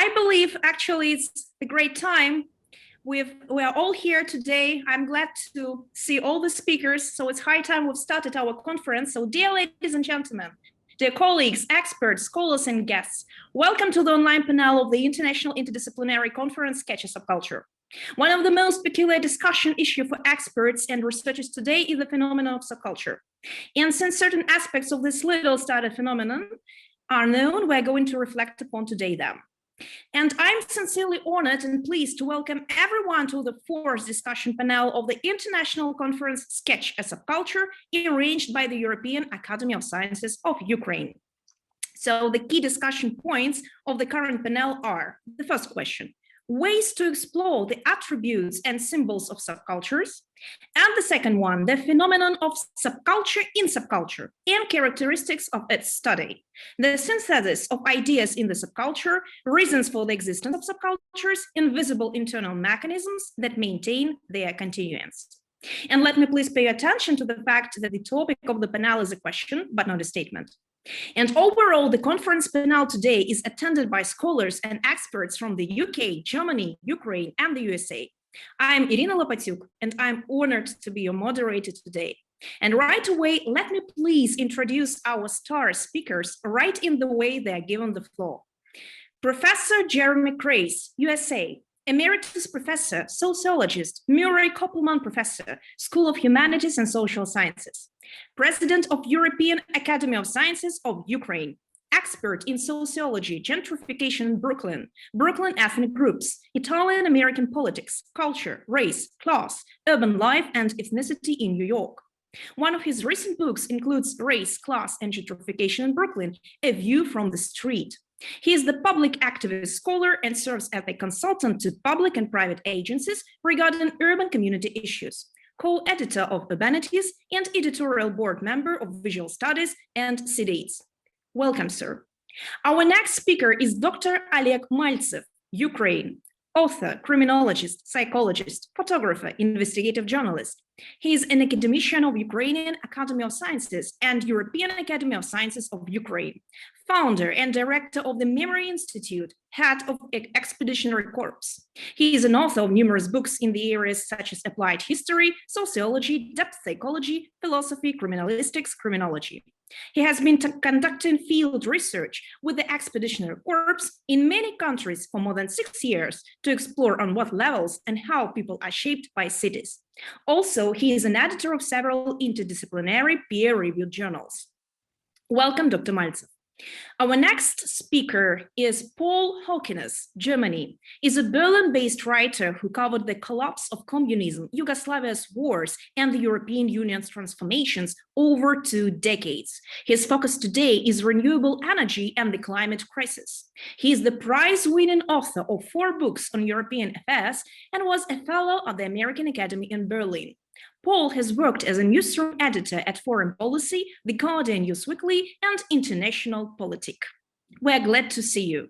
I believe actually it's a great time. We are all here today. I'm glad to see all the speakers. So it's high time we've started our conference. So dear ladies and gentlemen, dear colleagues, experts, scholars, and guests, welcome to the online panel of the International Interdisciplinary Conference, Sketch a Subculture. One of the most peculiar discussion issue for experts and researchers today is the phenomenon of subculture. And since certain aspects of this little started phenomenon are known, we're going to reflect upon today them. And I'm sincerely honored and pleased to welcome everyone to the fourth discussion panel of the International Conference Sketch a Subculture, arranged by the European Academy of Sciences of Ukraine. So the key discussion points of the current panel are: the first question, ways to explore the attributes and symbols of subcultures, and the second one, the phenomenon of subculture in subculture and characteristics of its study, the synthesis of ideas in the subculture, reasons for the existence of subcultures, invisible internal mechanisms that maintain their continuance. And let me please pay attention to the fact that the topic of the panel is a question, but not a statement. And overall, the conference panel today is attended by scholars and experts from the UK, Germany, Ukraine, and the USA. I'm Iryna Lopatiuk, and I'm honored to be your moderator today. And right away, let me please introduce our star speakers right in the way they are given the floor. Professor Jerome Krase, USA, Emeritus Professor, Sociologist, Murray Koppelman Professor, School of Humanities and Social Sciences. President of European Academy of Sciences of Ukraine. Expert in sociology, gentrification in Brooklyn, Brooklyn ethnic groups, Italian-American politics, culture, race, class, urban life, and ethnicity in New York. One of his recent books includes Race, Class, and Gentrification in Brooklyn, A View from the Street. He is the public activist scholar and serves as a consultant to public and private agencies regarding urban community issues, co-editor of Urbanities and editorial board member of Visual Studies and CIDATES. Welcome, sir. Our next speaker is Dr. Oleg Maltsev, Ukraine, author, criminologist, psychologist, photographer, investigative journalist. He is an academician of Ukrainian Academy of Sciences and European Academy of Sciences of Ukraine, founder and director of the Memory Institute, head of Expeditionary Corps. He is an author of numerous books in the areas such as applied history, sociology, depth psychology, philosophy, criminalistics, criminology. He has been conducting field research with the Expeditionary Corps in many countries for more than 6 years to explore on what levels and how people are shaped by cities. Also, he is an editor of several interdisciplinary peer-reviewed journals. Welcome, Dr. Maltsev. Our next speaker is Paul Hockenos, Germany. He's a Berlin-based writer who covered the collapse of communism, Yugoslavia's wars, and the European Union's transformations over 2 decades. His focus today is renewable energy and the climate crisis. He is the prize-winning author of 4 books on European affairs and was a fellow of the American Academy in Berlin. Paul has worked as a newsroom editor at Foreign Policy, The Guardian News Weekly, and International Politique. We're glad to see you.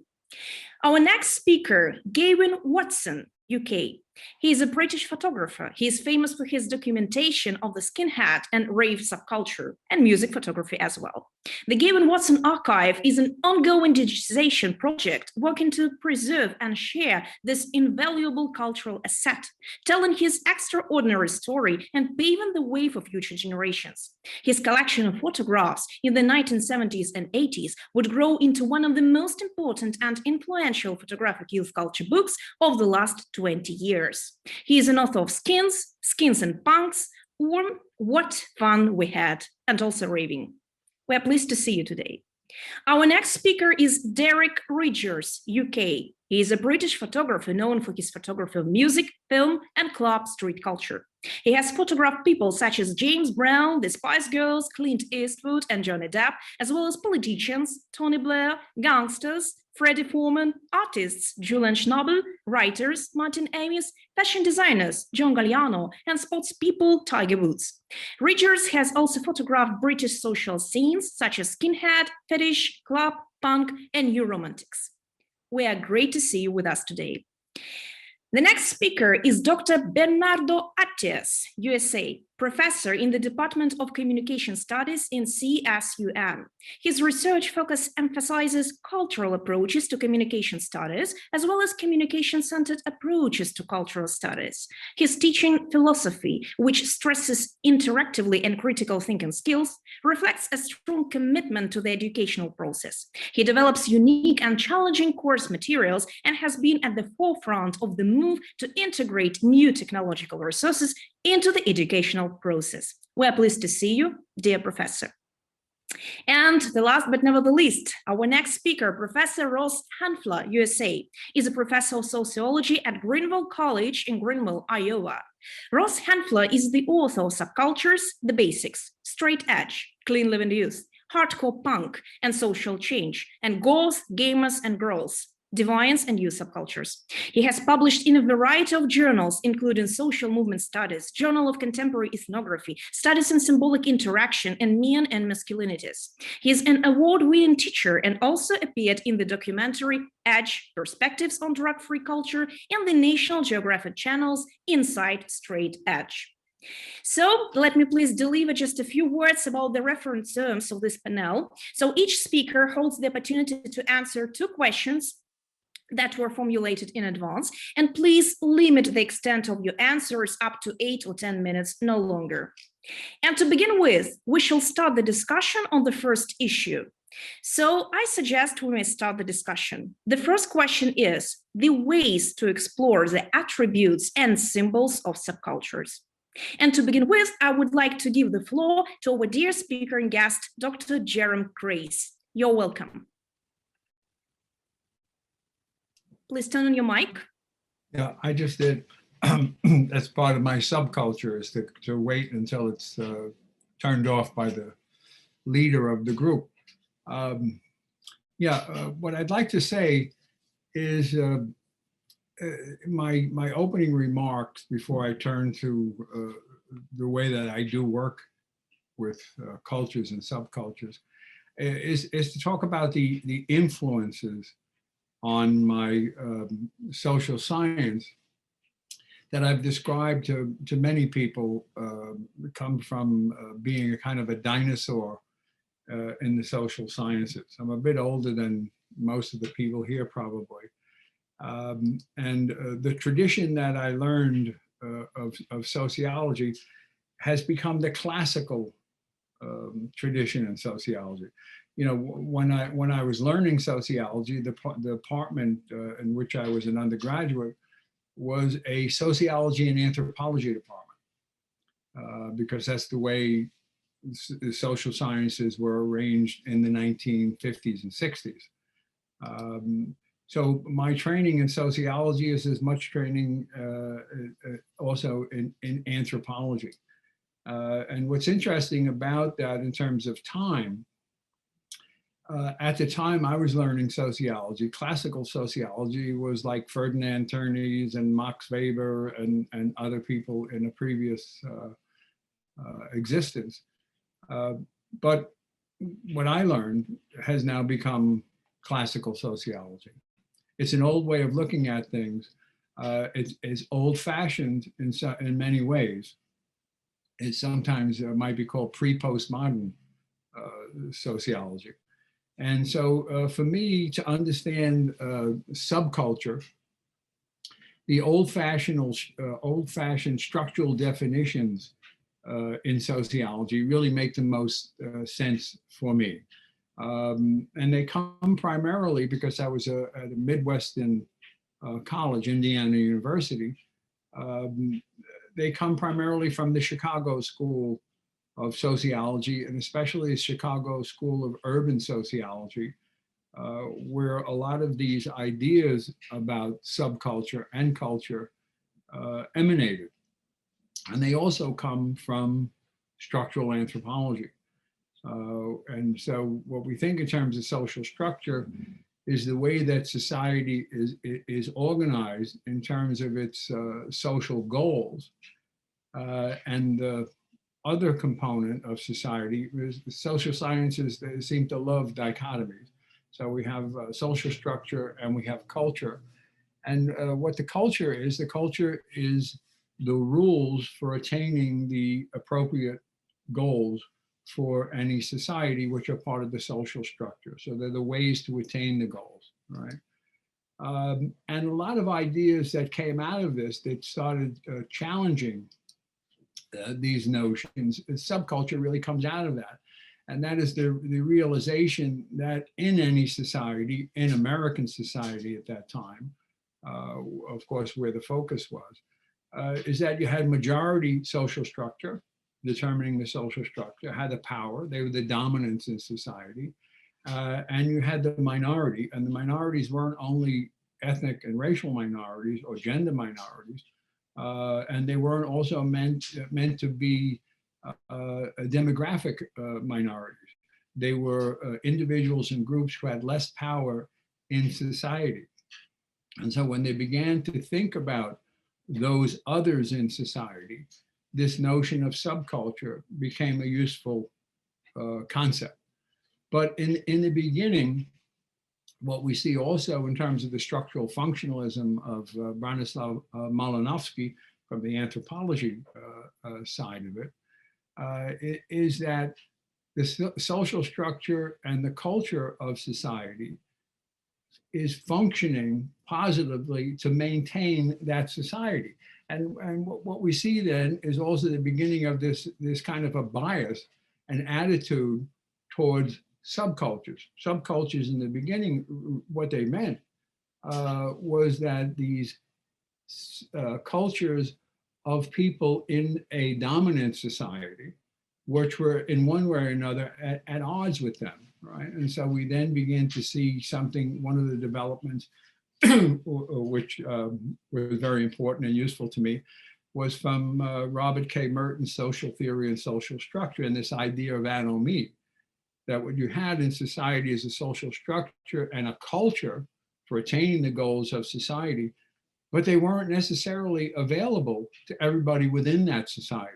Our next speaker, Gavin Watson Uk. He is a British photographer. He is famous for his documentation of the skinhead and rave subculture and music photography as well. The Gavin Watson Archive is an ongoing digitization project working to preserve and share this invaluable cultural asset, telling his extraordinary story and paving the way for future generations. His collection of photographs in the 1970s and 80s would grow into one of the most important and influential photographic youth culture books of the last 20 years. He is an author of Skins and Punks, or What Fun We Had, and also Raving. We're pleased to see you today. Our next speaker is Derek Ridgers, UK. He is a British photographer known for his photography of music, film, and club street culture. He has photographed people such as James Brown, the Spice Girls, Clint Eastwood, and Johnny Depp, as well as politicians, Tony Blair, gangsters, Freddie Foreman, artists, Julian Schnabel, writers, Martin Amis, fashion designers, John Galliano, and sports people, Tiger Woods. Ridgers has also photographed British social scenes such as skinhead, fetish, club, punk, and new romantics. We are great to see you with us today. The next speaker is Dr. Bernardo Attias, USA, professor in the Department of Communication Studies in CSUM. His research focus emphasizes cultural approaches to communication studies, as well as communication-centered approaches to cultural studies. His teaching philosophy, which stresses interactively and critical thinking skills, reflects a strong commitment to the educational process. He develops unique and challenging course materials and has been at the forefront of the move to integrate new technological resources into the educational process. We are pleased to see you, dear professor. And the last but not the least, our next speaker, Professor Ross Haenfler, USA, is a professor of sociology at Greenville College in Greenville, Iowa. Ross Haenfler is the author of Subcultures, The Basics, Straight Edge, Clean Living Youth, Hardcore Punk and Social Change, and Goals, Gamers and Girls, Deviance and Youth Subcultures. He has published in a variety of journals, including Social Movement Studies, Journal of Contemporary Ethnography, Studies in Symbolic Interaction, and Men and Masculinities. He is an award-winning teacher and also appeared in the documentary Edge, Perspectives on Drug-Free Culture and the National Geographic Channel's Inside Straight Edge. So let me please deliver just a few words about the reference terms of this panel. So each speaker holds the opportunity to answer 2 questions that were formulated in advance, and please limit the extent of your answers up to 8 or 10 minutes, no longer. And to begin with, we shall start the discussion on the first issue. So I suggest we may start the discussion. The first question is the ways to explore the attributes and symbols of subcultures. And to begin with, I would like to give the floor to our dear speaker and guest, Dr. Jerome Krase. You're welcome. Please turn on your mic. Yeah, I just did. That's part of my subculture, is to wait until it's turned off by the leader of the group. What I'd like to say is my opening remarks before I turn to the way that I do work with cultures and subcultures is to talk about the influences on my social science that I've described to many people come from being a kind of a dinosaur in the social sciences. I'm a bit older than most of the people here probably. And the tradition that I learned of sociology has become the classical tradition in sociology. You know, when I was learning sociology, the department in which I was an undergraduate was a sociology and anthropology department, because that's the way the social sciences were arranged in the 1950s and 60s. So my training in sociology is as much training also in anthropology. And what's interesting about that in terms of time, at the time I was learning sociology, classical sociology was like Ferdinand Tönnies and Max Weber and other people in a previous existence. But what I learned has now become classical sociology. It's an old way of looking at things. It's old-fashioned in many ways. It sometimes might be called pre-postmodern sociology. And so for me to understand subculture, the old-fashioned structural definitions in sociology really make the most sense for me. And they come primarily because I was at a Midwestern college, Indiana University. They come primarily from the Chicago School of Sociology, and especially the Chicago School of Urban Sociology, where a lot of these ideas about subculture and culture emanated. And they also come from structural anthropology. And so what we think in terms of social structure is the way that society is organized in terms of its social goals. And the other component of society is the social sciences that seem to love dichotomies. So we have social structure and we have culture. And what the culture is the rules for attaining the appropriate goals for any society, which are part of the social structure. So they're the ways to attain the goals, right? And a lot of ideas that came out of this that started challenging these notions, subculture really comes out of that. And that is the realization that in any society, in American society at that time, of course, where the focus was, is that you had majority social structure, determining the social structure, had the power, they were the dominants in society, and you had the minority, and the minorities weren't only ethnic and racial minorities or gender minorities, and they weren't also meant to be demographic minorities. They were individuals and groups who had less power in society. And so when they began to think about those others in society, this notion of subculture became a useful concept. But in the beginning, what we see also in terms of the structural functionalism of Bronislaw Malinowski from the anthropology side of it, is that the social structure and the culture of society is functioning positively to maintain that society. And what we see then is also the beginning of this kind of a bias, an attitude towards subcultures. Subcultures in the beginning, what they meant was that these cultures of people in a dominant society, which were in one way or another at odds with them, right? And so we then begin to see something, one of the developments, which was very important and useful to me, was from Robert K. Merton's Social Theory and Social Structure, and this idea of anomie, that what you had in society is a social structure and a culture for attaining the goals of society, but they weren't necessarily available to everybody within that society.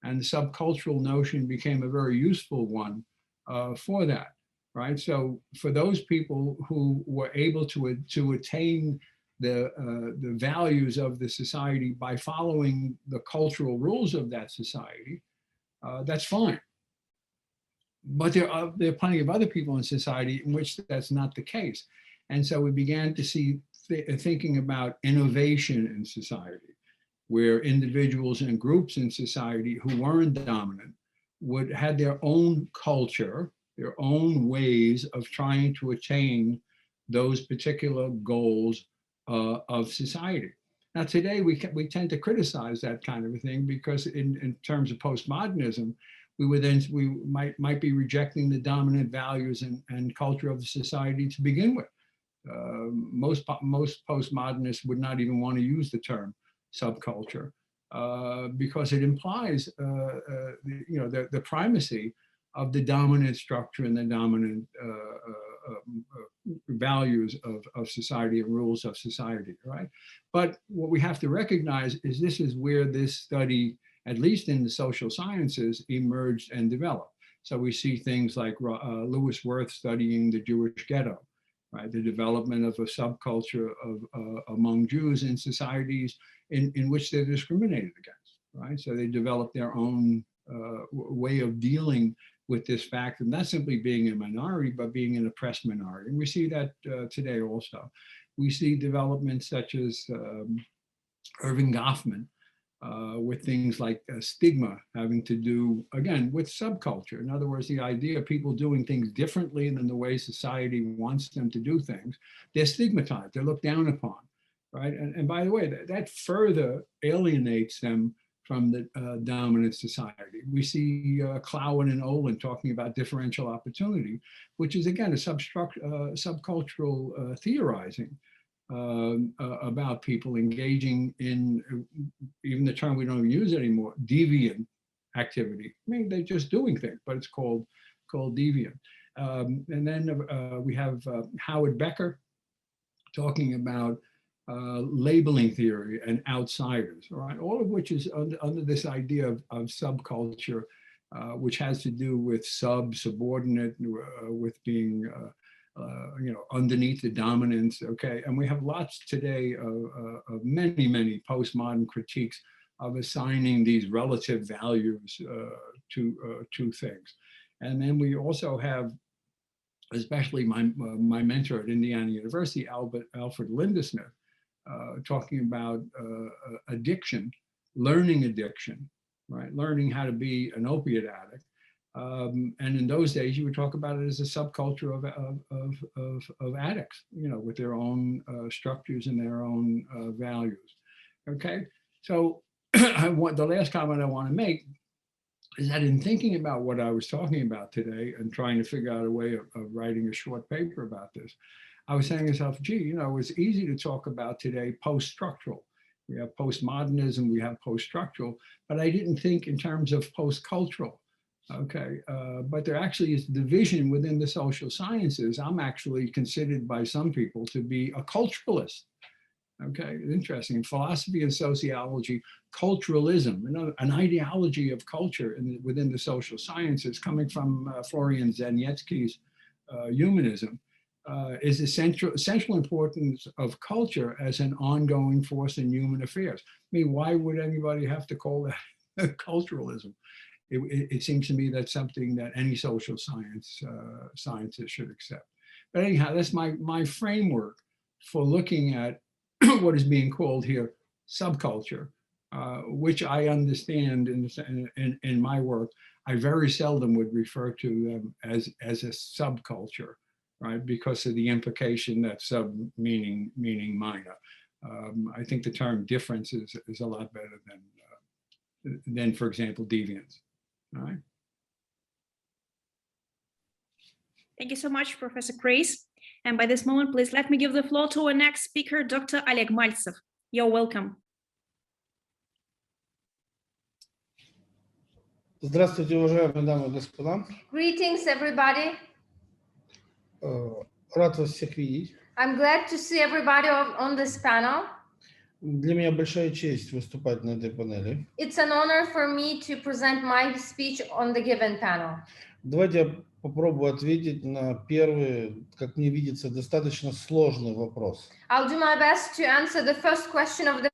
And the subcultural notion became a very useful one for that, right? So for those people who were able to attain the values of the society by following the cultural rules of that society, that's fine. But there are plenty of other people in society in which that's not the case. And so we began to see thinking about innovation in society, where individuals and groups in society who weren't dominant would have their own culture, their own ways of trying to attain those particular goals of society. Now today we tend to criticize that kind of a thing because in terms of postmodernism, we might be rejecting the dominant values and culture of the society to begin with. Most postmodernists would not even want to use the term subculture because it implies the primacy of the dominant structure and the dominant values of society and rules of society, right? But what we have to recognize is this is where this study, at least in the social sciences, emerged and developed. So we see things like Lewis Wirth studying the Jewish ghetto, right? The development of a subculture among Jews in societies in which they're discriminated against, right? So they develop their own way of dealing with this fact, and not simply being a minority, but being an oppressed minority. And we see that today also. We see developments such as Irving Goffman, with things like stigma having to do, again, with subculture. In other words, the idea of people doing things differently than the way society wants them to do things, they're stigmatized, they're looked down upon, right? And by the way, that further alienates them from the dominant society. We see Clowen and Olin talking about differential opportunity, which is, again, a subcultural theorizing about people engaging in, even the term we don't even use anymore, deviant activity. I mean, they're just doing things, but it's called deviant. And then we have Howard Becker talking about labeling theory and outsiders, all right? All of which is under this idea of subculture, which has to do with subordinate, with being underneath the dominance, okay? And we have lots today of many postmodern critiques of assigning these relative values to things. And then we also have, especially my mentor at Indiana University, Alfred Lindesmith, talking about addiction, learning addiction, right? Learning how to be an opiate addict. And in those days, you would talk about it as a subculture of addicts, you know, with their own structures and their own values. Okay, so the last comment I want to make is that in thinking about what I was talking about today and trying to figure out a way of writing a short paper about this, I was saying to myself, gee, you know, it's easy to talk about today post-structural. We have postmodernism, we have post-structural, but I didn't think in terms of post-cultural. Okay, but there actually is division within the social sciences. I'm actually considered by some people to be a culturalist. Okay, interesting. Philosophy and sociology, culturalism, an ideology of culture within the social sciences coming from Florian Zanietsky's humanism is the central importance of culture as an ongoing force in human affairs. I mean, why would anybody have to call that culturalism? It seems to me that's something that any social scientist should accept. But anyhow, that's my framework for looking at what is being called here subculture, which I understand in my work. I very seldom would refer to them as a subculture, right? Because of the implication that sub meaning minor. I think the term difference is a lot better than, for example, deviance. All right. Thank you so much, Professor Krase. And by this moment, please let me give the floor to our next speaker, Dr. Oleg Maltsev. You're welcome. Здравствуйте, уважаемые дамы и господа. Greetings, everybody. Рад вас всех видеть. I'm glad to see everybody on this panel. Для меня большая честь выступать на этой панели. It's an honor for me to present my speech on the given panel. Давайте я попробую ответить на первый, как мне видится, достаточно сложный вопрос. I'll do my best to answer the first question of the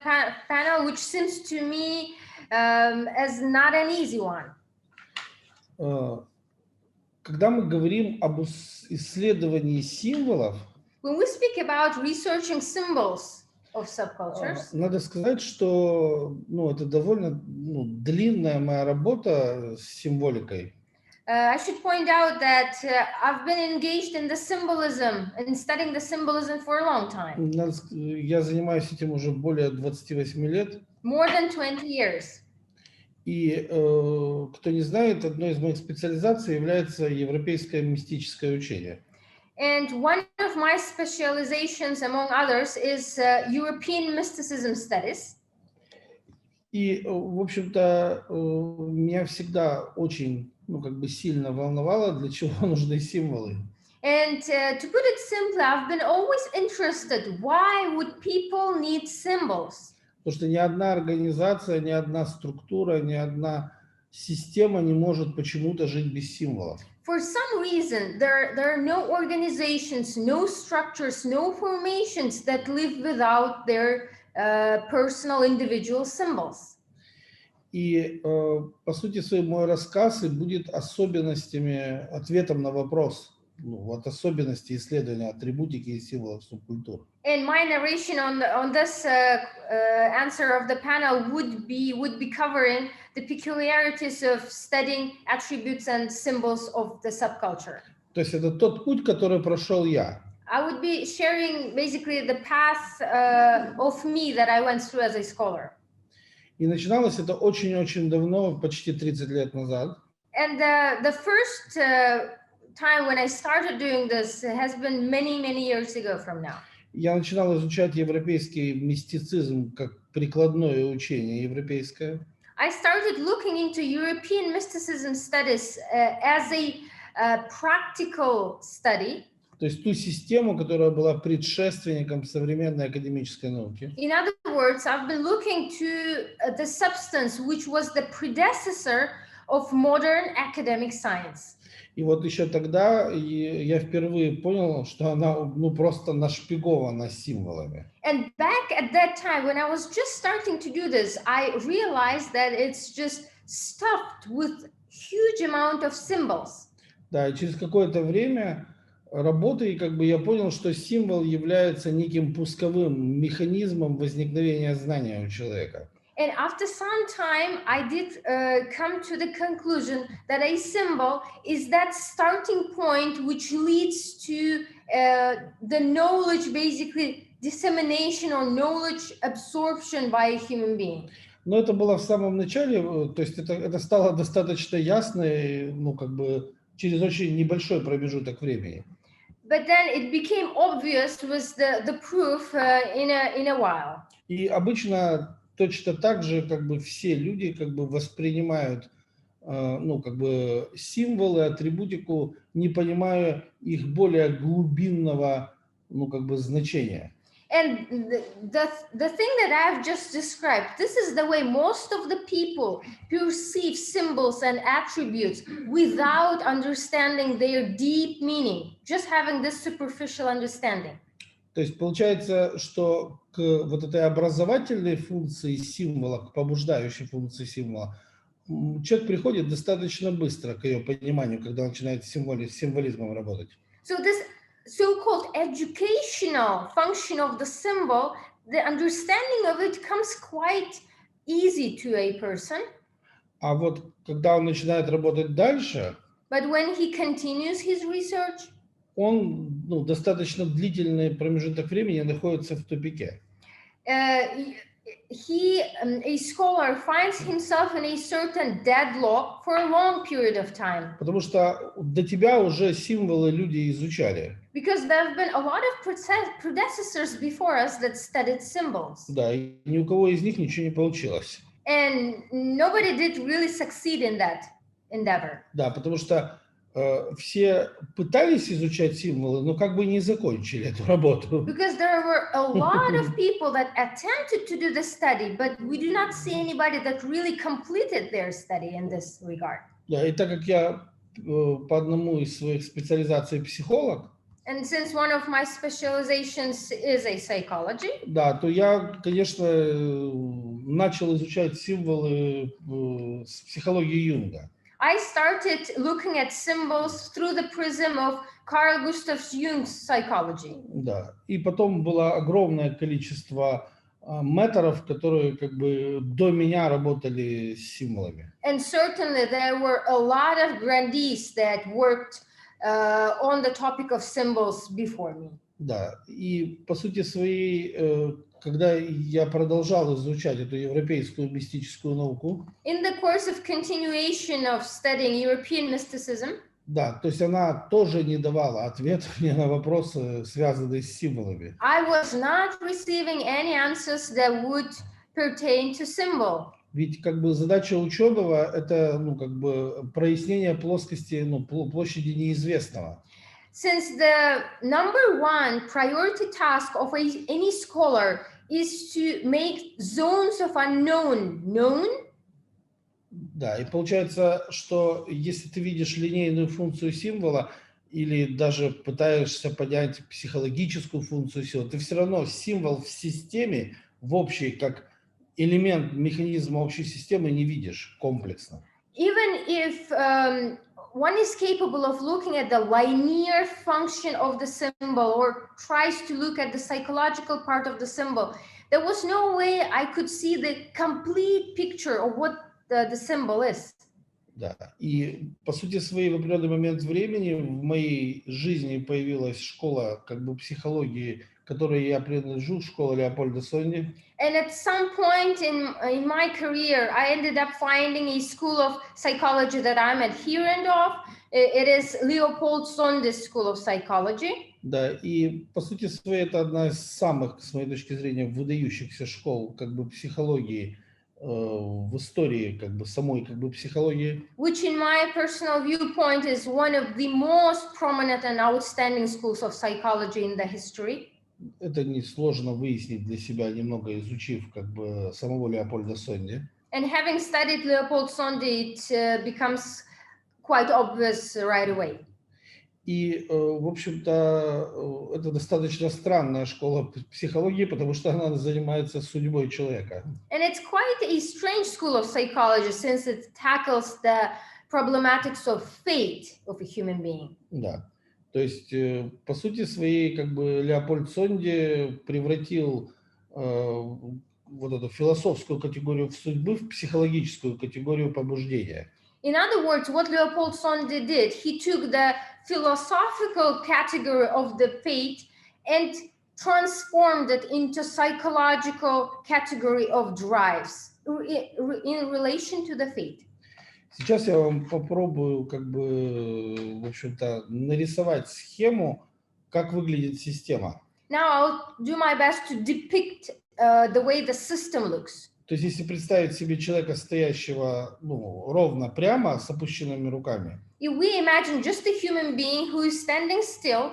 panel, which seems to me as not an easy one. Когда мы говорим об исследовании символов, when we speak about researching symbols of subcultures, надо сказать, что это довольно длинная моя работа с символикой. I should point out that I've been engaged in the symbolism and studying the symbolism for a long time. Я занимаюсь этим уже более 28 лет. More than 20 years. И кто не знает, одной из моих специализаций является европейское мистическое учение. And one of my specializations, among others, is European mysticism studies. И, в общем-то, меня всегда очень, сильно волновало, для чего нужны символы. And to put it simply, I've been always interested. Why would people need symbols? Потому что ни одна организация, ни одна структура, ни одна система не может почему-то жить без символов. For some reason, there are no organizations, no structures, no formations that live without their personal individual symbols. И, по сути своей, мой рассказ и будет особенностями, ответом на вопрос, особенности исследования атрибутики и символов субкультур. And my narration on this answer of the panel would be covering the peculiarities of studying attributes and symbols of the subculture. То есть это тот путь, который прошел я. I would be sharing basically the path of me that I went through as a scholar. И начиналось это очень-очень давно, почти 30 лет назад. And the first time when I started doing this has been many years ago from now. Я начинал изучать европейский мистицизм как прикладное учение европейское. I started looking into European mysticism studies as a practical study. То есть ту систему, которая была предшественником современной академической науки. In other words, I've been looking to the substance which was the predecessor of modern academic science. И вот еще тогда я впервые понял, что она просто нашпигована символами. And back at that time, when I was just starting to do this, I realized that it's just stuffed with huge amount of symbols. Да, и через какое-то время работы я понял, что символ является неким пусковым механизмом возникновения знания у человека. And after some time, I did come to the conclusion that a symbol is that starting point which leads to the knowledge, basically dissemination or knowledge absorption by a human being. Но это было в самом начале, то есть это стало достаточно ясно, через очень небольшой промежуток времени. But then it became obvious with the proof in a while. И обычно точно так же все люди воспринимают символы, атрибутику, не понимая их более глубинного значения. And the thing that I've just described, this is the way most of the people perceive symbols and attributes without understanding their deep meaning, just having this superficial understanding. То есть получается, что к вот этой образовательной функции символа, к побуждающей функции символа, человек приходит достаточно быстро к ее пониманию, когда начинает с символизмом работать. So this so-called educational function of the symbol, the understanding of it comes quite easy to a person. А вот когда он начинает работать дальше, but when he continues his research, он достаточно длительный промежуток времени находится в тупике. A scholar finds himself in a certain deadlock for a long period of time. Потому что до тебя уже символы люди изучали. Because there have been a lot of predecessors before us that studied symbols. Да, и ни у кого из них ничего не получилось. And nobody did really succeed in that endeavor. Да, потому что все пытались изучать символы, но не закончили эту работу. Because there were a lot of people that attempted to do the study, but we do not see anybody that really completed their study in this regard. Да, и так как я по одному из своих специализаций психолог, and since one of my specializations is a psychology, да, то я, конечно, начал изучать символы с психологии Юнга. I started looking at symbols through the prism of Carl Gustav Jung's psychology. Да, и потом было огромное количество мэторов, которые до меня работали с символами. And certainly there were a lot of grandees that worked on the topic of symbols before me. Да, и по сути своей, когда я продолжал изучать эту европейскую мистическую науку, in the course of continuation of studying European mysticism, да, то есть она тоже не давала ответов мне на вопросы, связанные с символами. I was not receiving any answers that would pertain to symbol. Ведь задача ученого это прояснение плоскости, площади неизвестного. Since the number one priority task of any scholar is to make zones of unknown known. Да, и получается, что если ты видишь линейную функцию символа или даже пытаешься понять психологическую функцию символа, ты все равно символ в системе, в общей, как элемент механизма общей системы не видишь комплексно. Even if one is capable of looking at the linear function of the symbol or tries to look at the psychological part of the symbol, there was no way I could see the complete picture of what the symbol is. Да, и по сути своей в определенный момент времени в моей жизни появилась школа психологии, которой я принадлежу, школа Леопольда Сонди. And at some point in my career, I ended up finding a school of psychology that I'm adherent of. It is Leopold Sondi's School of Psychology. Да, и по сути своей это одна из самых, с моей точки зрения, выдающихся школ психологии в истории самой психологии. Which in my personal viewpoint is one of the most prominent and outstanding schools of psychology in the history. Это несложно выяснить для себя, немного изучив самого Леопольда Сонди. And having studied Leopold Sonde, it becomes quite obvious right away. И, в общем-то, это достаточно странная школа психологии, потому что она занимается судьбой человека. And it's quite a strange school of psychology since it tackles the problematics of fate of a human being. Да. То есть, по сути своей, как бы Леопольд Сонде превратил вот эту философскую категорию судьбы в психологическую категорию побуждения. In other words, what Leopold Sonde did, he took the philosophical category of the fate and transformed it into psychological category of drives in relation to the fate. Сейчас я вам попробую, как бы, в общем-то, нарисовать схему, как выглядит система. Now I'll do my best to depict the way the system looks. То есть, если представить себе человека, стоящего ровно прямо, с опущенными руками, If we imagine just a human being who is standing still,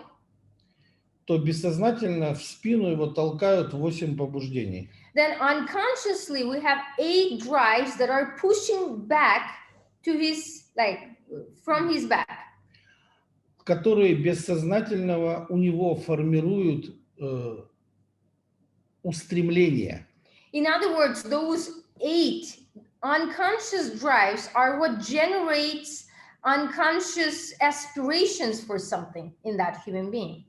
то бессознательно в спину его толкают 8 побуждений. then unconsciously we have 8 drives that are pushing back to his, from his back. Которые бессознательного у него формируют устремление. In other words, those 8 unconscious drives are what generates unconscious aspirations for something in that human being.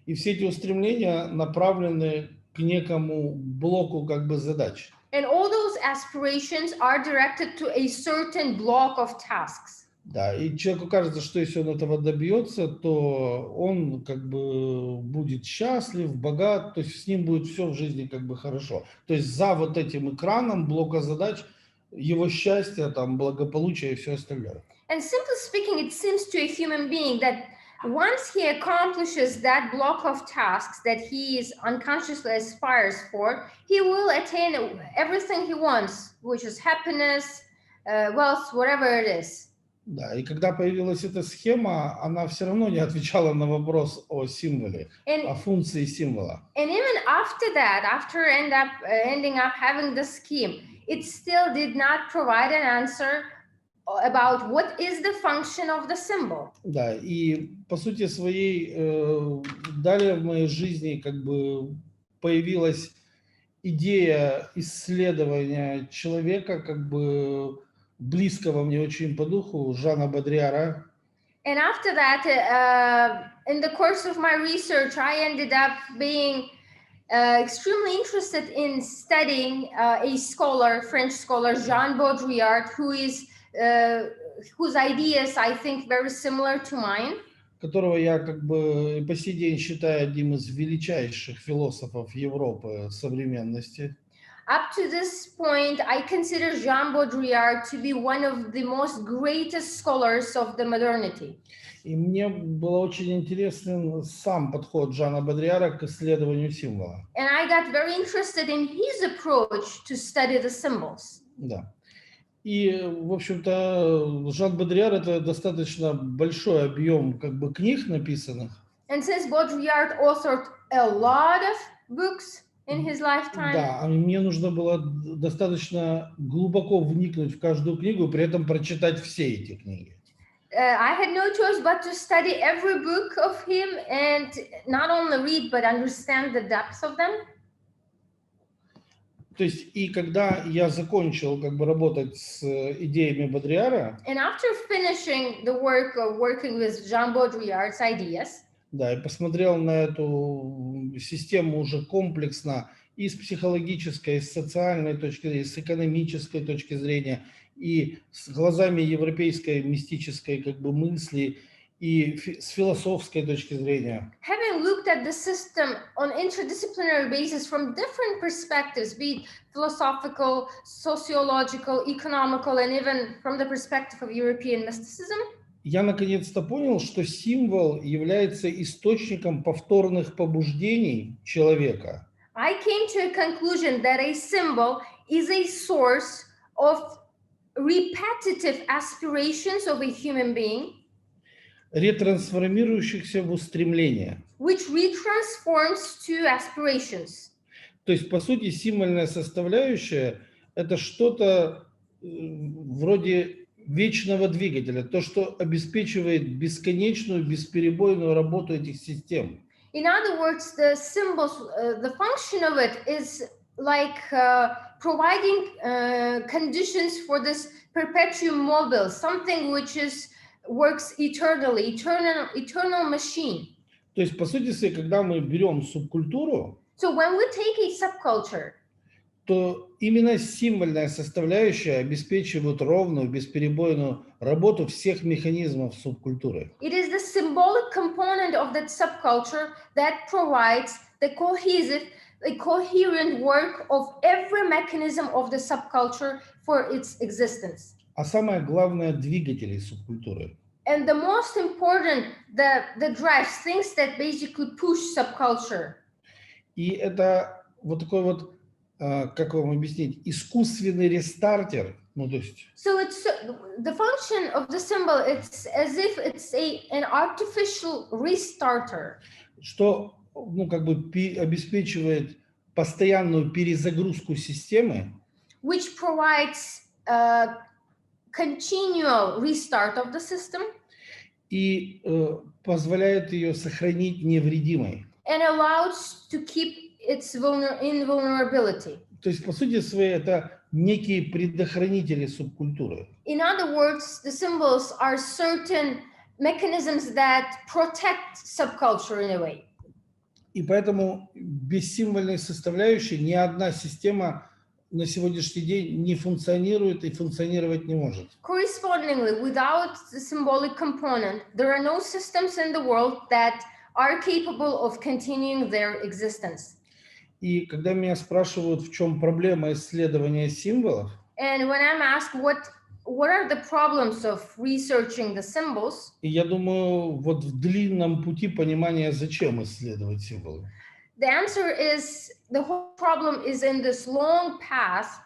И все эти устремления направлены к некому блоку как бы задач. And all those aspirations are directed to a certain block of tasks. Да, и человеку кажется, что если он этого добьется, то он как бы будет счастлив, богат, то есть с ним будет все в жизни как бы хорошо. То есть за вот этим экраном блока задач его счастье, там, благополучие и все остальное. And simply speaking, it seems to a human being that once he accomplishes that block of tasks that he is unconsciously aspires for, he will attain everything he wants, which is happiness, wealth, whatever it is. Да, и когда появилась эта схема, она все равно не отвечала на вопрос о символе, о функции символа. And even after that, after ending up having the scheme, it still did not provide an answer about what is the function of the symbol. Да, и по сути своей далее в моей жизни как бы появилась идея исследования человека, как бы близкого мне очень по духу, Жана Бодрияра. And after that, in the course of my research, I ended up being extremely interested in studying a scholar, French scholar, Jean Baudrillard, whose ideas I think very similar to mine. Которого я как бы по сей день считаю одним из величайших философов Европы современности. Up to this point, I consider Jean Baudrillard to be one of the most greatest scholars of the modernity. И мне было очень интересен сам подход Жана Бодрияра к исследованию символа. And I got very interested in his approach to study the symbols. Да. И, в общем-то, Жан Бодрияр — это достаточно большой объем как бы книг написанных. And since Baudrillard authored a lot of books in his lifetime. Да, мне нужно было достаточно глубоко вникнуть в каждую книгу и при этом прочитать все эти книги. I had no choice but to study every book of him and not only read but understand the depths of them. То есть, и когда я закончил как бы работать с идеями Бодрияра, and after finishing the work of working with Jean Baudrillard's ideas, да, и посмотрел на эту систему уже комплексно и с психологической, и с социальной точки зрения, и с экономической точки зрения, и с глазами европейской мистической как бы мысли, и с философской точки зрения. Having looked at the system on interdisciplinary basis from different perspectives, be it philosophical, sociological, economical, and even from the perspective of European mysticism, я наконец-то понял, что символ является источником повторных побуждений человека. I came to a conclusion that a symbol is a source of repetitive aspirations of a human being, ретрансформирующихся в устремление. which retransforms to aspirations. То есть, по сути, символьная составляющая – это что-то вроде вечного двигателя, то, что обеспечивает бесконечную, бесперебойную работу этих систем. In other words, the symbols, the function of it is like providing conditions for this perpetuum mobile, something which works eternally, eternal machine. То есть, по сути своей, когда мы берем субкультуру, So when we take a subculture, то именно символьная составляющая обеспечивает ровную, бесперебойную работу всех механизмов субкультуры. it is the symbolic component of that subculture that provides the coherent work of every mechanism of the subculture for its existence. А самое главное, двигателей субкультуры. And the most important, the drives, things that basically push subculture. И это вот такой вот, как вам объяснить, искусственный рестартер, ну то есть. So it's the function of the symbol. It's as if it's an artificial restarter. Что, ну как бы обеспечивает постоянную перезагрузку системы. Which provides continual restart of the system. И позволяет ее сохранить невредимой. And allows to keep its invulnerability. То есть, по сути своей, это некие предохранители субкультуры. In other words, the symbols are certain mechanisms that protect subculture in a way. И поэтому без символьной составляющей ни одна система на сегодняшний день не функционирует и функционировать не может. Correspondingly, without the symbolic component, there are no systems in the world that are capable of continuing their existence. И когда меня спрашивают, в чем проблема исследования символов, And when I'm asked what are the problems of researching the symbols, и я думаю, вот в длинном пути понимания, зачем исследовать символы. the answer is the whole problem is in this long path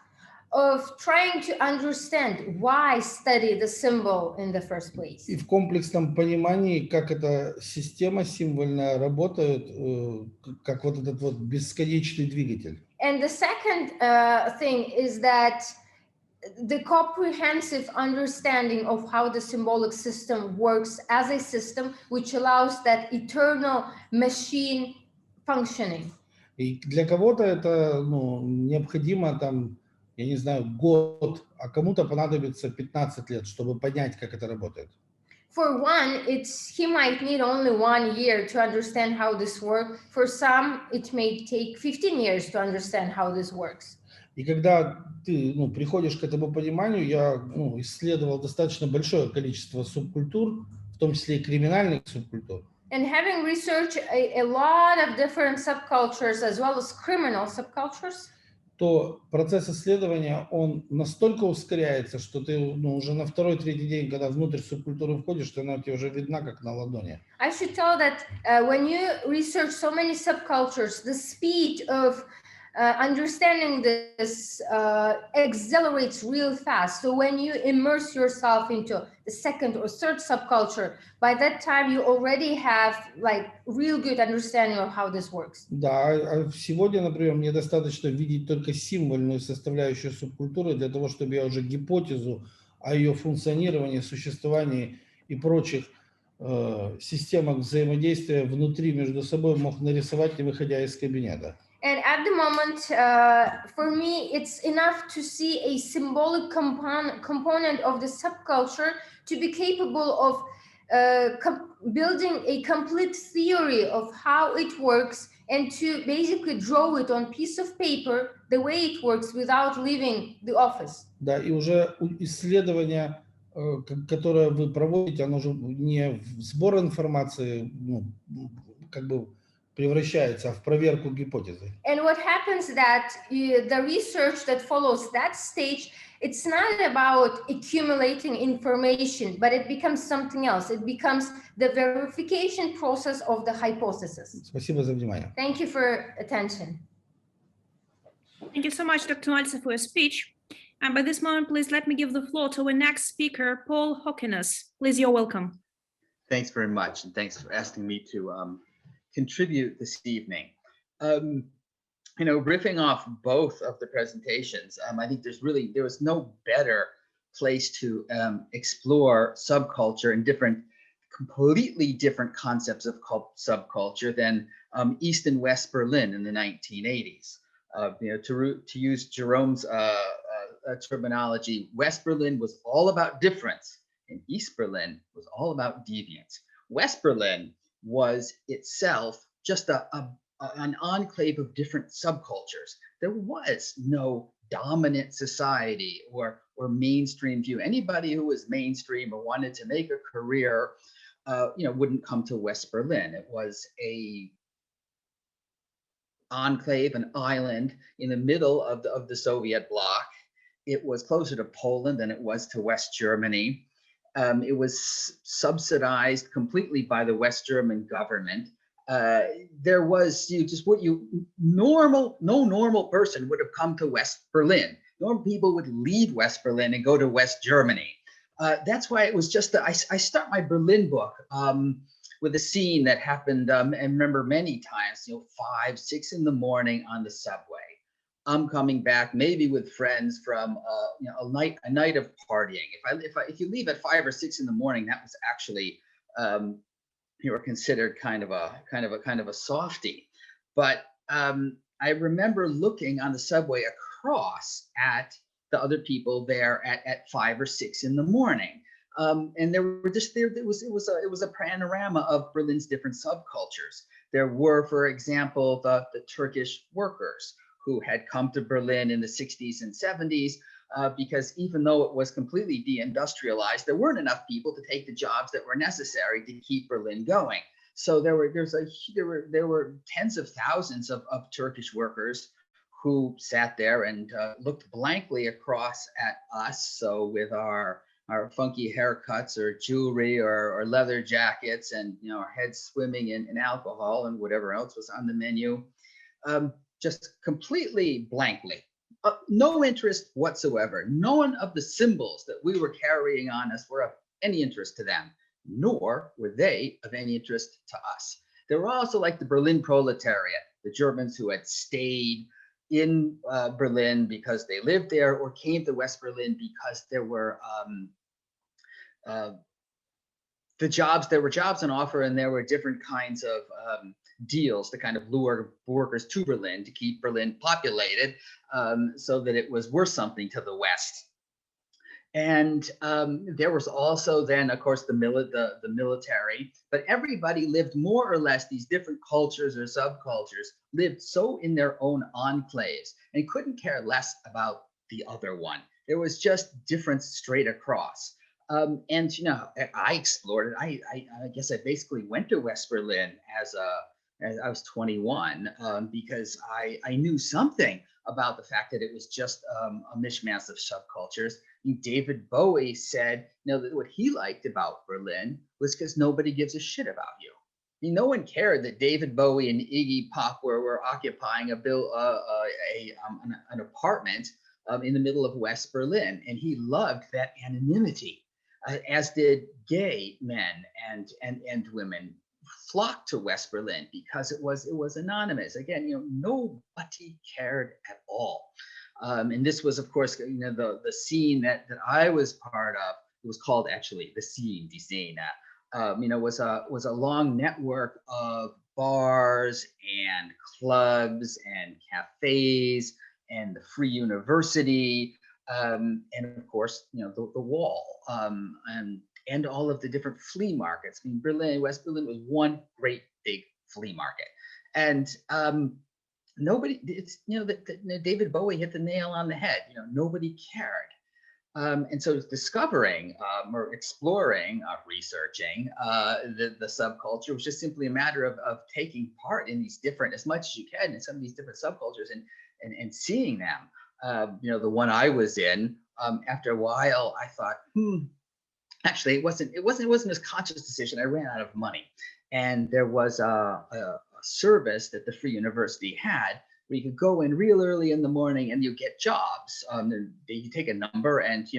of trying to understand why study the symbol in the first place. И в комплексном понимании, как эта система символьная работает, как вот этот вот бесконечный двигатель. And the second thing is that the comprehensive understanding of how the symbolic system works as a system, which allows that eternal machine functioning. И для кого-то это, ну, необходимо там, я не знаю, год, а кому-то понадобится 15 лет, чтобы понять, как это работает. For one, he might need only 1 year to understand how this works. For some, it may take 15 years to understand how this works. И когда ты, ну, приходишь к этому пониманию, я, ну, исследовал достаточно большое количество субкультур, в том числе и криминальных субкультур. And having researched a lot of different subcultures as well as criminal subcultures, то процесс исследования, он настолько ускоряется, что ты, ну, уже на второй-третий день, когда внутрь субкультуры входишь, то она тебе уже видна как на ладони. I should tell that when you research so many subcultures, the speed of understanding this accelerates real fast. So when you immerse yourself into the second or third subculture, by that time you already have like real good understanding of how this works. Да, а сегодня, например, мне достаточно видеть только символьную составляющую субкультуры для того, чтобы я уже гипотезу о ее функционировании, существовании и прочих системах взаимодействия внутри между собой мог нарисовать, не выходя из кабинета. And at the moment, for me, it's enough to see a symbolic component of the subculture to be capable of building a complete theory of how it works and to basically draw it on piece of paper the way it works without leaving the office. Да, и уже исследование, которое вы проводите, оно уже не в сбор информации, ну, как бы превращается в проверку гипотезы. And what happens that the research that follows that stage, it's not about accumulating information, but it becomes something else. It becomes the verification process of the hypothesis. Спасибо за внимание. Thank you for attention. Thank you so much, Dr. Maltsev, for your speech. And by this moment, please let me give the floor to our next speaker, Paul Hockenos. Please, you're welcome. Thanks very much, and thanks for asking me to contribute this evening. riffing off both of the presentations, I think there was no better place to explore subculture and completely different concepts of subculture than East and West Berlin in the 1980s. To use Jerome's terminology, West Berlin was all about difference, and East Berlin was all about deviance. West Berlin was itself just an enclave of different subcultures. There was no dominant society or mainstream view. Anybody who was mainstream or wanted to make a career, wouldn't come to West Berlin. It was a enclave, an island in the middle of the Soviet bloc. It was closer to Poland than it was to West Germany. It was subsidized completely by the West German government. There was no normal person would have come to West Berlin. Normal people would leave West Berlin and go to West Germany. That's why it was just I start my Berlin book with a scene that happened, and remember many times, 5, 6 in the morning on the subway. I'm coming back maybe with friends from a night of partying. If you leave at 5 or 6 in the morning, that was actually you were considered kind of a softie. But I remember looking on the subway across at the other people there at 5 or 6 in the morning. And there were it was a panorama of Berlin's different subcultures. There were, for example, the Turkish workers who had come to Berlin in the 60s and 70s, because even though it was completely deindustrialized, there weren't enough people to take the jobs that were necessary to keep Berlin going. So there were tens of thousands of Turkish workers who sat there and looked blankly across at us. So with our funky haircuts or jewelry or leather jackets and our heads swimming in alcohol and whatever else was on the menu, just completely blankly. No interest whatsoever. None of the symbols that we were carrying on us were of any interest to them, nor were they of any interest to us. There were also like the Berlin proletariat, the Germans who had stayed in Berlin because they lived there or came to West Berlin because there were there were jobs on offer, and there were different kinds of deals to kind of lure workers to Berlin to keep Berlin populated, so that it was worth something to the West. And there was also then, of course, the military, but everybody lived more or less, these different cultures or subcultures lived so in their own enclaves and couldn't care less about the other one. There was just difference straight across. And I explored it. I guess I basically went to West Berlin as I was 21, because I knew something about the fact that it was just a mishmash of subcultures. David Bowie said, that what he liked about Berlin was because nobody gives a shit about you. No one cared that David Bowie and Iggy Pop were occupying an apartment in the middle of West Berlin, and he loved that anonymity, as did gay men and women. Flocked to West Berlin because it was anonymous. Again, nobody cared at all. And this was, of course, the scene that I was part of. It was called actually the scene, die Szene. Was a long network of bars and clubs and cafes and the Free University, and of course, the Wall, and all of the different flea markets. West Berlin was one great big flea market, and nobody. David Bowie hit the nail on the head. Nobody cared, and so discovering or exploring, researching the subculture was just simply a matter of taking part in these different, as much as you can, in some of these different subcultures and seeing them. The one I was in. After a while, I thought, Actually, it wasn't a conscious decision. I ran out of money, and there was a service that the Free University had where you could go in real early in the morning and you get jobs. You take a number, and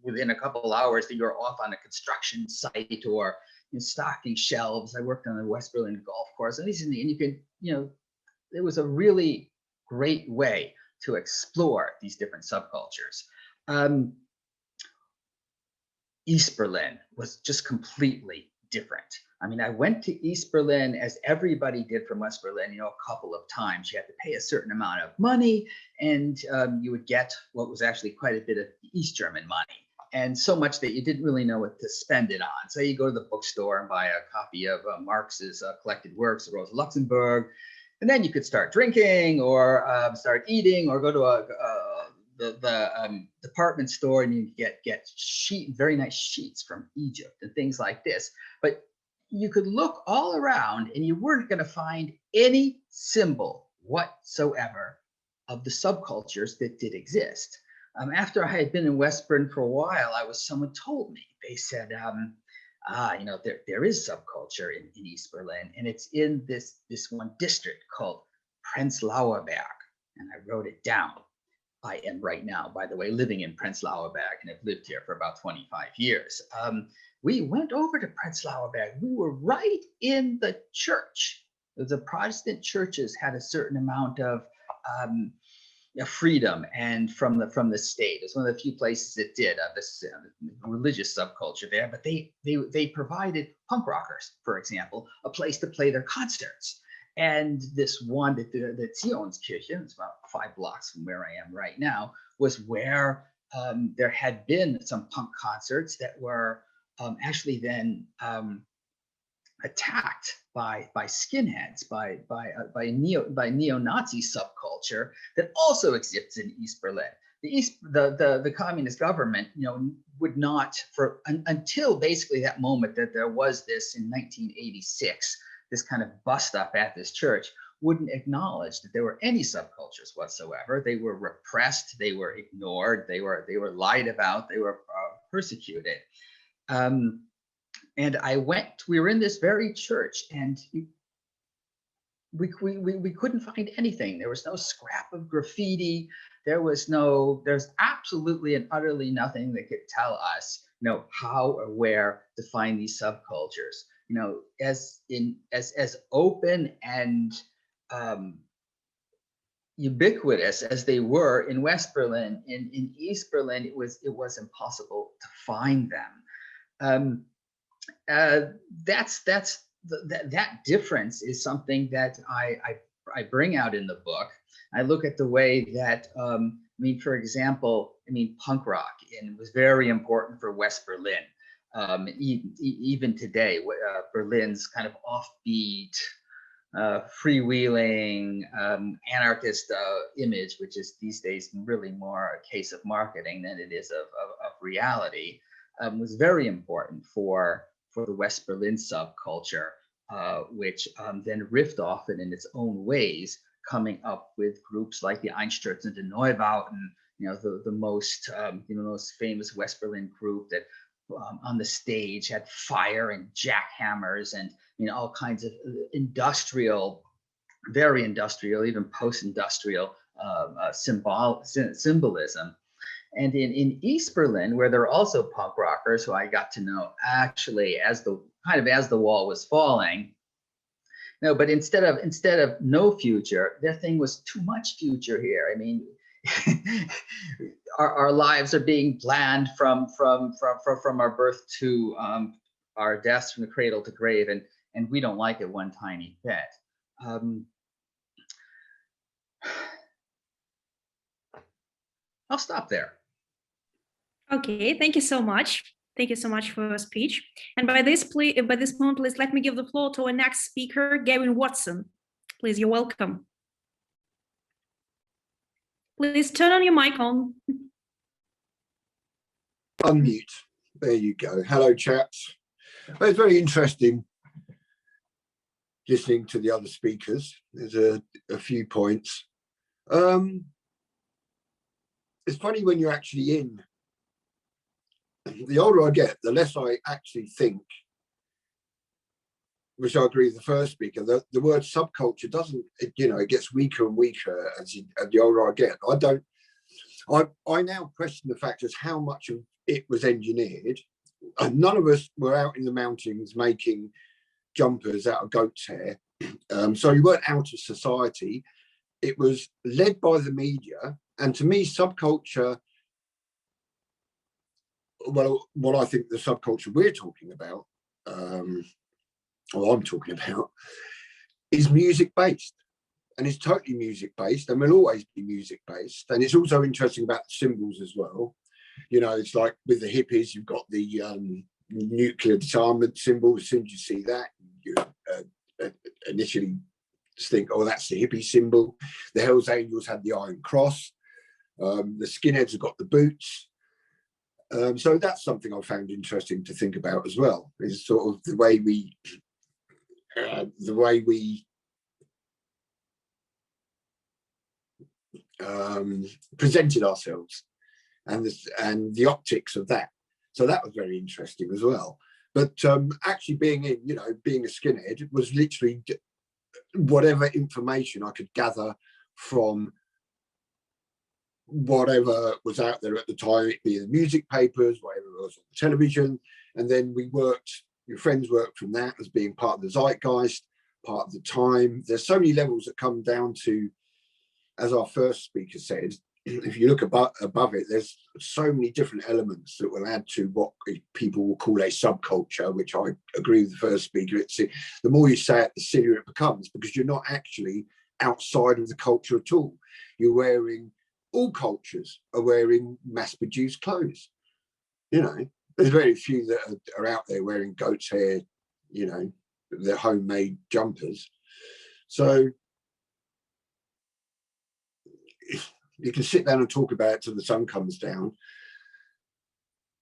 within a couple of hours, you're off on a construction site or stocking shelves. I worked on the West Berlin golf course, and you could, it was a really great way to explore these different subcultures. East Berlin was just completely different. I mean, I went to East Berlin, as everybody did from West Berlin, a couple of times. You had to pay a certain amount of money, and you would get what was actually quite a bit of East German money, and so much that you didn't really know what to spend it on. So you go to the bookstore and buy a copy of Marx's collected works of Rosa Luxemburg, and then you could start drinking or start eating, or go to the department store, and you get very nice sheets from Egypt and things like this. But you could look all around and you weren't going to find any symbol whatsoever of the subcultures that did exist. After I had been in West Berlin for a while, someone told me, they said, there is subculture in East Berlin, and it's in this one district called Prenzlauer Berg. And I wrote it down. I am right now, by the way, living in Prenzlauer Berg, and have lived here for about 25 years. We went over to Prenzlauer Berg. We were right in the church. The Protestant churches had a certain amount of freedom and from the state. It's one of the few places that did this religious subculture there. But they provided punk rockers, for example, a place to play their concerts. And this one, the Zionskirche, it's about 5 blocks from where I am right now, was where there had been some punk concerts that were actually then attacked by skinheads, by neo-Nazi subculture that also exists in East Berlin. The communist government, would not, until basically that moment that there was this in 1986, this kind of bust up at this church, wouldn't acknowledge that there were any subcultures whatsoever. They were repressed, they were ignored, they were lied about, they were persecuted. And we were in this very church, and we couldn't find anything. There was no scrap of graffiti. There's absolutely and utterly nothing that could tell us, how or where to find these subcultures. As open and ubiquitous as they were in West Berlin, in East Berlin, it was impossible to find them. That difference is something that I bring out in the book. I look at the way that, for example, punk rock was very important for West Berlin. Even today, Berlin's kind of offbeat, freewheeling, anarchist image, which is these days really more a case of marketing than it is of reality, was very important for the West Berlin subculture, which then riffed off in its own ways, coming up with groups like the Einstürzende Neubauten, the most famous West Berlin group that on the stage had fire and jackhammers and all kinds of industrial, very industrial, even post-industrial symbolism. And in East Berlin, where there are also punk rockers who I got to know actually as the wall was falling. No, but instead of no future, their thing was too much future here. Our lives are being planned from our birth to our deaths, from the cradle to grave, and we don't like it one tiny bit. I'll stop there. Okay, thank you so much. Thank you so much for your speech. And by this moment, please let me give the floor to our next speaker, Gavin Watson. Please, you're welcome. Please turn on your mic on. Unmute. There you go. Hello, chaps. Well, it's very interesting listening to the other speakers. There's a few points. It's funny when you're actually in. The older I get, the less I actually think, which I agree with the first speaker. The word subculture doesn't, it gets weaker and weaker as the older I get. I now question the fact as how much of it was engineered. And none of us were out in the mountains making jumpers out of goat's hair. So you weren't out of society. it was led by the media. And to me, subculture, well, what I think the subculture we're talking about, or I'm talking about, is music-based. And it's totally music-based and will always be music-based. And it's also interesting about the symbols as well. You know, it's like with the hippies, you've got the nuclear disarmament symbol. As soon as you see that, you initially think, oh, that's the hippie symbol. The Hells Angels had the Iron Cross. The skinheads have got the boots. So that's something I found interesting to think about as well, is sort of the way we presented ourselves and the optics of that. So that was very interesting as well. But actually being a skinhead, it was literally whatever information I could gather from whatever was out there at the time, it be the music papers, whatever it was on the television. And then your friends worked from that as being part of the zeitgeist, part of the time. There's so many levels that come down to, as our first speaker said, if you look above it, there's so many different elements that will add to what people will call a subculture, which I agree with the first speaker. The more you say it, the sillier it becomes, because you're not actually outside of the culture at all. All cultures are wearing mass-produced clothes. You know, there's very few that are out there wearing goat's hair, you know, their homemade jumpers. So you can sit down and talk about it till the sun comes down.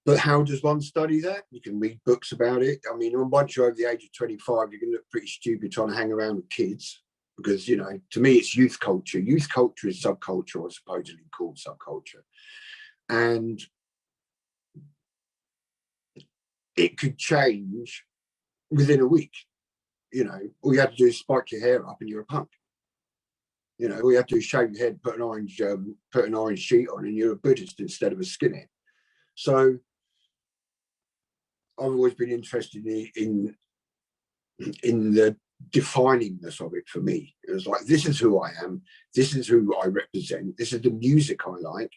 But how does one study that? You can read books about it. I mean, once you're over the age of 25, you can look pretty stupid trying to hang around with kids, because, you know, to me, it's youth culture. Youth culture is subculture, or supposedly called subculture. And it could change within a week. You know, all you have to do is spike your hair up and you're a punk. You know, all you have to do is shave your head, put an orange sheet on, and you're a Buddhist instead of a skinhead. So I've always been interested in the definingness of it for me. It was like, this is who I am, this is who I represent, this is the music I like,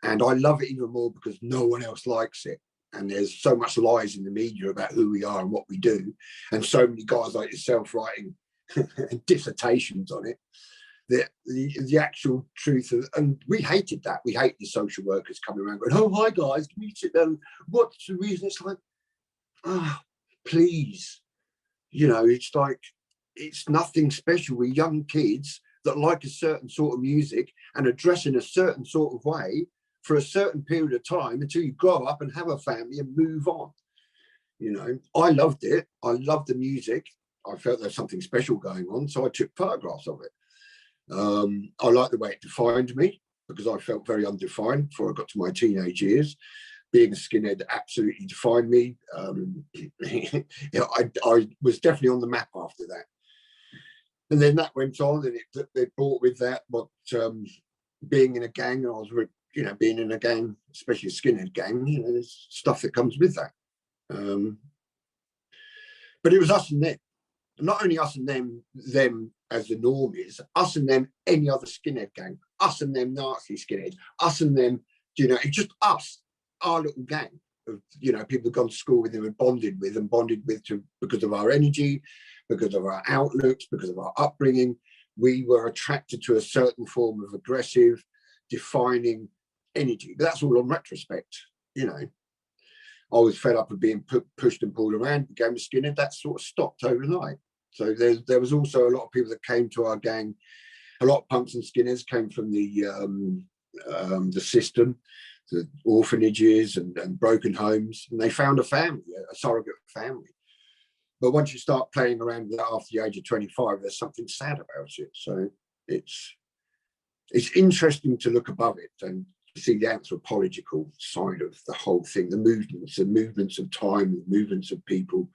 and I love it even more because no one else likes it. And there's so much lies in the media about who we are and what we do, and so many guys like yourself writing dissertations on it. The actual truth of, and we hated that. We hate the social workers coming around going, oh, hi guys, can you sit down? What's the reason? It's like, please. You know, it's like, it's nothing special. We're young kids that like a certain sort of music and are dressed in a certain sort of way for a certain period of time until you grow up and have a family and move on. You know, I loved it. I loved the music. I felt there's something special going on, so I took photographs of it. I liked the way it defined me, because I felt very undefined before I got to my teenage years. Being a skinhead absolutely defined me. You know, I was definitely on the map after that. And then that went on, and it brought with that what being in a gang. And I was, you know, being in a gang, especially a skinhead gang, you know, there's stuff that comes with that. But it was us and them. Not only us and them as the norm is, us and them, any other skinhead gang, us and them Nazi skinhead, us and them, you know, it's just us, our little gang of, you know, people who've gone to school with them and bonded with because of our energy, because of our outlooks, because of our upbringing. We were attracted to a certain form of aggressive, defining energy. But that's all on retrospect, you know. I was fed up of being pushed and pulled around, became a skinhead. That sort of stopped overnight. So there was also a lot of people that came to our gang. A lot of punks and skinheads came from the system, the orphanages and broken homes, and they found a family, a surrogate family. But once you start playing around with that after the age of 25, there's something sad about it. So it's interesting to look above it and see the anthropological side of the whole thing, the movements of time, the movements of people.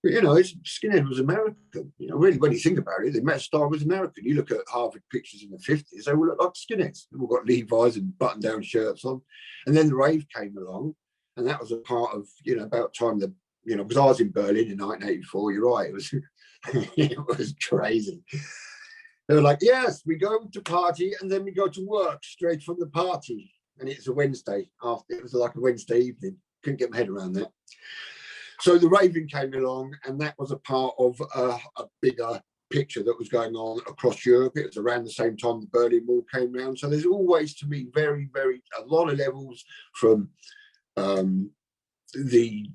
But, you know, skinhead was American. You know, really, when you think about it, the Metastar was American. You look at Harvard pictures in the 50s, they all look like skinheads. They've all got Levi's and button-down shirts on. And then the rave came along, and that was a part of, you know, about time that, you know, because I was in Berlin in 1984, you're right, it was crazy. They were like, yes, we go to party and then we go to work straight from the party. And it's a Wednesday after, it was like a Wednesday evening. Couldn't get my head around that. So the raving came along, and that was a part of a bigger picture that was going on across Europe. It was around the same time the Berlin Wall came around. So there's always, to me, a lot of levels from the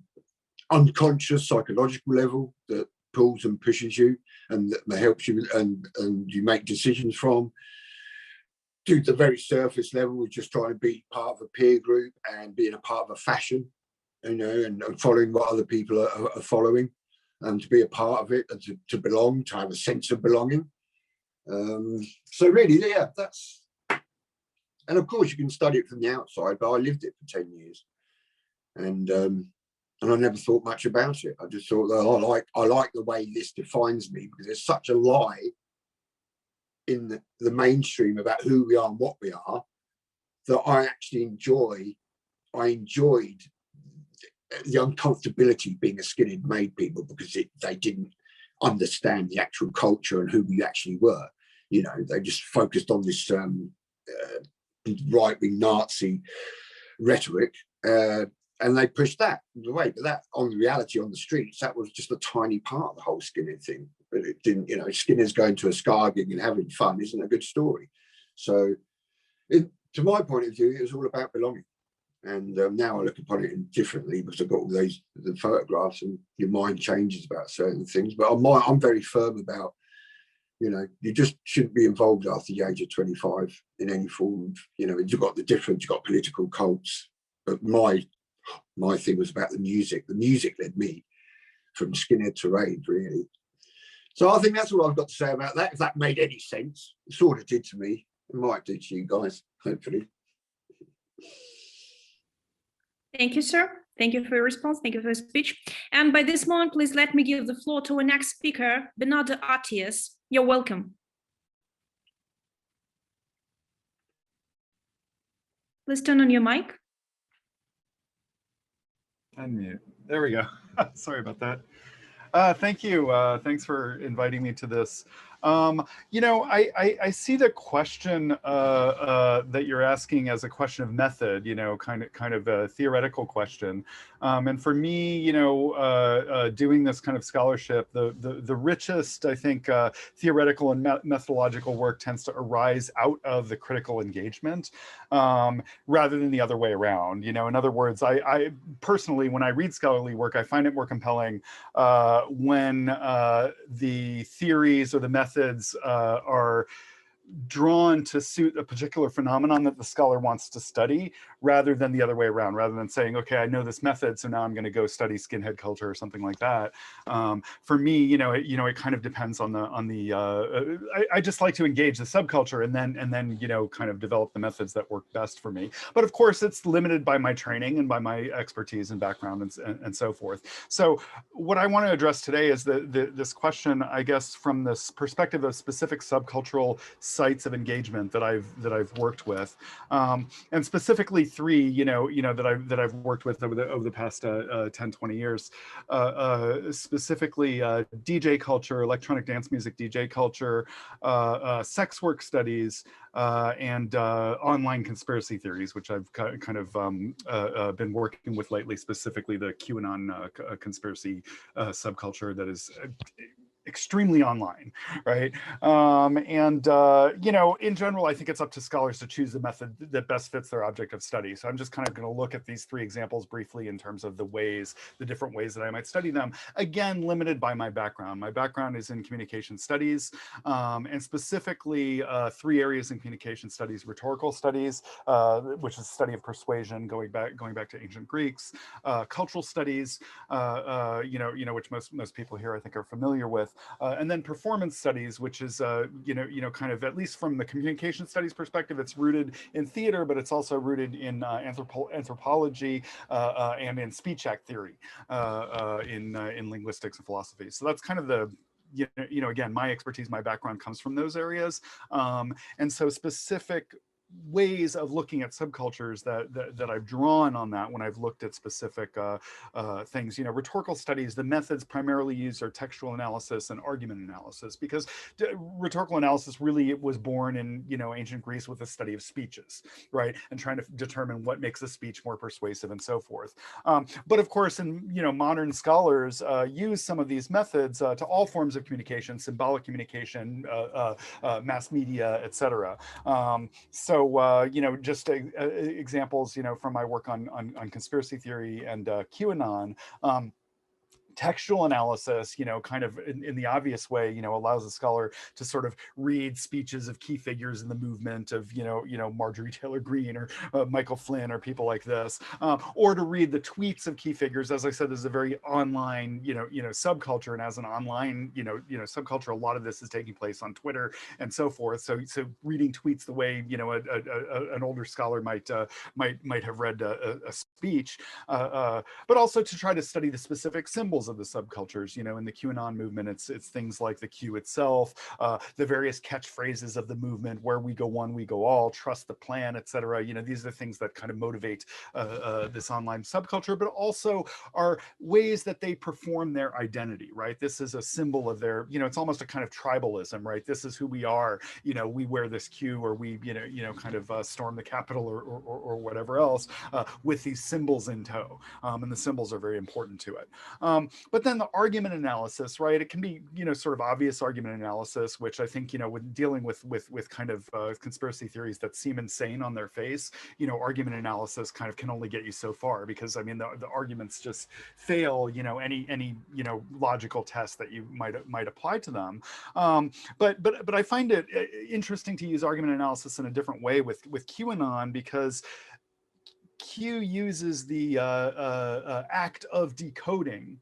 unconscious psychological level that pulls and pushes you and that helps you and you make decisions from, to the very surface level, just trying to be part of a peer group and being a part of a fashion, you know, and following what other people are following, and to be a part of it and to belong, to have a sense of belonging. So really, yeah, that's, and of course you can study it from the outside, but I lived it for 10 years, and I never thought much about it. I just thought that I like the way this defines me, because there's such a lie in the mainstream about who we are and what we are, that I actually enjoyed the uncomfortability being a skinhead made people, because they didn't understand the actual culture and who we actually were. You know, they just focused on this right-wing Nazi rhetoric, and they pushed that away. But that, on the reality on the streets, that was just a tiny part of the whole skinhead thing. But it didn't, you know, skinheads going to a ska gig and having fun isn't a good story. So, to my point of view, it was all about belonging. And now I look upon it differently, because I've got all the photographs, and your mind changes about certain things. But I'm very firm about, you know, you just shouldn't be involved after the age of 25 in any form of, you know, you've got the difference, you've got political cults. But my thing was about the music. The music led me from skinhead to rave, really. So I think that's all I've got to say about that. If that made any sense, it sort of did to me. It might do to you guys, hopefully. Thank you, sir. Thank you for your response. Thank you for your speech. And by this moment, please let me give the floor to our next speaker, Bernardo Attias. You're welcome. Please turn on your mic. Unmute. There we go. Sorry about that. Thank you. Thanks for inviting me to this. You know, I see the question that you're asking as a question of method, you know, kind of a theoretical question. And for me, you know, doing this kind of scholarship, the richest, I think, theoretical and methodological work tends to arise out of the critical engagement, rather than the other way around. You know, in other words, I personally, when I read scholarly work, I find it more compelling when the theories or the methods are drawn to suit a particular phenomenon that the scholar wants to study, rather than the other way around, rather than saying, okay, I know this method, so now I'm going to go study skinhead culture or something like that. For me, you know, it kind of depends on the I just like to engage the subculture and then you know, kind of develop the methods that work best for me. But of course, it's limited by my training and by my expertise and background and so forth. So what I want to address today is this question, I guess, from this perspective of specific subcultural sites of engagement that I've worked with, and specifically three, you know that I've worked with over the past 10, 20 years, specifically DJ culture, electronic dance music DJ culture, sex work studies, and online conspiracy theories, which I've kind of been working with lately, specifically the QAnon conspiracy subculture that is extremely online, right? You know, in general, I think it's up to scholars to choose the method that best fits their object of study. So I'm just kind of going to look at these three examples briefly in terms of the different ways that I might study them. Again, limited by my background. My background is in communication studies, and specifically three areas in communication studies: rhetorical studies, which is the study of persuasion, going back to ancient Greeks; cultural studies, you know, which most people here I think are familiar with. And then performance studies, which is, you know, kind of, at least from the communication studies perspective, it's rooted in theater, but it's also rooted in anthropology and in speech act theory, in linguistics and philosophy. So that's kind of the, you know, again, my expertise, my background comes from those areas. And so specific ways of looking at subcultures that I've drawn on that when I've looked at specific things. You know, rhetorical studies, the methods primarily used are textual analysis and argument analysis, because rhetorical analysis really was born in, you know, ancient Greece with the study of speeches, right? And trying to determine what makes a speech more persuasive and so forth. But of course, in, you know, modern scholars use some of these methods to all forms of communication, symbolic communication, mass media, etc. So, you know, just examples, you know, from my work on conspiracy theory and QAnon. Textual analysis, you know, kind of in the obvious way, you know, allows a scholar to sort of read speeches of key figures in the movement of, you know, Marjorie Taylor Greene or Michael Flynn or people like this, or to read the tweets of key figures. As I said, this is a very online, you know, subculture, and as an online, you know, subculture, a lot of this is taking place on Twitter and so forth. So reading tweets the way, you know, an older scholar might have read a speech, but also to try to study the specific symbols of the subcultures. You know, in the QAnon movement, it's things like the Q itself, the various catchphrases of the movement, where we go one, we go all, trust the plan, etc. You know, these are things that kind of motivate this online subculture, but also are ways that they perform their identity, right? This is a symbol of their, you know, it's almost a kind of tribalism, right? This is who we are. You know, we wear this Q, or we, you know, kind of storm the Capitol or whatever else with these symbols in tow, and the symbols are very important to it. But then the argument analysis, right? It can be, you know, sort of obvious argument analysis, which I think, you know, when dealing with kind of conspiracy theories that seem insane on their face, you know, argument analysis kind of can only get you so far, because I mean the arguments just fail, you know, any you know, logical test that you might apply to them. But I find it interesting to use argument analysis in a different way with QAnon, because Q uses the act of decoding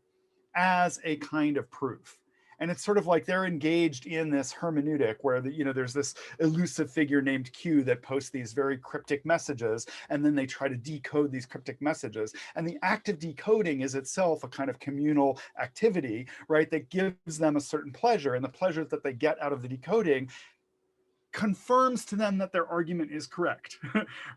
as a kind of proof. And it's sort of like they're engaged in this hermeneutic where, you know, there's this elusive figure named Q that posts these very cryptic messages, and then they try to decode these cryptic messages. And the act of decoding is itself a kind of communal activity, right, that gives them a certain pleasure, and the pleasure that they get out of the decoding confirms to them that their argument is correct,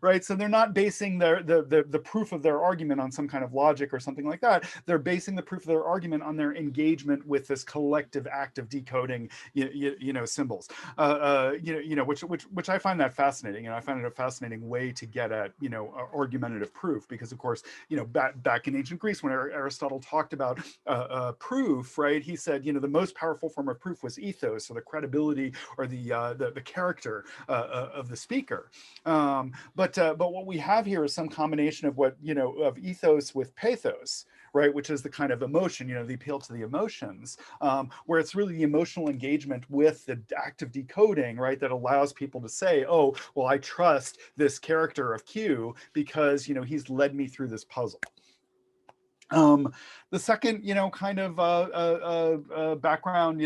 right? So they're not basing the proof of their argument on some kind of logic or something like that. They're basing the proof of their argument on their engagement with this collective act of decoding, you know, symbols. You know, which I find that fascinating, and I find it a fascinating way to get at, you know, argumentative proof, because of course, you know, back in ancient Greece, when Aristotle talked about proof, right? He said, you know, the most powerful form of proof was ethos, or the credibility, or the character of the speaker. But what we have here is some combination of what, you know, of ethos with pathos, right? Which is the kind of emotion, you know, the appeal to the emotions, where it's really the emotional engagement with the act of decoding, right, that allows people to say, oh, well, I trust this character of Q because, you know, he's led me through this puzzle. The second, you know, kind of background,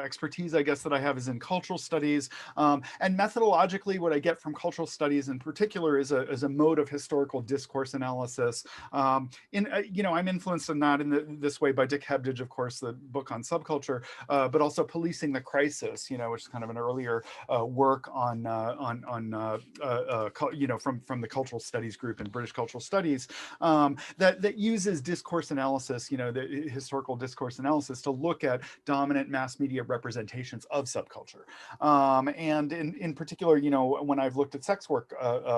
expertise, I guess, that I have is in cultural studies, and methodologically, what I get from cultural studies in particular is a mode of historical discourse analysis. You know, I'm influenced in that in this way by Dick Hebdige, of course, the book on subculture, but also Policing the Crisis, you know, which is kind of an earlier work on you know, from the cultural studies group in British cultural studies, that uses discourse analysis, you know, the historical discourse analysis, to look at dominant mass media representations of subculture. And in particular, you know, when I've looked at sex work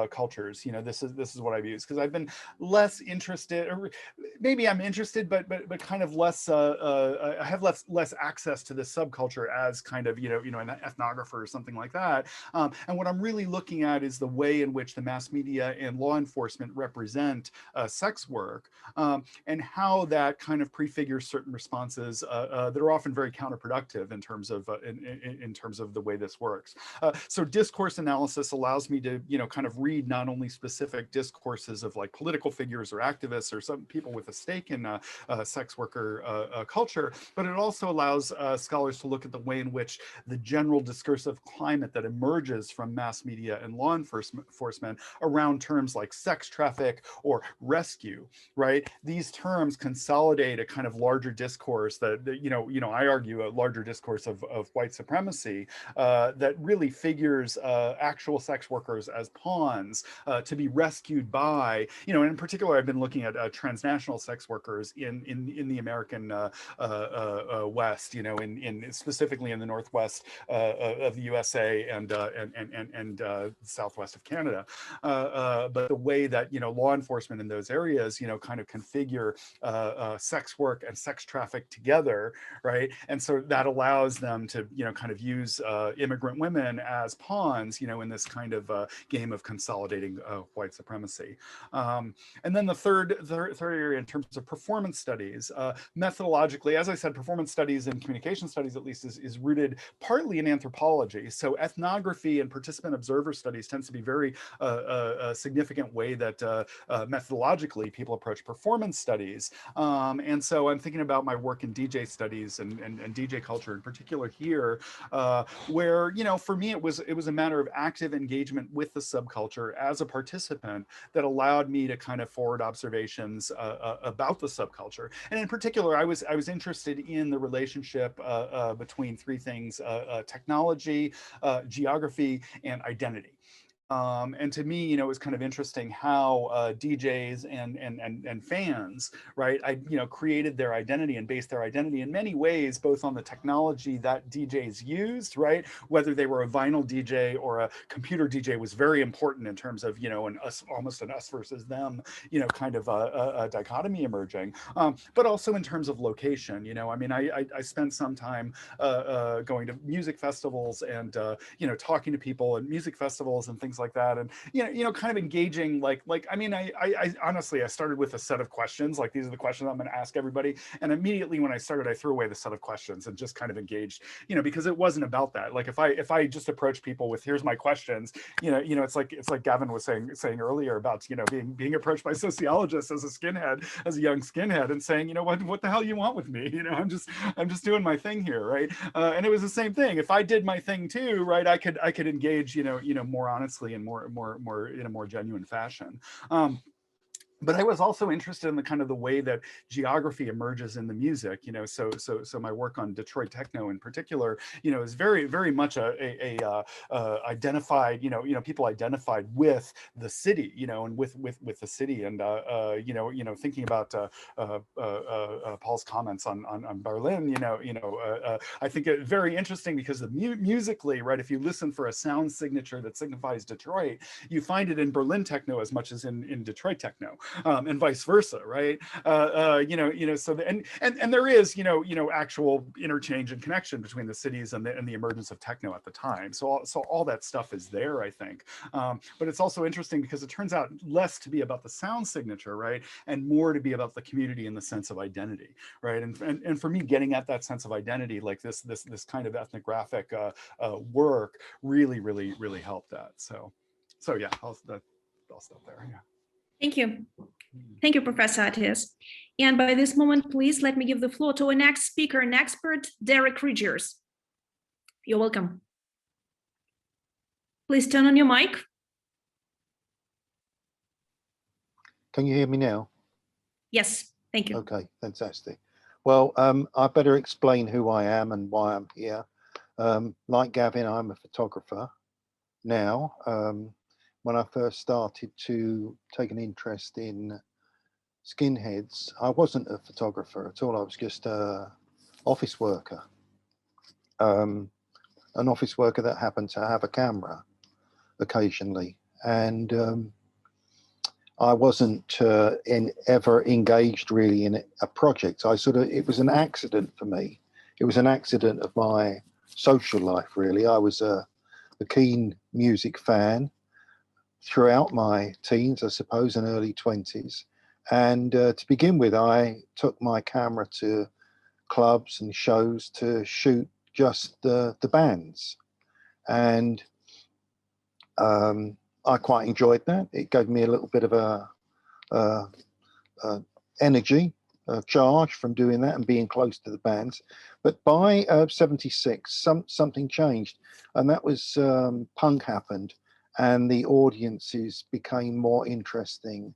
cultures, you know, this is what I've used, because I've been less interested, or maybe I'm interested, but kind of less. I have less access to this subculture as kind of, you know, an ethnographer or something like that. And what I'm really looking at is the way in which the mass media and law enforcement represent sex work, and how that kind of prefigures certain responses that are often very counterproductive in terms of in terms of the way this works. So discourse analysis allows me to, you know, kind of read not only specific discourses of like political figures or activists or some people with a stake in sex worker culture, but it also allows scholars to look at the way in which the general discursive climate that emerges from mass media and law enforcement around terms like sex traffic or rescue right? These terms consolidate a kind of larger discourse that I argue a larger discourse of white supremacy that really figures actual sex workers as pawns to be rescued by, and in particular, I've been looking at transnational sex workers in the American West, in specifically in the Northwest of the USA and Southwest of Canada. But the way that, law enforcement in those areas, kind of configure sex work and sex traffic together, right? And so that allows them to, kind of use immigrant women as pawns, in this kind of game of consolidating white supremacy. And then the third area in terms of performance studies, methodologically, as I said, performance studies and communication studies, at least, is rooted partly in anthropology. So ethnography and participant observer studies tends to be very a significant way that methodologically people approach performance studies. And so I'm thinking about my work in DJ studies and DJ culture in particular here, where, for me, it was a matter of active engagement with the subculture as a participant that allowed me to kind of forward observations about the subculture. And in particular, I was interested in the relationship between three things: technology, geography, and identity. And to me, it was kind of interesting how DJs and fans, right, created their identity and based their identity in many ways, both on the technology that DJs used, right, whether they were a vinyl DJ or a computer DJ was very important in terms of, almost an us versus them, kind of a dichotomy emerging, but also in terms of location. I spent some time going to music festivals and, talking to people at music festivals and things like that, and kind of engaging. I honestly, I started with a set of questions, like these are the questions I'm going to ask everybody, and immediately when I started, I threw away the set of questions and just kind of engaged, because it wasn't about that. Like if I just approach people with here's my questions, it's like Gavin was saying earlier about being approached by sociologists as a young skinhead, and saying, what the hell you want with me? I'm just doing my thing here, right? And it was the same thing. If I did my thing too, right, I could engage, more honestly and more in a more genuine fashion. But I was also interested in the kind of the way that geography emerges in the music, so my work on Detroit techno in particular, is very, very much a identified, people identified with the city, and with the city, and thinking about Paul's comments on Berlin, I think it's very interesting because musically, right, if you listen for a sound signature that signifies Detroit, you find it in Berlin techno as much as in Detroit techno. And vice versa, right? So and there is, actual interchange and connection between the cities and the emergence of techno at the time. So all that stuff is there, I think. But it's also interesting because it turns out less to be about the sound signature, right, and more to be about the community and the sense of identity, right? And for me, getting at that sense of identity, like this kind of ethnographic work, really helped that. So yeah, I'll stop there. Yeah. Thank you. Thank you, Professor Attias. And by this moment, please let me give the floor to our next speaker and expert, Derek Ridgers. You're welcome. Please turn on your mic. Can you hear me now? Yes, thank you. Okay, fantastic. Well, I better explain who I am and why I'm here. Like Gavin, I'm a photographer now. When I first started to take an interest in skinheads, I wasn't a photographer at all. I was just an office worker. An office worker that happened to have a camera occasionally. And I wasn't ever engaged really in a project. It was an accident for me. It was an accident of my social life, really. I was a keen music fan throughout my teens, I suppose, and early 20s. And to begin with, I took my camera to clubs and shows to shoot just the bands. And I quite enjoyed that. It gave me a little bit of a energy, a charge from doing that and being close to the bands. But by 76, something changed. And that was punk happened. And the audiences became more interesting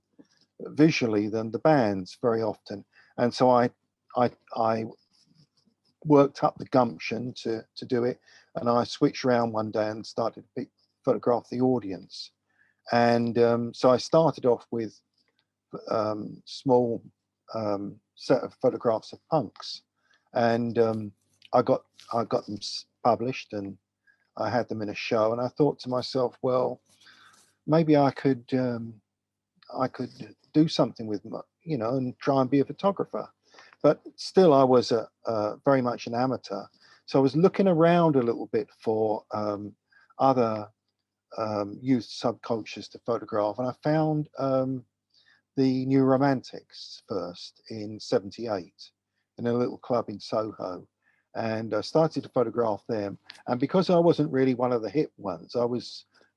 visually than the bands very often. And so I worked up the gumption to do it. And I switched around one day and started to photograph the audience. And so I started off with small set of photographs of punks, and I got them published, and I had them in a show. And I thought to myself, well, maybe I could do something with, you know, and try and be a photographer. But still, I was very much an amateur. So I was looking around a little bit for other youth subcultures to photograph, and I found the New Romantics first in '78 in a little club in Soho, and I started to photograph them. And because I wasn't really one of the hip ones,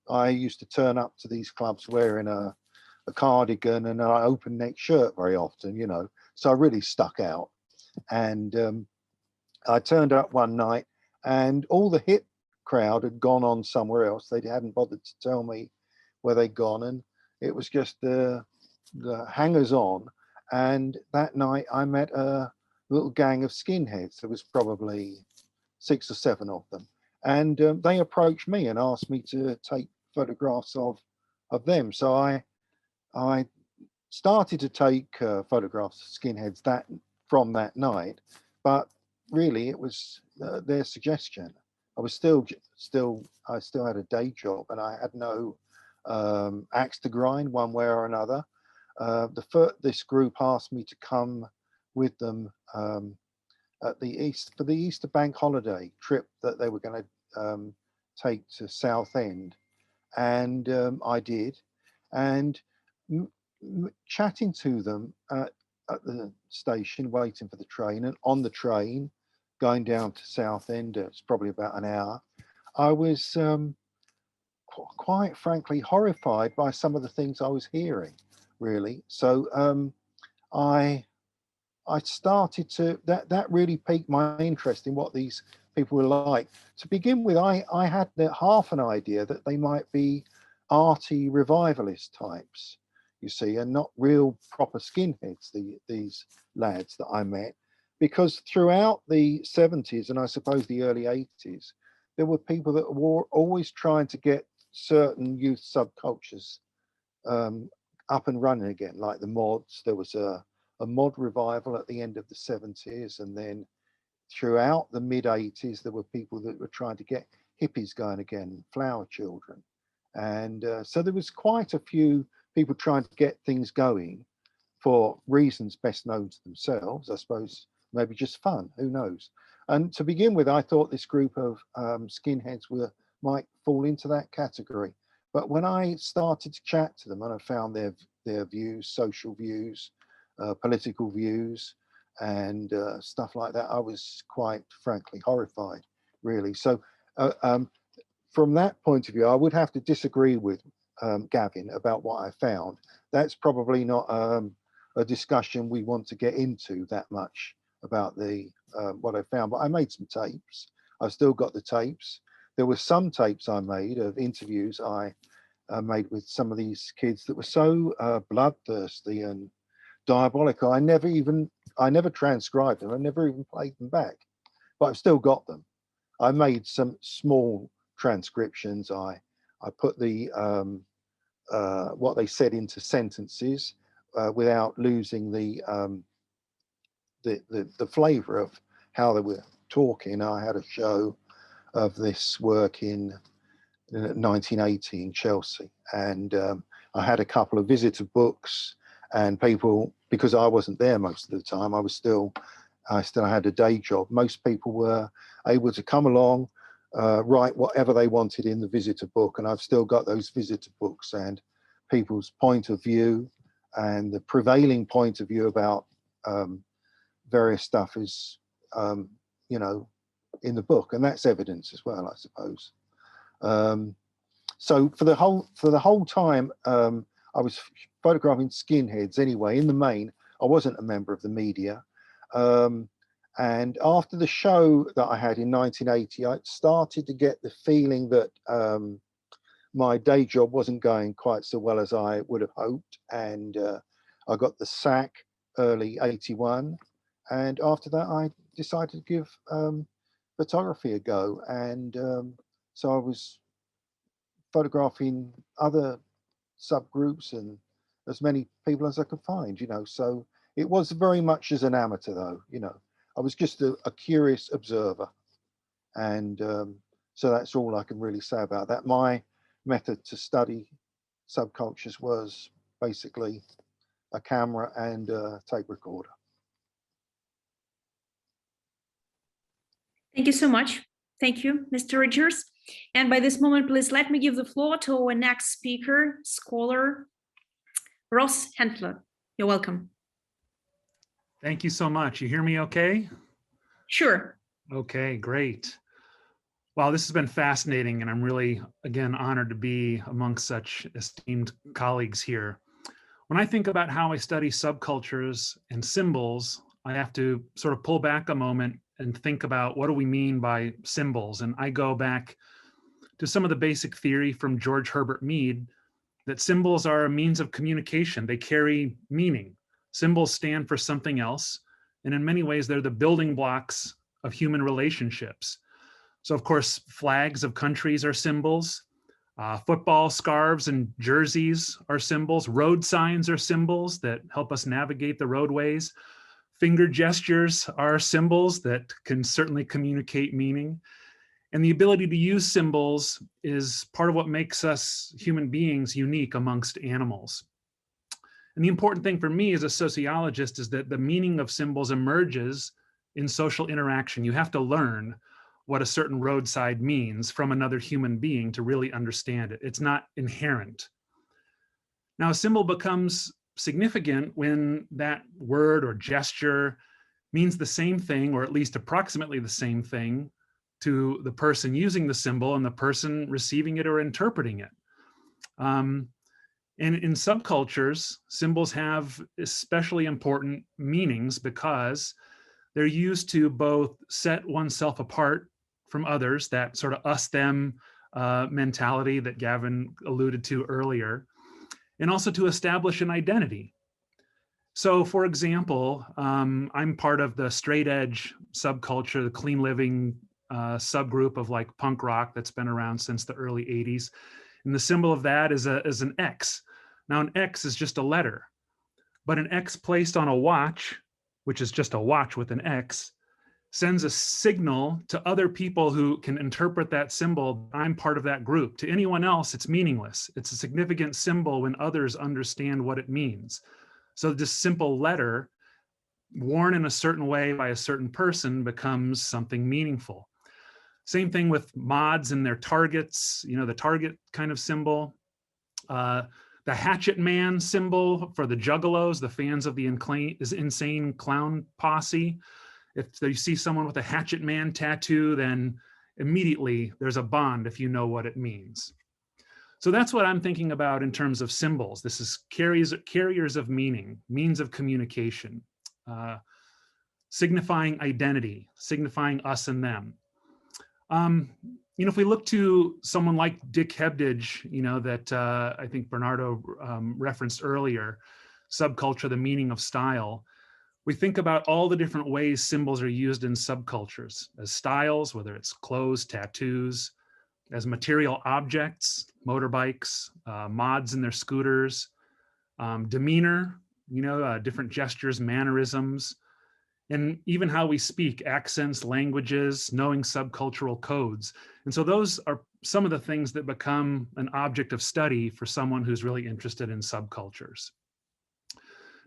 I used to turn up to these clubs wearing a cardigan and an open neck shirt very often, you know, so I really stuck out. And I turned up one night and all the hip crowd had gone on somewhere else. They hadn't bothered to tell me where they'd gone, and it was just the hangers on. And that night I met a little gang of skinheads. There was probably 6 or 7 of them, and they approached me and asked me to take photographs of them. So I started to take photographs of skinheads from that night, but really it was their suggestion. I still had a day job, and I had no axe to grind one way or another. This group asked me to come with them for the Easter bank holiday trip that they were going to take to Southend, and I did. And chatting to them at the station, waiting for the train, and on the train going down to Southend, it's probably about an hour, I was quite frankly horrified by some of the things I was hearing, really. So I started to, that really piqued my interest in what these people were like. To begin with, I had half an idea that they might be arty revivalist types, you see, and not real proper skinheads, these lads that I met, because throughout the 70s and I suppose the early 80s, there were people that were always trying to get certain youth subcultures up and running again, like the mods. There was a mod revival at the end of the 70s, and then throughout the mid 80s there were people that were trying to get hippies going again, flower children, and so there was quite a few people trying to get things going for reasons best known to themselves, I suppose, maybe just fun, who knows. And to begin with, I thought this group of skinheads might fall into that category. But when I started to chat to them and I found their views, social views, political views, and stuff like that, I was quite frankly horrified, really. So from that point of view, I would have to disagree with Gavin about what I found. That's probably not a discussion we want to get into that much about what I found, but I made some tapes. I've still got the tapes. There were some tapes I made of interviews I made with some of these kids that were so bloodthirsty and diabolical. I never transcribed them. I never even played them back, but I've still got them. I made some small transcriptions. I put the what they said into sentences without losing the flavor of how they were talking. I had a show of this work in 1980 in Chelsea, and I had a couple of visitor books, and people, because I wasn't there most of the time, I still had a day job. Most people were able to come along, write whatever they wanted in the visitor book, and I've still got those visitor books, and people's point of view and the prevailing point of view about various stuff is, you know, in the book, and that's evidence as well, I suppose. So for the whole time, I was photographing skinheads anyway. In the main, I wasn't a member of the media. And after the show that I had in 1980, I started to get the feeling that my day job wasn't going quite so well as I would have hoped. And I got the SAC early 81. And after that, I decided to give photography a go. And so I was photographing other subgroups and as many people as I could find, you know. So it was very much as an amateur though, you know. I was just a curious observer. And so that's all I can really say about that. My method to study subcultures was basically a camera and a tape recorder. Thank you so much. Thank you, Mr. Richards. And by this moment, please let me give the floor to our next speaker, scholar, Ross Haenfler. You're welcome. Thank you so much. You hear me okay? Sure. Okay, great. Wow, this has been fascinating, and I'm really, again, honored to be amongst such esteemed colleagues here. When I think about how I study subcultures and symbols, I have to sort of pull back a moment and think about what do we mean by symbols. And I go back to some of the basic theory from George Herbert Mead that symbols are a means of communication. They carry meaning. Symbols stand for something else. And in many ways, they're the building blocks of human relationships. So of course, flags of countries are symbols. Football scarves and jerseys are symbols. Road signs are symbols that help us navigate the roadways. Finger gestures are symbols that can certainly communicate meaning. And the ability to use symbols is part of what makes us human beings unique amongst animals. And the important thing for me as a sociologist is that the meaning of symbols emerges in social interaction. You have to learn what a certain roadside means from another human being to really understand it. It's not inherent. Now, a symbol becomes significant when that word or gesture means the same thing, or at least approximately the same thing, to the person using the symbol and the person receiving it or interpreting it. And in subcultures, symbols have especially important meanings because they're used to both set oneself apart from others, that sort of us-them mentality that Gavin alluded to earlier, and also to establish an identity. So for example, I'm part of the straight edge subculture, the clean living subgroup of like punk rock that's been around since the early 80s. And the symbol of that is an X. Now an X is just a letter, but an X placed on a watch, which is just a watch with an X, sends a signal to other people who can interpret that symbol. I'm part of that group. To anyone else, it's meaningless. It's a significant symbol when others understand what it means. So this simple letter, worn in a certain way by a certain person, becomes something meaningful. Same thing with mods and their targets, you know, the target kind of symbol. The Hatchet Man symbol for the Juggalos, the fans of the Insane Clown Posse. If you see someone with a Hatchet Man tattoo, then immediately there's a bond if you know what it means. So that's what I'm thinking about in terms of symbols. This is carriers of meaning, means of communication, signifying identity, signifying us and them. You know, if we look to someone like Dick Hebdige, you know, that I think Bernardo referenced earlier, Subculture, the Meaning of Style, we think about all the different ways symbols are used in subcultures as styles, whether it's clothes, tattoos, as material objects, motorbikes, mods in their scooters, demeanor, you know, different gestures, mannerisms, and even how we speak, accents, languages, knowing subcultural codes. And so those are some of the things that become an object of study for someone who's really interested in subcultures.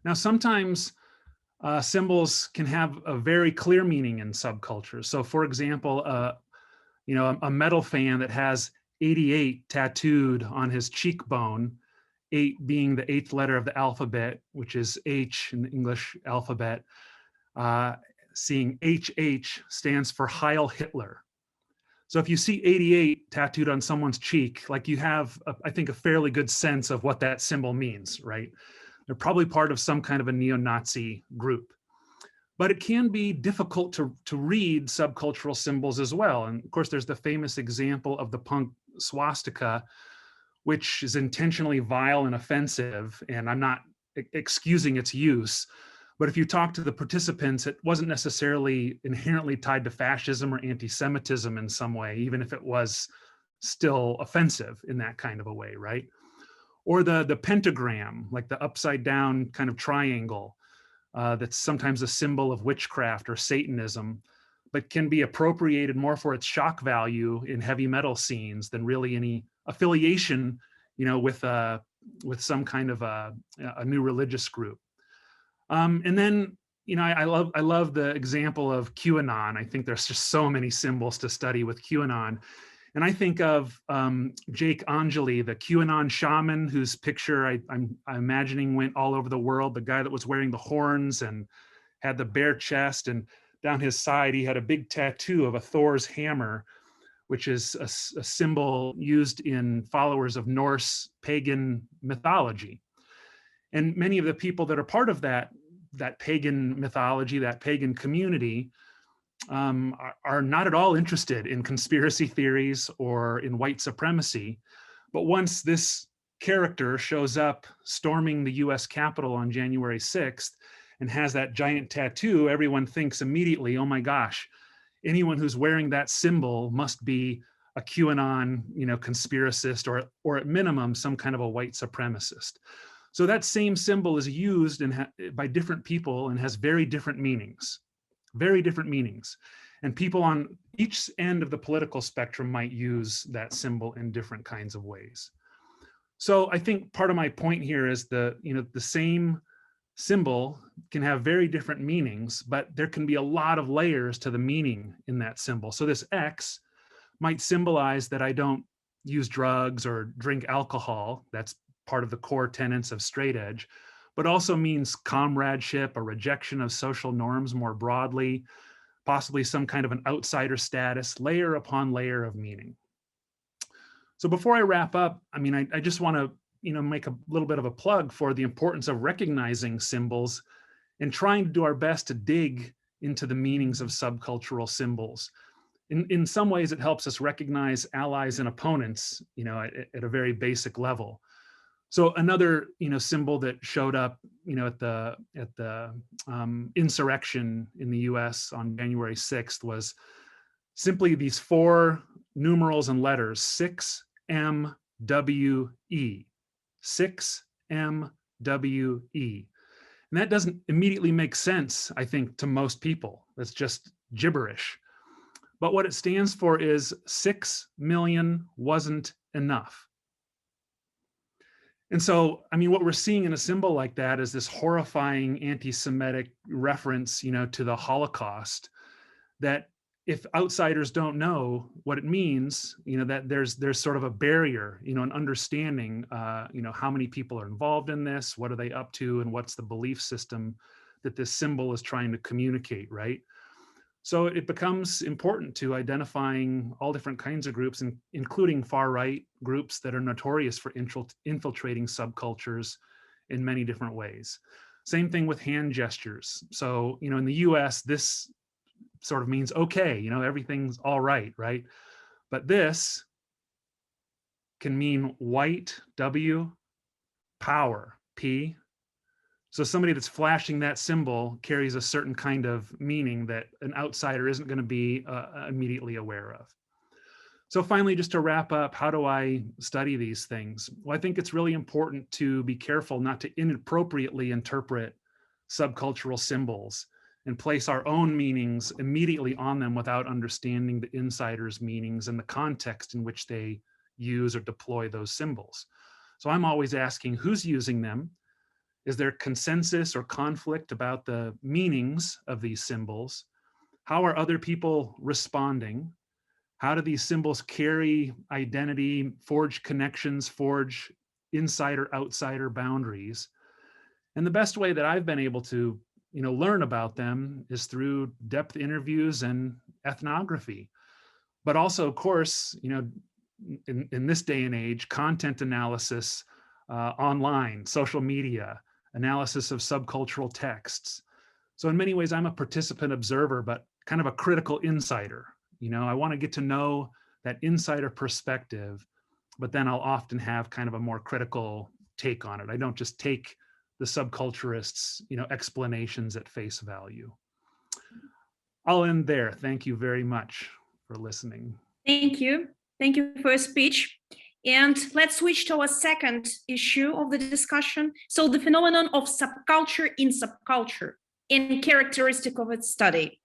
Now, sometimes symbols can have a very clear meaning in subcultures. So for example, you know, a metal fan that has 88 tattooed on his cheekbone, 8 being the 8th letter of the alphabet, which is H in the English alphabet, seeing HH stands for Heil Hitler. So if you see 88 tattooed on someone's cheek, like you have, I think, a fairly good sense of what that symbol means, right? They're probably part of some kind of a neo-Nazi group. But it can be difficult to read subcultural symbols as well. And of course, there's the famous example of the punk swastika, which is intentionally vile and offensive. And I'm not excusing its use. But if you talk to the participants, it wasn't necessarily inherently tied to fascism or anti-Semitism in some way, even if it was still offensive in that kind of a way, right? Or the pentagram, like the upside down kind of triangle, that's sometimes a symbol of witchcraft or Satanism, but can be appropriated more for its shock value in heavy metal scenes than really any affiliation, with some kind of a new religious group. And then, I love the example of QAnon. I think there's just so many symbols to study with QAnon. And I think of Jake Angeli, the QAnon shaman, whose picture I'm imagining went all over the world, the guy that was wearing the horns and had the bare chest, and down his side, he had a big tattoo of a Thor's hammer, which is a symbol used in followers of Norse pagan mythology. And many of the people that are part of that pagan mythology, that pagan community, are not at all interested in conspiracy theories or in white supremacy. But once this character shows up storming the US Capitol on January 6th and has that giant tattoo, everyone thinks immediately, oh my gosh, anyone who's wearing that symbol must be a QAnon, conspiracist, or at minimum, some kind of a white supremacist. So that same symbol is used by different people and has very different meanings. And people on each end of the political spectrum might use that symbol in different kinds of ways. So I think part of my point here is the same symbol can have very different meanings, but there can be a lot of layers to the meaning in that symbol. So this X might symbolize that I don't use drugs or drink alcohol. That's part of the core tenets of straight edge, but also means comradeship, a rejection of social norms more broadly, possibly some kind of an outsider status, layer upon layer of meaning. So before I wrap up, I just want to make a little bit of a plug for the importance of recognizing symbols and trying to do our best to dig into the meanings of subcultural symbols. In some ways, it helps us recognize allies and opponents, at a very basic level. So another, symbol that showed up, at the insurrection in the U.S. on January 6th was simply these 4 numerals and letters: 6MWE, 6MWE. And that doesn't immediately make sense, I think, to most people. That's just gibberish. But what it stands for is 6 million wasn't enough. And so, what we're seeing in a symbol like that is this horrifying anti-Semitic reference, to the Holocaust, that if outsiders don't know what it means, that there's sort of a barrier, an understanding, how many people are involved in this, what are they up to, and what's the belief system that this symbol is trying to communicate, right? So it becomes important to identifying all different kinds of groups, including far-right groups that are notorious for infiltrating subcultures in many different ways. Same thing with hand gestures. So, in the US, this sort of means, okay, everything's all right, right? But this can mean white, W, power, P. So somebody that's flashing that symbol carries a certain kind of meaning that an outsider isn't going to be immediately aware of. So finally, just to wrap up, how do I study these things? Well, I think it's really important to be careful not to inappropriately interpret subcultural symbols and place our own meanings immediately on them without understanding the insider's meanings and the context in which they use or deploy those symbols. So I'm always asking, who's using them? Is there consensus or conflict about the meanings of these symbols? How are other people responding? How do these symbols carry identity, forge connections, forge insider-outsider boundaries? And the best way that I've been able to, learn about them is through depth interviews and ethnography. But also, of course, in this day and age, content analysis online, social media, analysis of subcultural texts. So in many ways, I'm a participant observer, but kind of a critical insider. I want to get to know that insider perspective, but then I'll often have kind of a more critical take on it. I don't just take the subculturists, explanations at face value. I'll end there. Thank you very much for listening. Thank you. Thank you for your speech. And let's switch to our second issue of the discussion. So the phenomenon of subculture in subculture and characteristic of its study.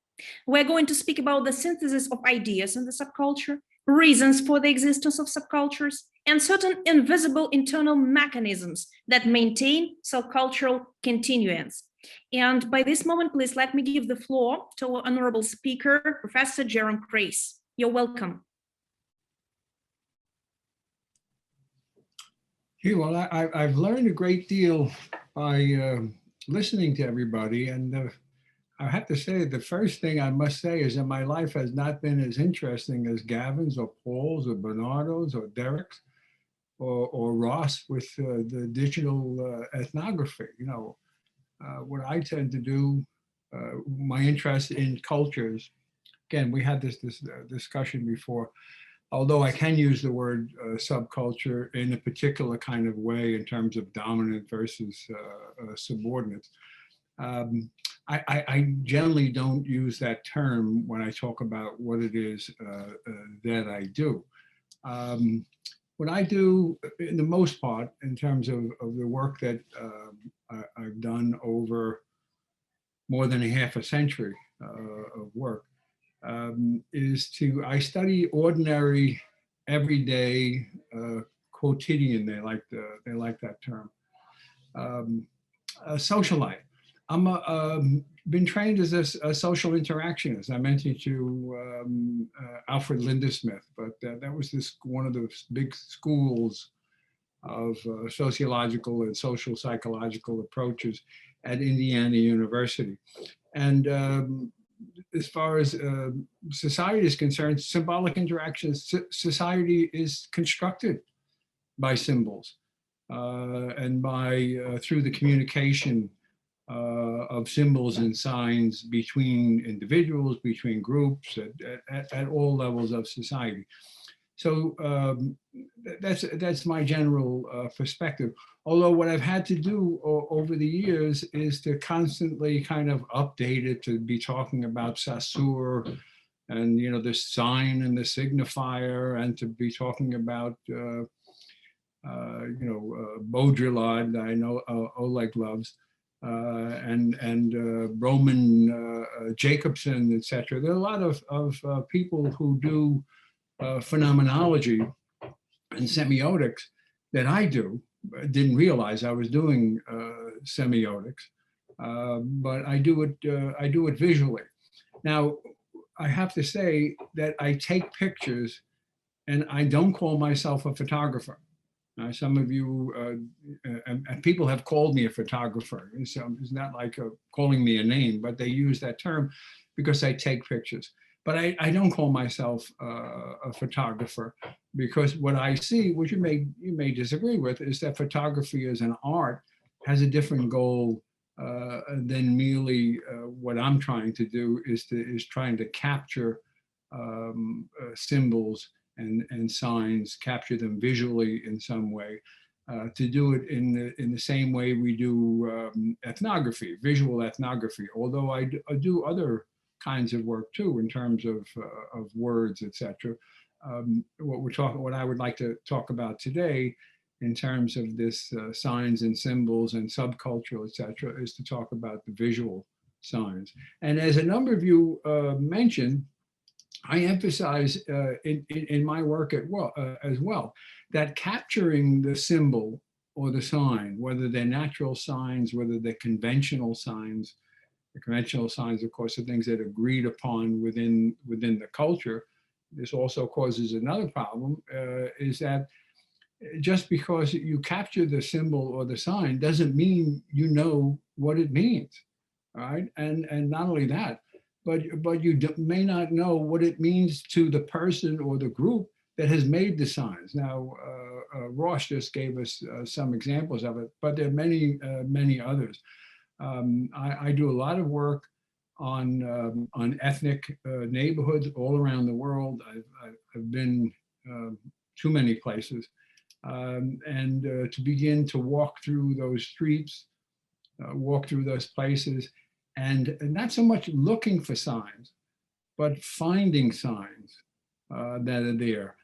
We're going to speak about the synthesis of ideas in the subculture, reasons for the existence of subcultures, and certain invisible internal mechanisms that maintain subcultural continuance. And by this moment, please let me give the floor to our honorable speaker, Professor Jerome Krase. You're welcome. Well, I've learned a great deal by listening to everybody, and I have to say the first thing I must say is that my life has not been as interesting as Gavin's or Paul's or Bernardo's or Derek's or Ross with the digital ethnography. What I tend to do, my interest in cultures. Again, we had this discussion before. Although I can use the word subculture in a particular kind of way in terms of dominant versus subordinate. I generally don't use that term when I talk about what it is that I do. What I do, in the most part, in terms of the work that I've done over more than a half a century of work, I study ordinary, everyday, quotidian. They like that term. Social life. I'm been trained as a social interactionist. I mentioned to Alfred Lindesmith, but that was one of the big schools of sociological and social psychological approaches at Indiana University. And as far as society is concerned, symbolic interactions, society is constructed by symbols and through the communication of symbols and signs between individuals, between groups, at all levels of society. So that's my general perspective. Although what I've had to do over the years is to constantly kind of update it, to be talking about Saussure and the sign and the signifier, and to be talking about Baudrillard, I know Oleg loves, and Roman Jacobson, etc. There are a lot of people who do phenomenology and semiotics that I didn't realize I was doing semiotics, but I do it visually. Now, I have to say that I take pictures, and I don't call myself a photographer. Some of you and people have called me a photographer. So it's not like calling me a name, but they use that term because I take pictures. But I don't call myself a photographer, because what I see, which you may disagree with, is that photography as an art has a different goal than merely what I'm trying to do is trying to capture symbols and signs, capture them visually in some way, to do it in the same way we do ethnography, visual ethnography. Although I do other kinds of work too, in terms of words, etc. What I would like to talk about today, in terms of this signs and symbols and subculture, etc., is to talk about the visual signs. And as a number of you mentioned, I emphasize in my work as well that capturing the symbol or the sign, whether they're natural signs, whether they're conventional signs. The conventional signs, of course, are things that are agreed upon within the culture. This also causes another problem, is that just because you capture the symbol or the sign doesn't mean you know what it means, right? And not only that, but you may not know what it means to the person or the group that has made the signs. Now, Ross just gave us some examples of it, but there are many others. I do a lot of work on ethnic neighborhoods all around the world. I've been too many places, and to begin to walk through those streets walk through those places, and not so much looking for signs, but finding signs that are there.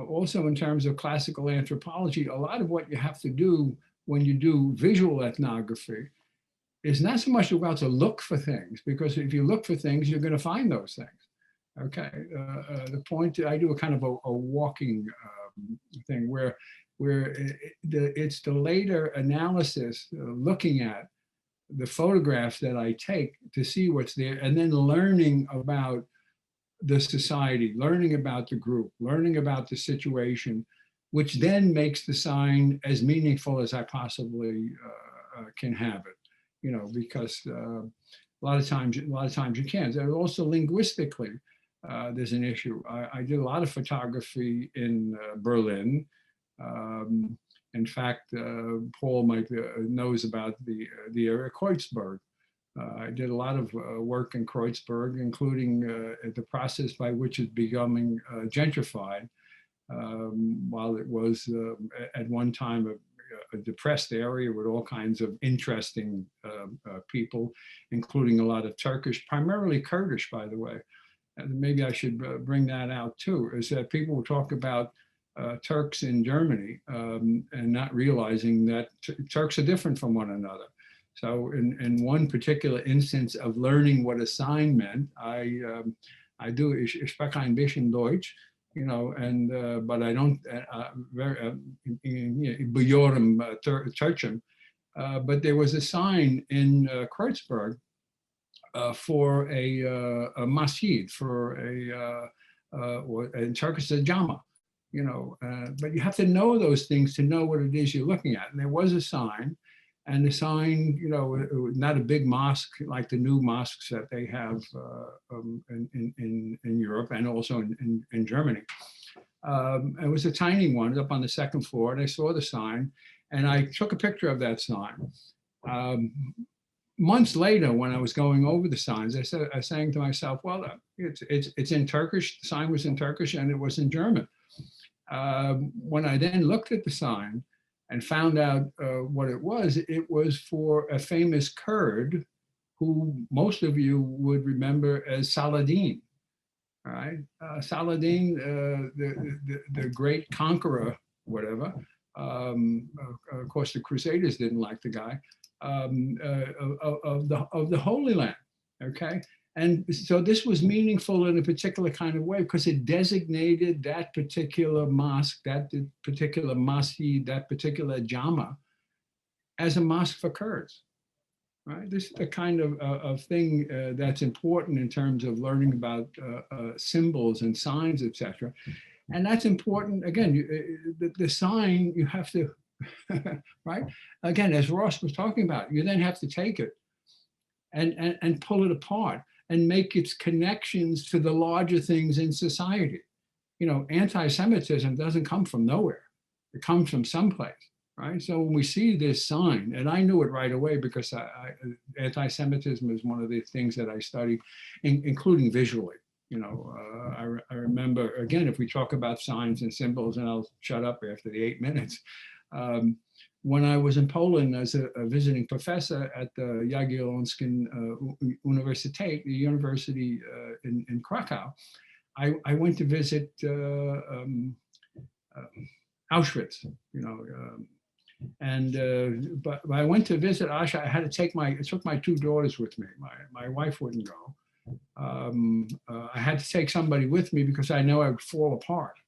Also, in terms of classical anthropology, a lot of what you have to do when you do visual ethnography is not so much about to look for things, because if you look for things, you're going to find those things. Okay, the point, I do a kind of a walking thing where it's the later analysis, looking at the photographs that I take to see what's there, and then learning about the society, learning about the group, learning about the situation, which then makes the sign as meaningful as I possibly can have it. You know, because a lot of times you can't. And also linguistically, there's an issue. I did a lot of photography in Berlin. In fact, Paul might knows about the area Kreuzberg. I did a lot of work in Kreuzberg, including the process by which it's becoming gentrified, while it was at one time a depressed area with all kinds of interesting people, including a lot of Turkish, primarily Kurdish, by the way. And maybe I should bring that out too, is that people will talk about Turks in Germany and not realizing that Turks are different from one another. So in one particular instance of learning what a sign meant, I do, ich spreche ein bisschen Deutsch, you know, and but I don't Bujorem Turchim. But there was a sign in Kreuzberg for a masjid, for in Turkish a jama, you know. But you have to know those things to know what it is you're looking at. And there was a sign, and the sign, you know, it was not a big mosque like the new mosques that they have in Europe and also in Germany. It was a tiny one up on the second floor, and I saw the sign, and I took a picture of that sign. Months later, when I was going over the signs, I was saying to myself, well, it's in Turkish. The sign was in Turkish, and it was in German. When I then looked at the sign and found out what it was for a famous Kurd who most of you would remember as Saladin. All right, Saladin, the great conqueror, whatever. Of course, the Crusaders didn't like the guy. Of the Holy Land, okay? And so this was meaningful in a particular kind of way because it designated that particular mosque, that particular masjid, that particular jama as a mosque for Kurds, right? This is the kind of thing that's important in terms of learning about symbols and signs, etc. And that's important, again, the sign, you have to, right? Again, as Ross was talking about, you then have to take it and pull it apart and make its connections to the larger things in society. You know, anti-Semitism doesn't come from nowhere. It comes from someplace, right? So when we see this sign, and I knew it right away because anti-Semitism is one of the things that I study, including visually. You know, I remember, again, if we talk about signs and symbols, and I'll shut up after the 8 minutes, when I was in Poland as a visiting professor at the Jagiellonską Universitet, the university in Krakow, I went to visit Auschwitz, you know, but I went to visit Auschwitz. I had to I took my 2 daughters with me. My wife wouldn't go. I had to take somebody with me because I know I would fall apart.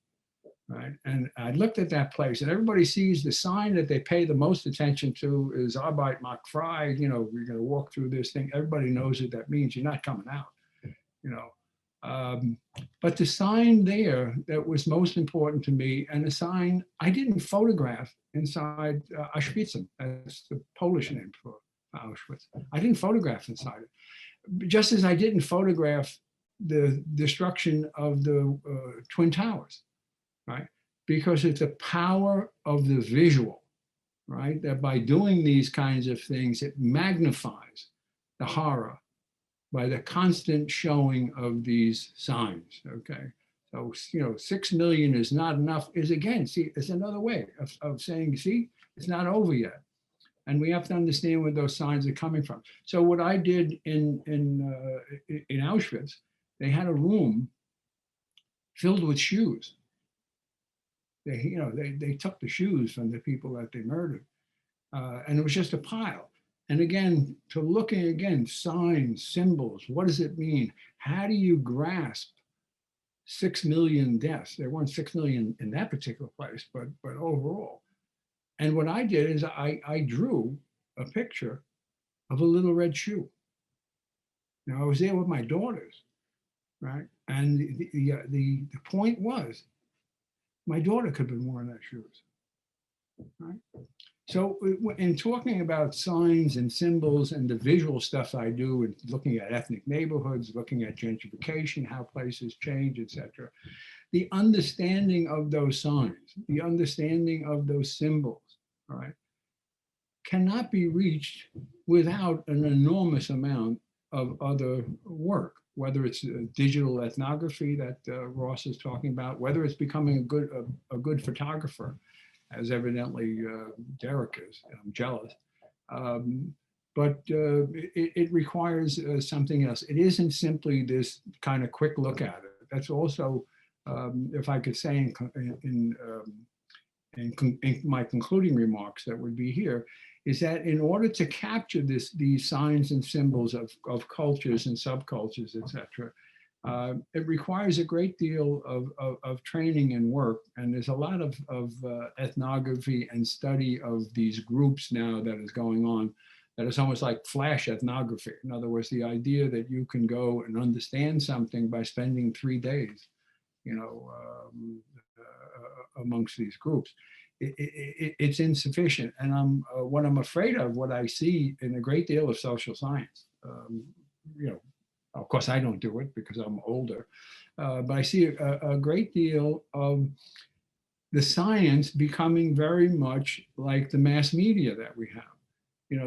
Right. And I looked at that place, and everybody sees the sign that they pay the most attention to is Arbeit macht frei. You know, we're going to walk through this thing. Everybody knows what that means. You're not coming out, you know. But the sign there that was most important to me, and the sign I didn't photograph inside Auschwitz. That's the Polish name for Auschwitz. I didn't photograph inside it, just as I didn't photograph the destruction of the Twin Towers. Right? Because it's the power of the visual, right? That by doing these kinds of things, it magnifies the horror by the constant showing of these signs, okay? So, you know, 6 million is not enough, is again, see, it's another way of saying, see, it's not over yet. And we have to understand where those signs are coming from. So what I did in Auschwitz, they had a room filled with shoes. They took the shoes from the people that they murdered. And it was just a pile. And again, to looking again, signs, symbols, what does it mean? How do you grasp 6 million deaths? There weren't 6 million in that particular place, but overall. And what I did is I drew a picture of a little red shoe. Now I was there with my daughters, right? And the point was, my daughter could have been wearing that shoes, right? So in talking about signs and symbols and the visual stuff I do, and looking at ethnic neighborhoods, looking at gentrification, how places change, etc., the understanding of those signs, the understanding of those symbols, right, cannot be reached without an enormous amount of other work, whether it's digital ethnography that Ross is talking about, whether it's becoming a good photographer, as evidently Derek is. I'm jealous. But it requires something else. It isn't simply this kind of quick look at it. That's also, if I could say in my concluding remarks that would be here, is that in order to capture these signs and symbols of cultures and subcultures, etc., it requires a great deal of training and work. And there's a lot of ethnography and study of these groups now that is going on, that is almost like flash ethnography. In other words, the idea that you can go and understand something by spending 3 days, amongst these groups. It's insufficient. And what I'm afraid of, what I see in a great deal of social science, of course, I don't do it because I'm older, but I see a great deal of the science becoming very much like the mass media that we have.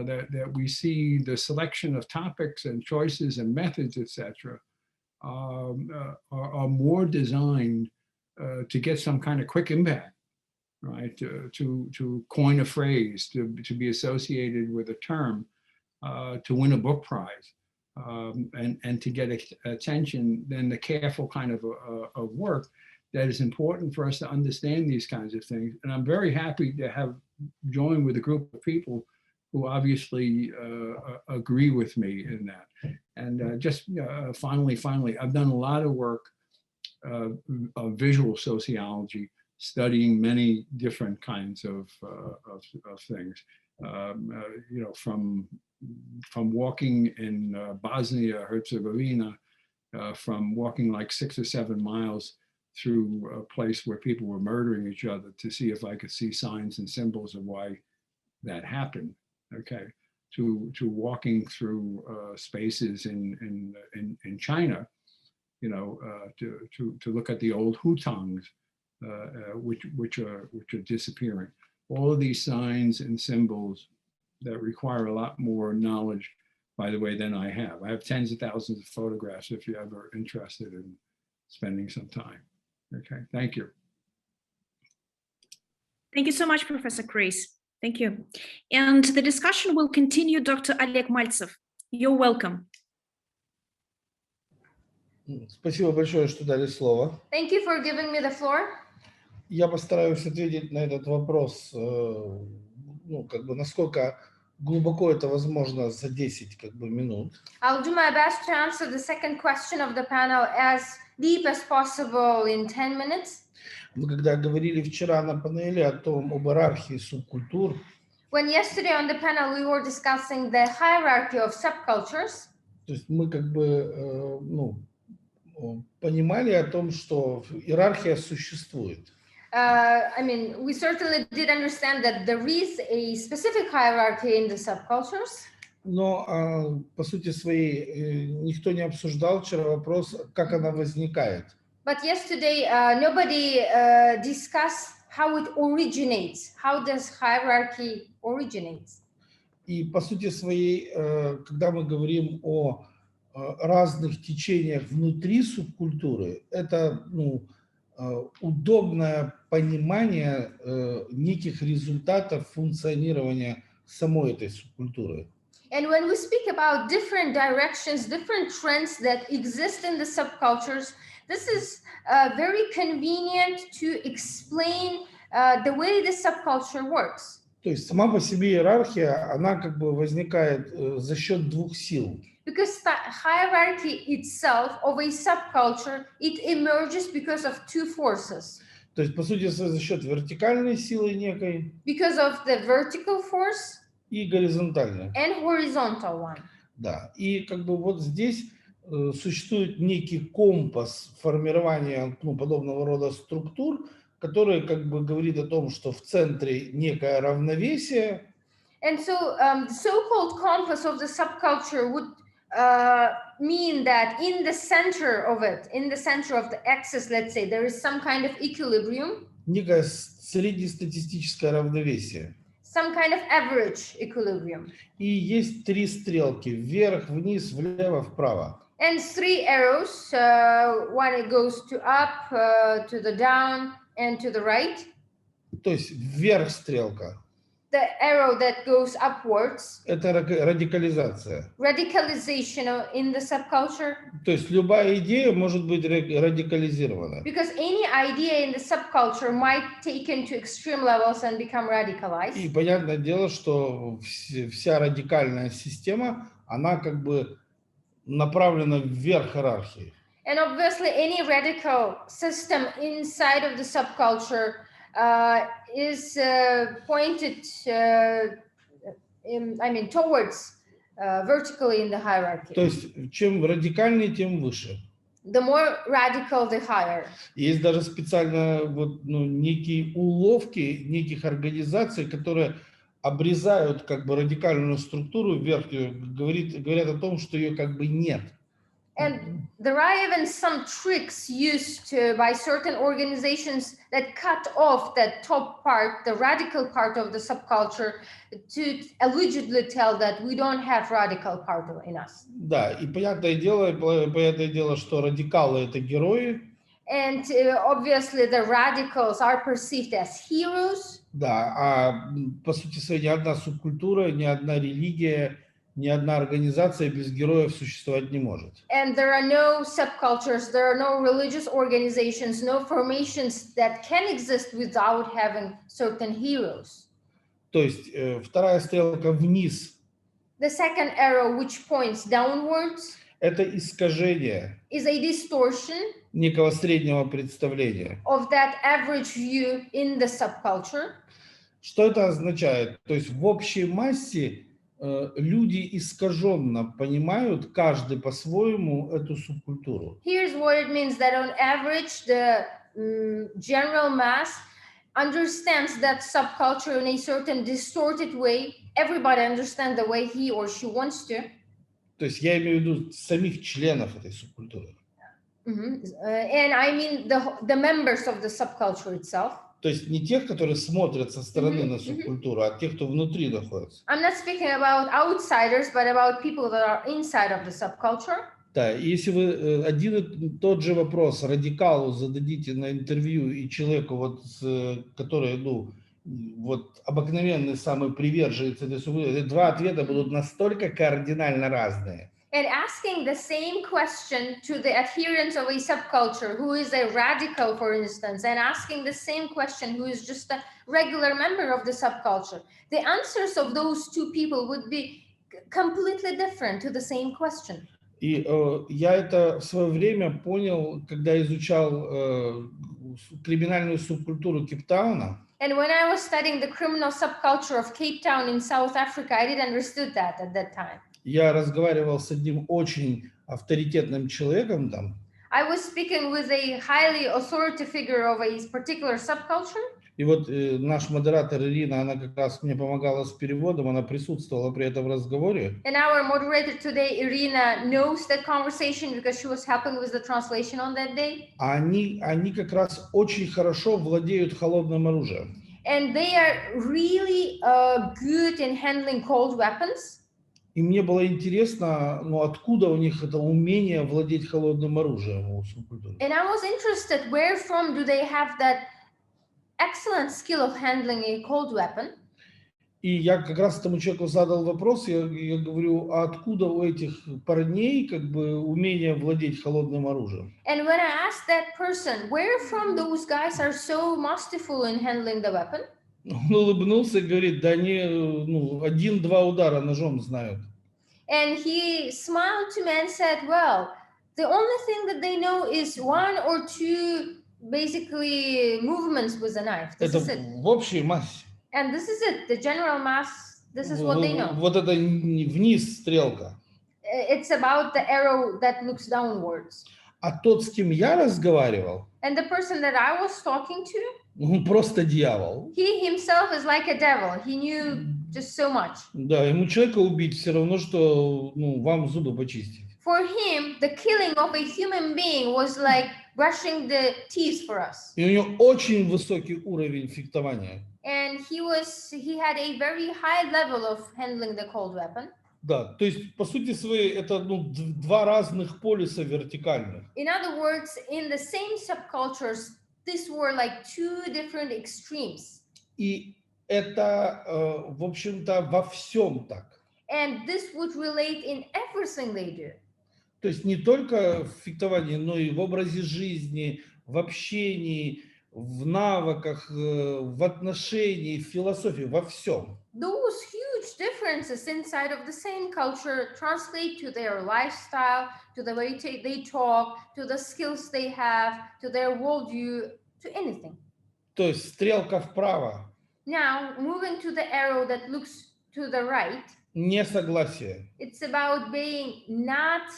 That we see the selection of topics and choices and methods, etc., are more designed to get some kind of quick impact, right? To coin a phrase, to be associated with a term, to win a book prize. And to get attention, then the careful kind of work that is important for us to understand these kinds of things. And I'm very happy to have joined with a group of people who obviously agree with me in that. And finally, I've done a lot of work of visual sociology, studying many different kinds of things. From walking in Bosnia, Herzegovina, from walking like 6 or 7 miles through a place where people were murdering each other to see if I could see signs and symbols of why that happened, okay, to walking through spaces in China, to look at the old hutongs, which are disappearing. All of these signs and symbols that require a lot more knowledge, by the way, than I have. I have tens of thousands of photographs if you're ever interested in spending some time. Okay, thank you. Thank you so much, Professor Krase. Thank you. And the discussion will continue. Dr. Oleg Maltsev, you're welcome. Спасибо большое, что дали слово. Thank you for giving me the floor. Я постараюсь ответить на этот вопрос, насколько глубоко это возможно за 10 минут. I'll do my best to answer the second question of the panel as deep as possible in 10 minutes. Мы когда говорили вчера на панели об иерархии субкультур, When yesterday on the panel we were discussing the hierarchy of subcultures, то есть мы понимали о том, что иерархия существует. We certainly did understand that there is a specific hierarchy in the subcultures. Но по сути своей никто не обсуждал вчера вопрос, как она возникает. But yesterday nobody discussed how it originates. How does hierarchy originate? И по сути своей, когда мы говорим о разных течениях внутри субкультуры, это удобное понимание неких результатов функционирования самой этой субкультуры. And when we speak about different directions, different trends that exist in the subcultures, this is very convenient to explain the way the subculture works. То есть сама по себе иерархия, она как бы возникает за счет двух сил. Because the hierarchy itself of a subculture, it emerges because of two forces. То есть, по сути, за счет вертикальной силы некой Because of the vertical force и горизонтальной. and horizontal one. Да, и как бы вот здесь существует некий компас формирования подобного рода структур, который как бы говорит о том, что в центре некое равновесие. And so the so-called compass of the subculture would mean that in the center of it, in the center of the axis, let's say, there is some kind of equilibrium. Некое среднестатистическое равновесие. Some kind of average equilibrium. И есть три стрелки: вверх, вниз, влево, вправо. And three arrows, one it goes to up, to the down, and to the right. То есть вверх стрелка. The arrow that goes upwards. Это радикализация. Radicalization in the subculture. То есть любая идея может быть радикализирована. Because any idea in the subculture might take into extreme levels and become radicalized. И понятное дело, что вся радикальная система, она как бы направлена вверх иерархии. And obviously any radical system inside of the subculture is pointed, towards vertically in the hierarchy. То есть чем радикальнее, тем выше. The more radical, the higher. Есть даже специально некие уловки неких организаций, которые обрезают как бы радикальную структуру верхнюю, говорят о том, что ее как бы нет. And there are even some tricks used by certain organizations that cut off that top part, the radical part of the subculture, to allegedly tell that we don't have radical part in us. Да, и понятное дело, что радикалы — это герои. And obviously the radicals are perceived as heroes. Да, а по сути своей ни одна субкультура, ни одна религия, ни одна организация без героев существовать не может. And there are no subcultures, there are no religious organizations, no formations that can exist without having certain heroes. То есть вторая стрелка вниз. The second arrow, which points downwards, это искажение is a distortion некого среднего представления. Of that average view in the subculture. Что это означает? То есть в общей массе люди искаженно понимают, каждый по-своему, эту субкультуру. Here's what it means, that on average the general mass understands that subculture in a certain distorted way. Everybody understands the way he or she wants to. То есть я имею в виду самих членов этой субкультуры. And I mean the members of the subculture itself. То есть не тех, которые смотрят со стороны на субкультуру, а тех, кто внутри находится. I'm not speaking about outsiders, but about people that are inside of the subculture. Да, и если вы один и тот же вопрос радикалу зададите на интервью и человеку, который, обыкновенный самый приверженец этой субкультуры, два ответа будут настолько кардинально разные. And asking the same question to the adherents of a subculture, who is a radical, for instance, and asking the same question who is just a regular member of the subculture, the answers of those two people would be completely different to the same question. И я это в свое время понял, когда изучал криминальную субкультуру Кейптауна. And when I was studying the criminal subculture of Cape Town in South Africa, I didn't understood that at that time. Я разговаривал с одним очень авторитетным человеком там. I was speaking with a highly authoritative figure of a particular subculture. И вот наш модератор Iryna, она как раз мне помогала с переводом, она присутствовала при этом разговоре. And our moderator today, Iryna, knows that conversation because she was helping with the translation on that day. Они как раз очень хорошо владеют холодным оружием. And they are really good in handling cold weapons. И мне было интересно, откуда у них это умение владеть холодным оружием у субкультуры. And I was interested, where from do they have that excellent skill of handling a cold weapon? И я как раз этому человеку задал вопрос, я говорю, а откуда у этих парней как бы умение владеть холодным оружием? And when I asked that person, where from those guys are so masterful in handling the weapon? Он улыбнулся и говорит, да они один-два удара ножом знают. And he smiled to me and said, well, the only thing that they know is one or two basically movements with a knife. This Это is it. в общей массе. And this is it, the general mass, this is what they know. Вот это вниз стрелка. It's about the arrow that looks downwards. А тот, с кем я разговаривал, And the person that I was talking to, он просто дьявол. he himself is like a devil. He knew just so much. Да, ему человека убить все равно, что вам зубы почистить. For him, the killing of a human being was like brushing the teeth for us. И у него очень высокий уровень фехтования. And he had a very high level of handling the cold weapon. Да, то есть по сути своей это два разных полюса вертикальных. In other words, in the same subcultures, these were like two different extremes. И это, в общем-то, во всем так. And this would relate in everything they do. То есть не только в фехтовании, но и в образе жизни, в общении, в навыках, в отношении, в философии, во всем. Those huge differences inside of the same culture translate to their lifestyle, to the way they talk, to the skills they have, to their worldview, to anything. То есть стрелка вправо. Now, moving to the arrow that looks to the right, Несогласие. it's about being not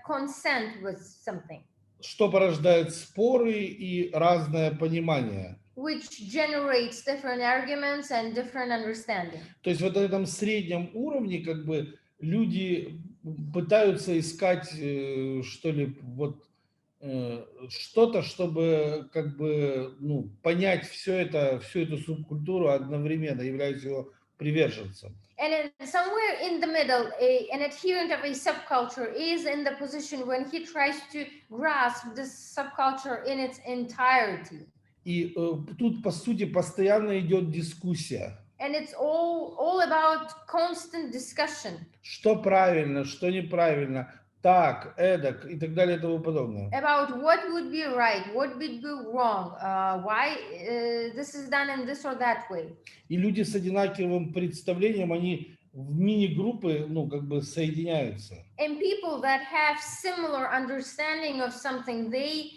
consent with something, Что порождает споры и разное понимание. which generates different arguments and different understanding. То есть вот на этом среднем уровне как бы люди пытаются искать, что ли, вот что-то, чтобы как бы понять всю эту субкультуру одновременно, являясь его приверженцем. And somewhere in the middle, an adherent of a subculture is in the position when he tries to grasp this subculture in its entirety. И тут, по сути, постоянно идет дискуссия. And it's all about constant discussion. Что правильно, что неправильно, так, эдак и так далее и тому подобное. About what would be right, what would be wrong, why this is done in this or that way. И люди с одинаковым представлением, они в мини-группы, как бы соединяются. And people that have similar understanding of something, they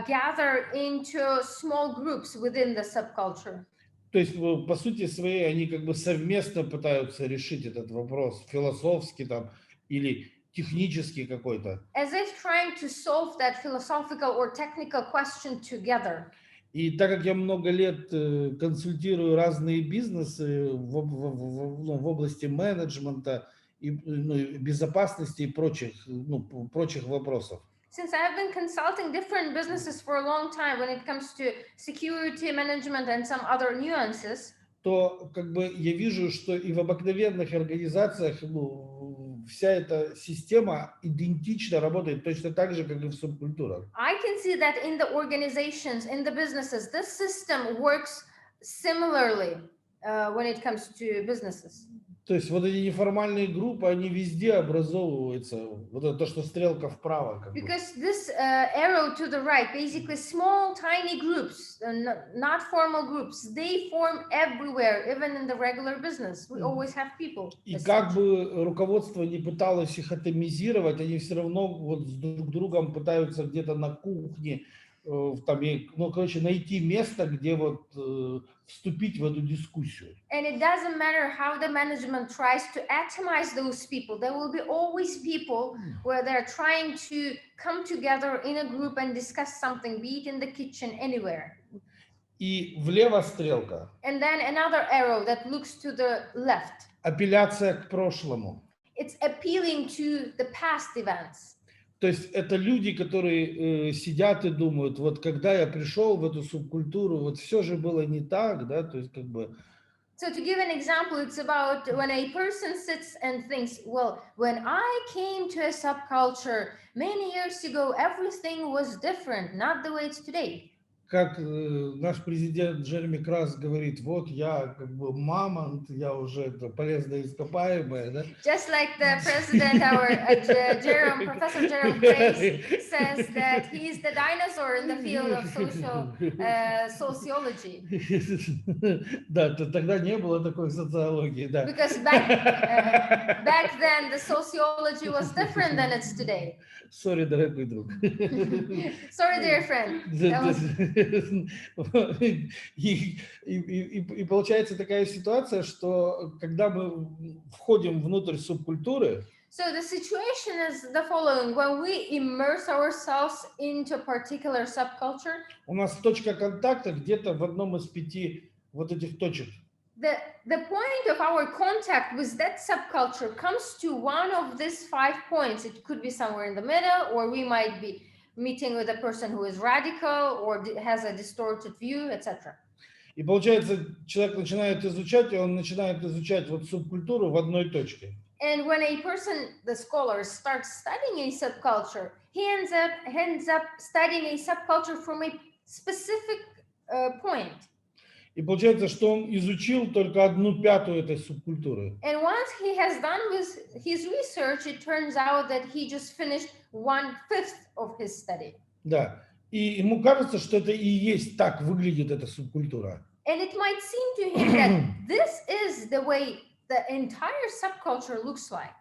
gather into small groups within the subculture. То есть, по сути своей, они как бы совместно пытаются решить этот вопрос, философский там или технический какой-то. As if trying to solve that philosophical or technical question together. И так как я много лет консультирую разные бизнесы в области менеджмента и безопасности и прочих вопросов. Since I've been consulting different businesses for a long time when it comes to security management and some other nuances, то как бы я вижу, что и в обыкновенных организациях вся эта система идентично работает точно так же, как и в субкультурах. I can see that in the organizations, in the businesses, this system works similarly when it comes to businesses. То есть вот эти неформальные группы, они везде образовываются. Вот это то, что стрелка вправо. Как бы. Because this arrow to the right, basically small, tiny groups, not formal groups, they form everywhere, even in the regular business. We always have people. И как бы руководство не пыталось их атомизировать, они все равно вот с друг другом пытаются где-то на кухне, там, найти место, где вот вступить в эту дискуссию. And it doesn't matter how the management tries to atomize those people. There will be always people where they're trying to come together in a group and discuss something, be it in the kitchen, anywhere. И влево стрелка. And then another arrow that looks to the left. Апелляция к прошлому. It's appealing to the past events. То есть это люди, которые сидят и думают, вот когда я пришел в эту субкультуру, вот все же было не так, да, то есть как бы. So to give an example, it's about when a person sits and thinks, well, when I came to a subculture many years ago, everything was different, not the way it's today. как наш президент Джереми Крас говорит, вот я как бы мамонт, я уже это полезное ископаемое, да? Just like the president, Professor Jerome Krase says that he is the dinosaur in the field of sociology. Да, тогда не было такой социологии, да. Because back then the sociology was different than it's today. Sorry, дорогой друг. Sorry, dear friend. И получается такая ситуация, что когда мы входим внутрь субкультуры, So the situation is the following: when we immerse ourselves into a particular subculture, у нас точка контакта где-то в одном из 5 вот этих точек. the point of our contact with that subculture comes to one of these 5 points. It could be somewhere in the middle, or we might be meeting with a person who is radical or has a distorted view, etc. И получается, человек начинает изучать, и он начинает изучать вот субкультуру в одной точке. And when a person, the scholar, starts studying a subculture, he ends up studying a subculture from a specific point. И получается, что он изучил только 1/5 этой субкультуры. And once he has done with his research, it turns out that he just finished 1/5 of his study. Да. И ему кажется, что это и есть так выглядит эта субкультура. And it might seem to him that this is the way the entire subculture looks like.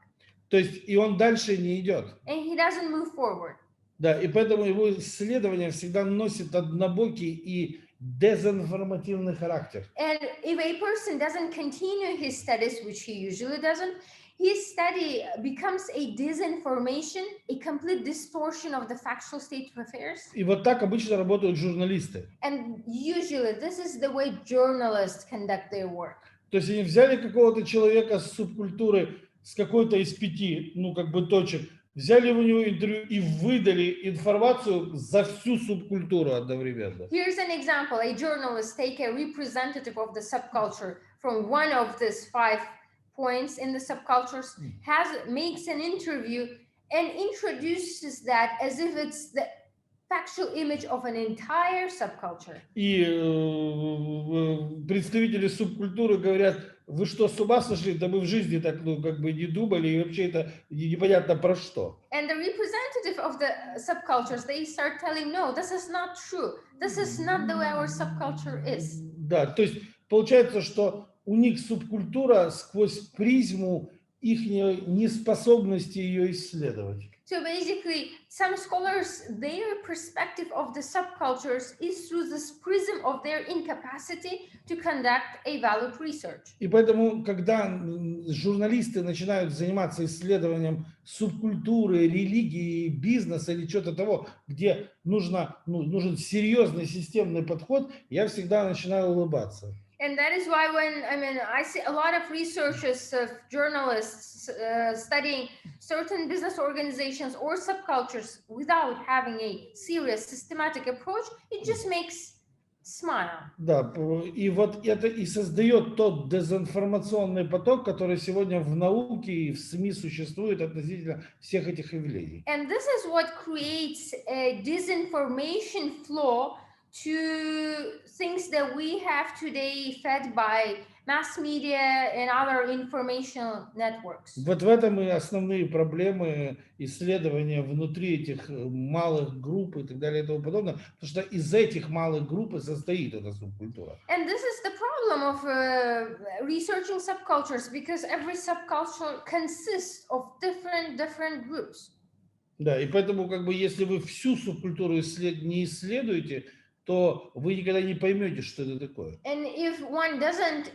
То есть и он дальше не идет. And he doesn't move forward. Да, и поэтому его исследование всегда носит однобокий и дезинформативный характер. And if a person doesn't continue his studies, which he usually doesn't, his study becomes a disinformation, a complete distortion of the factual state of affairs. И вот так обычно работают журналисты. And usually this is the way journalists conduct their work. То есть они взяли какого-то человека с субкультуры, с какой-то из 5, ну как бы точек, взяли у него интервью и выдали информацию за всю субкультуру одновременно. Here's an example. A journalist take a representative of the subculture from one of these 5 points in the subcultures, makes an interview and introduces that as if it's the factual image of an entire subculture. И представители субкультуры говорят, вы что, с ума сошли? Да мы в жизни так, ну, как бы не думали, и вообще это непонятно про что. And the representative of the subcultures, they start telling, no, this is not true. This is not the way our subculture is. Да, то есть получается, что у них субкультура сквозь призму их неспособности ее исследовать. So basically, some scholars, their perspective of the subcultures is through this prism of their incapacity to conduct a valid research. И поэтому, когда журналисты начинают заниматься исследованием субкультуры, религии, бизнеса или чего-то того, где нужен серьезный системный подход, я всегда начинаю улыбаться. And that is why I see a lot of researchers, journalists studying certain business organizations or subcultures without having a serious systematic approach, it just makes smile. Да, и вот это и создает тот дезинформационный поток, который сегодня в науке и в СМИ существует относительно всех этих явлений. And this is what creates a disinformation flow to things that we have today fed by mass media and other information networks. Вот в этом и основные проблемы исследования внутри этих малых групп и так далее и тому подобное, потому что из этих малых групп и состоит эта субкультура. And this is the problem of researching subcultures, because every subculture consists of different groups. Да, и поэтому как бы если вы всю субкультуру не исследуете, то вы никогда не поймете, что это такое. And if one doesn't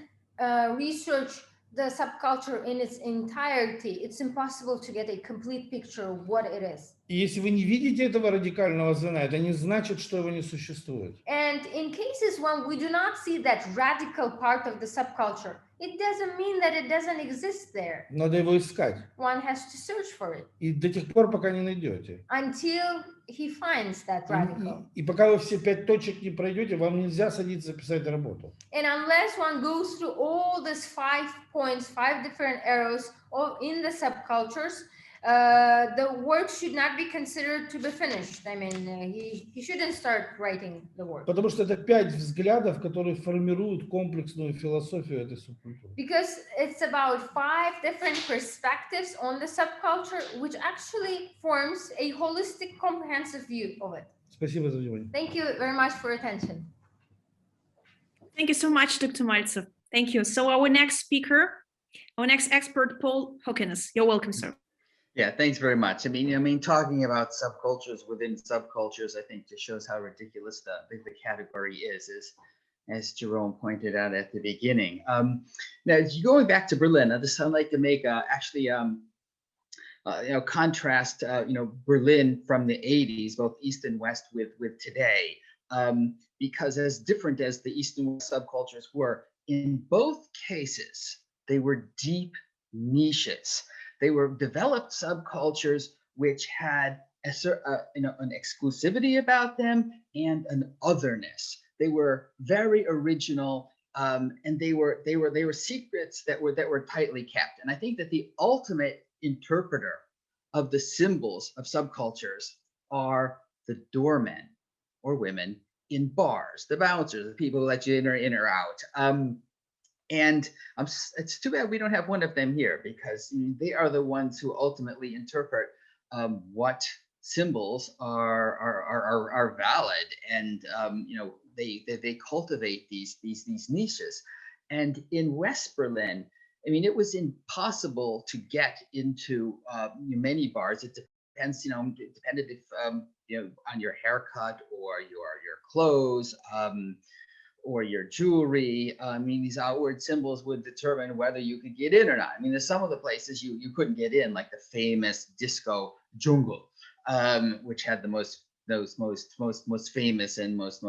research the subculture in its entirety, it's impossible to get a complete picture of what it is. И если вы не видите этого радикального звена, это не значит, что его не существует. And in cases when we do not see that radical part of the subculture, it doesn't mean that it doesn't exist there. Надо его искать. One has to search for it. И до тех пор, пока не найдете. Until he finds that radical. И пока вы все 5 точек не пройдете, вам нельзя садиться писать работу. And unless one goes through all these 5 points, 5 different arrows in the subcultures, the work should not be considered to be finished. I mean, he shouldn't start writing the work. Потому что это 5 взглядов, которые формируют комплексную философию этой субкультуры. Because it's about 5 different perspectives on the subculture, which actually forms a holistic, comprehensive view of it. Спасибо за внимание. Thank you very much for your attention. Thank you so much, Dr. Maltsev. Thank you. So our next speaker, our next expert, Paul Hockenos. You're welcome, sir. Yeah, thanks very much. I mean, talking about subcultures within subcultures, I think just shows how ridiculous the category is, as Jerome pointed out at the beginning. Now, going back to Berlin, I'd like to make contrast, Berlin from the 80s, both East and West, with today, because as different as the East and West subcultures were, in both cases, they were deep niches. They were developed subcultures which had an exclusivity about them and an otherness. They were very original, and they were secrets that were tightly kept. And I think that the ultimate interpreter of the symbols of subcultures are the doormen or women in bars, the bouncers, the people who let you in or out. And it's too bad we don't have one of them here, because they are the ones who ultimately interpret what symbols are valid, and they cultivate these niches. And in West Berlin, I mean, it was impossible to get into many bars. It depends, it depended if on your haircut or your clothes. Or your jewelry. I mean, these outward symbols would determine whether you could get in or not. I mean, there's some of the places you couldn't get in, like the famous disco Jungle, which had the most famous and most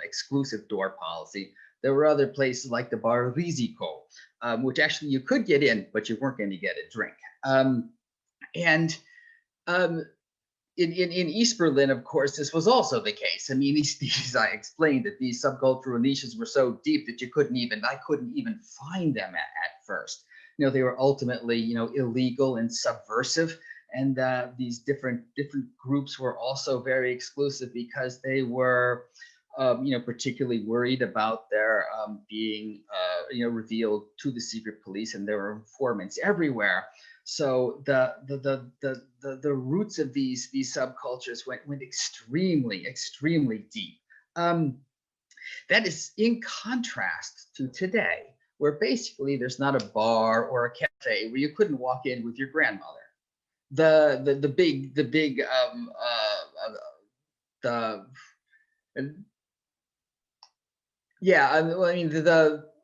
exclusive door policy. There were other places like the Bar Risiko, which actually you could get in, but you weren't going to get a drink. In East Berlin, of course, this was also the case. I mean, I explained that these subcultural niches were so deep that I couldn't even find them at first. They were ultimately, illegal and subversive. And these different groups were also very exclusive because they were, particularly worried about their being, revealed to the secret police, and there were informants everywhere. So the roots of these subcultures went extremely deep. That is in contrast to today, where basically there's not a bar or a cafe where you couldn't walk in with your grandmother.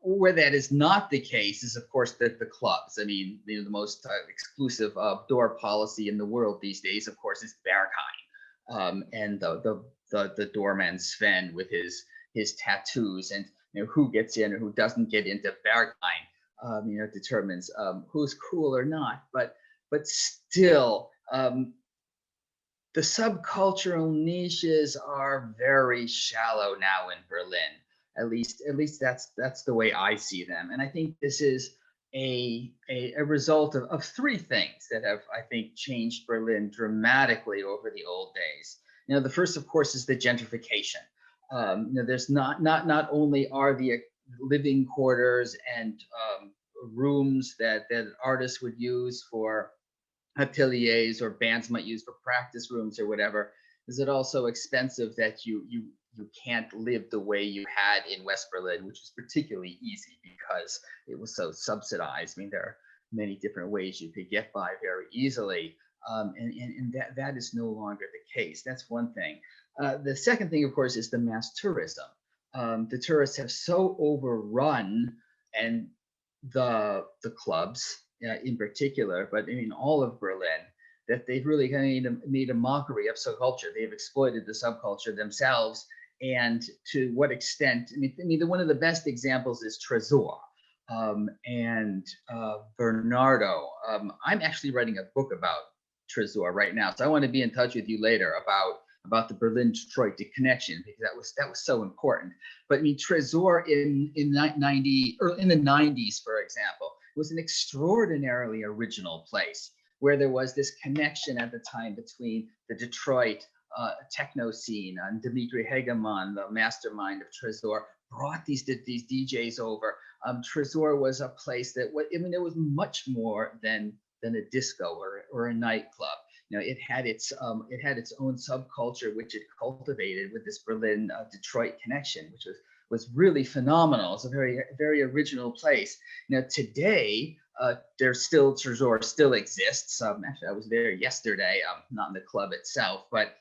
Where that is not the case is, of course, the clubs. I mean, the most exclusive door policy in the world these days, of course, is Berghain, and the doorman Sven with his tattoos, and who gets in or who doesn't get into Berghain, determines who's cool or not. But still, the subcultural niches are very shallow now in Berlin. At least that's the way I see them. And I think this is a result of 3 things that have, I think, changed Berlin dramatically over the old days. The first, of course, is the gentrification. There's not only are the living quarters and rooms that artists would use for ateliers or bands might use for practice rooms or whatever, is it also expensive that you can't live the way you had in West Berlin, which is particularly easy because it was so subsidized. I mean, there are many different ways you could get by very easily, and that is no longer the case. That's one thing. The second thing, of course, is the mass tourism. The tourists have so overrun and the clubs in particular, but I mean all of Berlin, that they've really kind of made a mockery of subculture. They've exploited the subculture themselves, and to what extent? I mean, one of the best examples is Tresor and Bernardo. I'm actually writing a book about Tresor right now, so I want to be in touch with you later about the Berlin-Detroit connection, because that was so important. But I mean, Tresor in the 90s, for example, was an extraordinarily original place. where there was this connection at the time between the Detroit techno scene, and Dmitry Hegemon, the mastermind of Trezor, brought these DJs over. Trezor was a place that, I mean, it was much more than a disco or a nightclub. You know, it had its own subculture, which it cultivated with this Berlin Detroit connection, which was really phenomenal. It's a very original place. You know, today Trezor still exists. Actually, I was there yesterday. Not in the club itself, but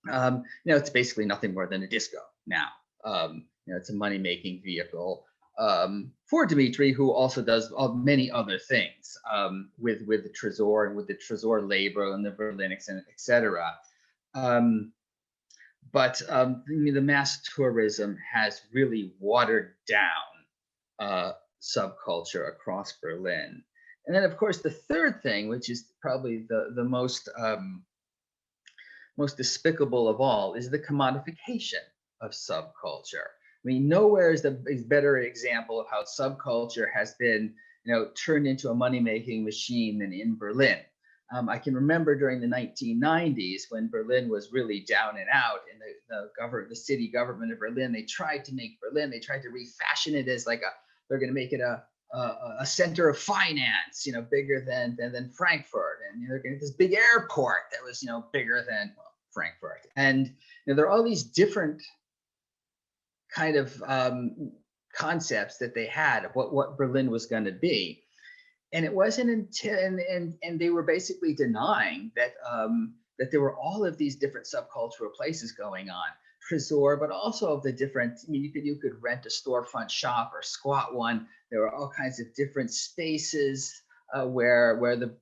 you know, it's basically nothing more than a disco now. You know, it's a money-making vehicle for Dmitry, who also does many other things with the Trezor and with the Trezor labor and the Berlinix, and etc. But the mass tourism has really watered down subculture across Berlin. And then, of course, the third thing, which is probably the most despicable of all, is the commodification of subculture. I mean, nowhere is better example of how subculture has been, you know, turned into a money-making machine than in Berlin. I can remember during the 1990s when Berlin was really down and out, and the city government of Berlin, they tried to refashion it as like they're going to make it a center of finance, you know, bigger than Frankfurt, and they're going to get this big airport that was, you know, bigger than Frankfurt, and you know, there are all these different kind of concepts that they had of what Berlin was going to be. And it wasn't until, and they were basically denying that that there were all of these different subcultural places going on. Trezor, but also of the different, I mean, you could rent a storefront shop or squat one. There were all kinds of different spaces where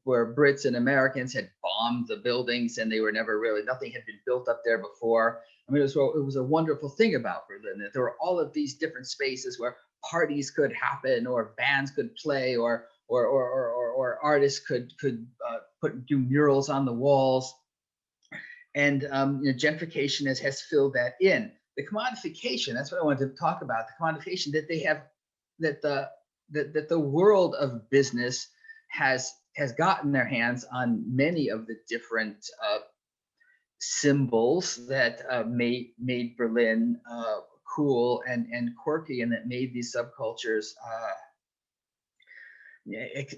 Brits and Americans had bombed the buildings, and they were never really, nothing had been built up there before. I mean, it was a wonderful thing about Berlin, that there were all of these different spaces where parties could happen, or bands could play, or artists could do murals on the walls. And you know, gentrification has filled that in. The commodification, that's what I wanted to talk about, the commodification that they have, that the world of business has gotten their hands on many of the different symbols that made Berlin cool and quirky, and that made these subcultures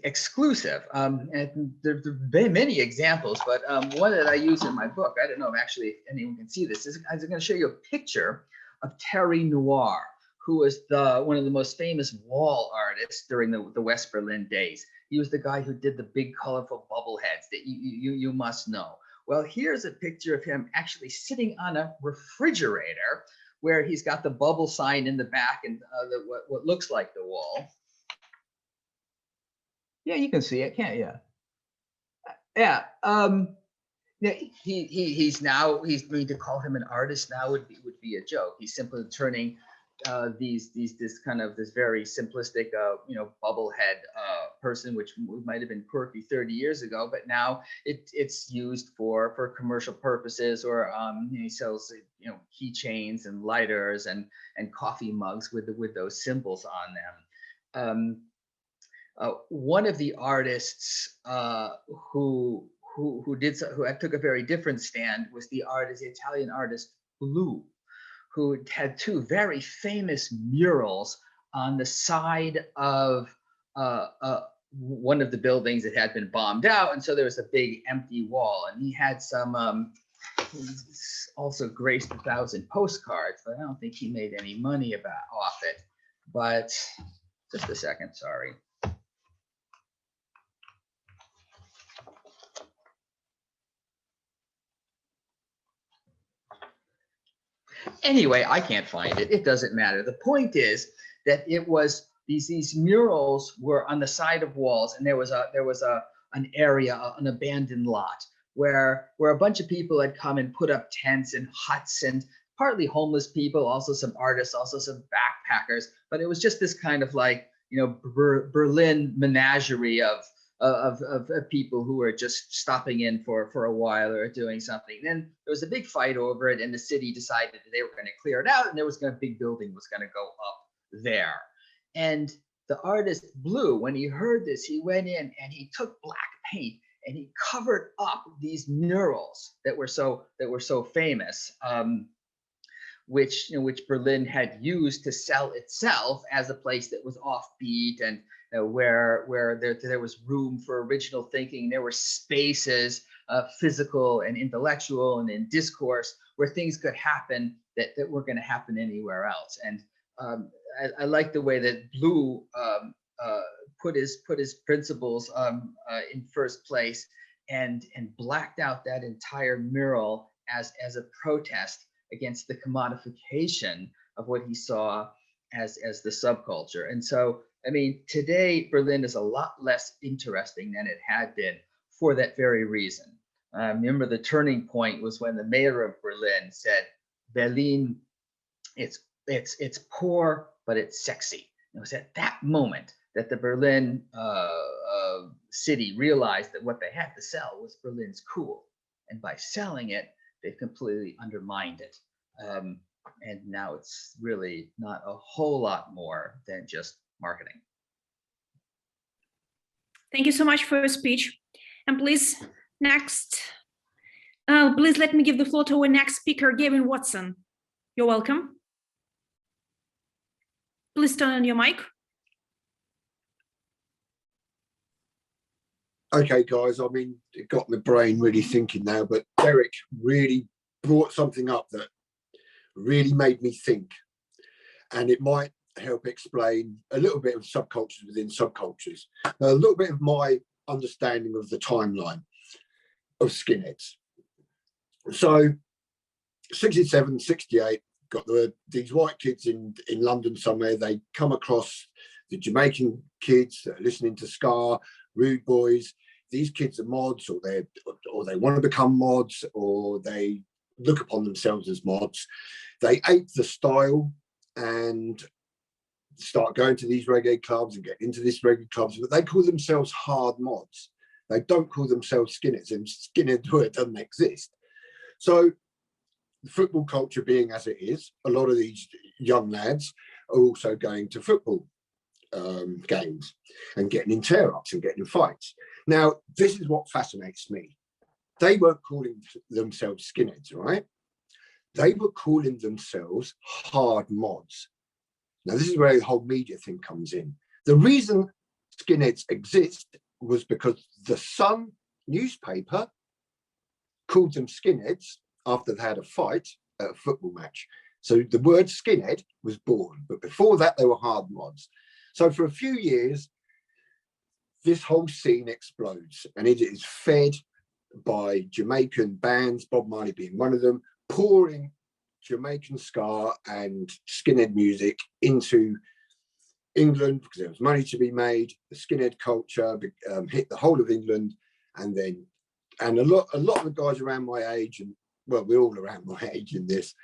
exclusive. And there have been many examples, but one that I use in my book, I don't know if actually anyone can see this, is I'm going to show you a picture of Terry Noir, who was one of the most famous wall artists during the West Berlin days. He was the guy who did the big colorful bubbleheads that you must know. Well, here's a picture of him actually sitting on a refrigerator where he's got the bubble sign in the back and what looks like the wall. Yeah, you can see it, can't you? Yeah. Yeah. He's going to call him an artist now would be a joke. He's simply turning this very simplistic you know, bubblehead person, which might have been quirky 30 years ago, but now it's used for commercial purposes, or he sells, you know, keychains and lighters and coffee mugs with those symbols on them. One of the artists who took a very different stand was the Italian artist Blue, who had two very famous murals on the side of one of the buildings that had been bombed out, and so there was a big empty wall. And he had some also graced 1,000 postcards, but I don't think he made any money off it. But just a second, sorry. Anyway, I can't find it. It doesn't matter. The point is that it was these murals were on the side of walls, and there was an area, an abandoned lot where a bunch of people had come and put up tents and huts, and partly homeless people, also some artists, also some backpackers. But it was just this kind of like, you know, Berlin menagerie of people who were just stopping in for a while or doing something. Then there was a big fight over it, and the city decided that they were going to clear it out, and there was a big building was going to go up there. And the artist Blue, when he heard this, he went in and he took black paint and he covered up these murals that were so famous, which Berlin had used to sell itself as a place that was offbeat and where there was room for original thinking. There were spaces, physical and intellectual and in discourse, where things could happen that weren't going to happen anywhere else. And I like the way that Blue put his principles in first place and blacked out that entire mural as a protest against the commodification of what he saw as the subculture. And so, I mean, today Berlin is a lot less interesting than it had been for that very reason. Remember, the turning point was when the mayor of Berlin said, "Berlin, it's poor, but it's sexy." It was at that moment that the Berlin city realized that what they had to sell was Berlin's cool, and by selling it, they've completely undermined it. And now it's really not a whole lot more than just marketing. Thank you so much for your speech. And please, next, please let me give the floor to our next speaker, Gavin Watson. You're welcome. Please turn on your mic. Okay, guys, I mean, it got my brain really thinking now, but Derek really brought something up that really made me think, and it might help explain a little bit of subcultures within subcultures, a little bit of my understanding of the timeline of skinheads. So 67, 68, got these white kids in London somewhere. They come across the Jamaican kids that are listening to ska, rude boys. These kids are mods, or they want to become mods, or they look upon themselves as mods. They ape the style and start going to these reggae clubs and get into these reggae clubs, but they call themselves hard mods. They don't call themselves skinheads, and skinhead word doesn't exist. So the football culture being as it is, a lot of these young lads are also going to football games and getting in tear-ups and getting in fights. Now, this is what fascinates me. They weren't calling themselves skinheads, right? They were calling themselves hard mods. Now, this is where the whole media thing comes in. The reason skinheads exist was because the Sun newspaper called them skinheads after they had a fight at a football match. So the word skinhead was born, but before that, they were hard mods. So for a few years, this whole scene explodes, and it is fed by Jamaican bands, Bob Marley being one of them, pouring Jamaican ska and skinhead music into England because there was money to be made. The skinhead culture hit the whole of England, and a lot of the guys around my age, and well, we're all around my age in this.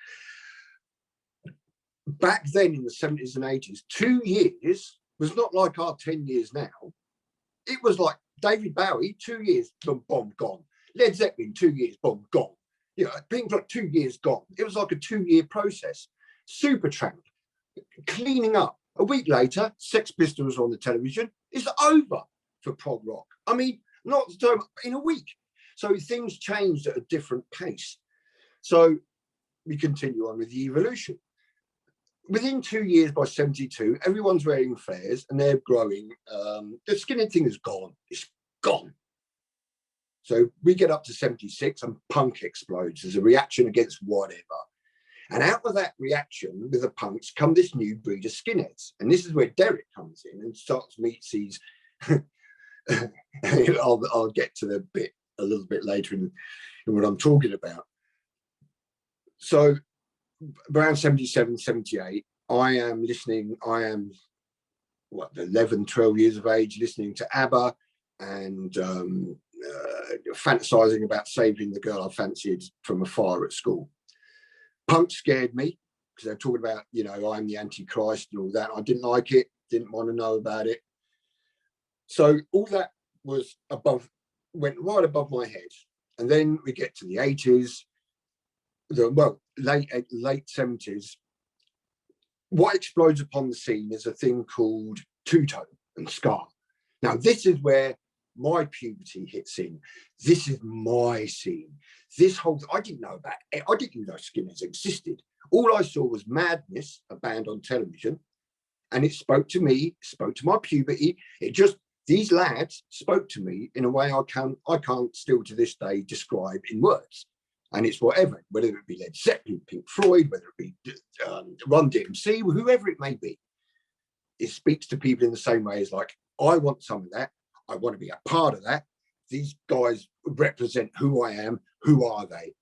Back then in the 70s and 80s, 2 years was not like our 10 years now. It was like David Bowie, 2 years, boom, bomb, gone. Led Zeppelin, 2 years, bomb, gone. You know, Pink Floyd, 2 years, gone. It was like a 2-year process. Supertramp, cleaning up. A week later, Sex Pistols on the television. It's over for prog rock. I mean, not in a week. So things changed at a different pace. So we continue on with the evolution. Within 2 years, by 72, everyone's wearing flares and they're growing. The skinhead thing is gone. It's gone. So we get up to 76 and punk explodes as a reaction against whatever. And out of that reaction with the punks come this new breed of skinheads. And this is where Derek comes in and starts meets these. I'll get to the bit a little bit later in what I'm talking about. So around 77, 78, I am 11, 12 years of age, listening to ABBA and fantasizing about saving the girl I fancied from afar at school. Punk scared me because they're talking about, you know, I'm the Antichrist and all that. I didn't like it, didn't want to know about it. So all that was went right above my head. And then we get to the 80s, late 70s. What explodes upon the scene is a thing called two-tone and ska. Now, this is where my puberty hits in. This is my scene. This whole, I didn't know about it. I didn't even know skinheads existed. All I saw was Madness, a band on television, and it spoke to me, spoke to my puberty. It just, these lads spoke to me in a way I can't still to this day describe in words. And it's whatever, whether it be Led Zeppelin, Pink Floyd, whether it be Run DMC, whoever it may be. It speaks to people in the same way as like, I want some of that. I want to be a part of that. These guys represent who I am. Who are they?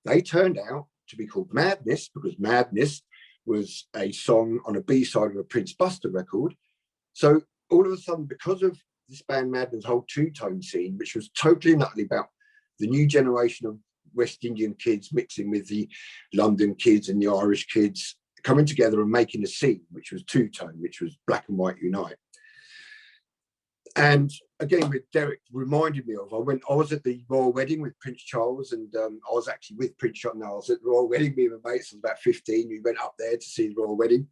They turned out to be called Madness because Madness was a song on a B-side of a Prince Buster record. So all of a sudden, because of this band Madness' whole two-tone scene, which was totally and utterly about the new generation of West Indian kids mixing with the London kids and the Irish kids coming together and making a scene, which was two-tone, which was black and white unite. And again, with Derek reminded me of, I was at the royal wedding with Prince Charles, and I was actually with Prince Charles. No, I was at the royal wedding, me and my mates. I was about 15. We went up there to see the royal wedding,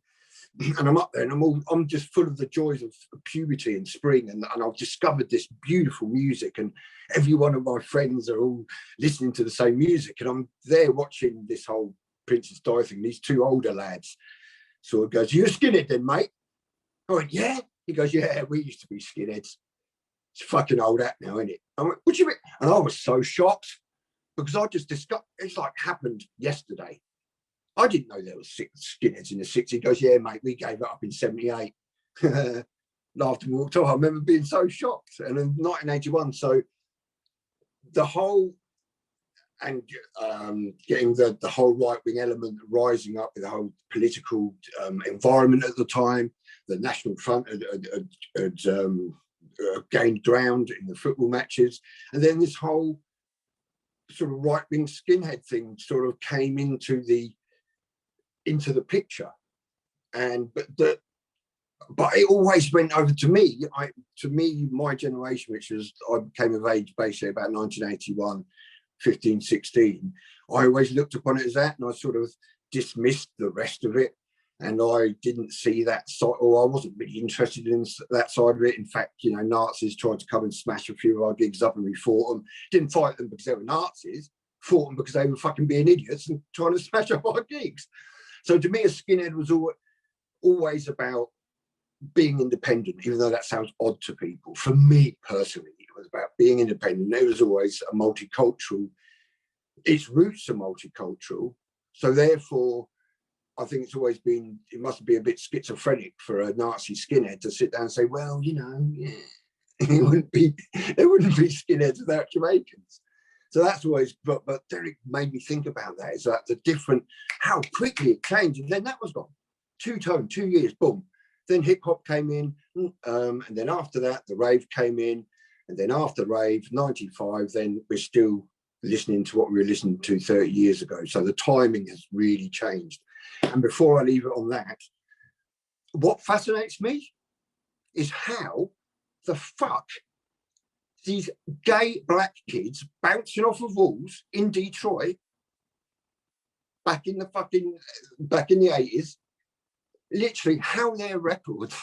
and I'm up there, and I'm just full of the joys of puberty and spring, and I've discovered this beautiful music, and every one of my friends are all listening to the same music, and I'm there watching this whole Princess Di thing. These two older lads sort of goes, "You a skinhead then, mate?" I went, "Yeah." He goes, "Yeah, we used to be skinheads. It's fucking old hat now, isn't it?" I went, "What do you mean?" And I was so shocked because I just discovered, it's like happened yesterday. I didn't know there was skinheads in the 60s. He goes, "Yeah, mate, we gave it up in 78. Laughed and walked off. I remember being so shocked. And in 1981, so the whole, and getting the whole right-wing element rising up with the whole political environment at the time, the National Front had gained ground in the football matches, and then this whole sort of right-wing skinhead thing sort of came into the picture, and but it always went over to me. My generation, which was, I came of age basically about 1981, 15, 16. I always looked upon it as that, and I sort of dismissed the rest of it. And I didn't see that side, or I wasn't really interested in that side of it. In fact, you know, Nazis tried to come and smash a few of our gigs up, and we fought them. Didn't fight them because they were Nazis, fought them because they were fucking being idiots and trying to smash up our gigs. So to me, a skinhead was always about being independent, even though that sounds odd to people. For me personally, it was about being independent. It was always a multicultural, its roots are multicultural. So therefore, I think it's always been, it must be a bit schizophrenic for a Nazi skinhead to sit down and say, well, you know, yeah, there wouldn't be skinheads without Jamaicans. So that's always, but Derek made me think about that, is that the different, how quickly it changed. And then that was gone. Two-tone, 2 years, boom. Then hip hop came in. And then after that, the rave came in. And then after rave, 95, then we're still listening to what we were listening to 30 years ago. So the timing has really changed. And before I leave it on that, what fascinates me is how the fuck these gay black kids bouncing off of walls in Detroit back in the 80s, literally how their records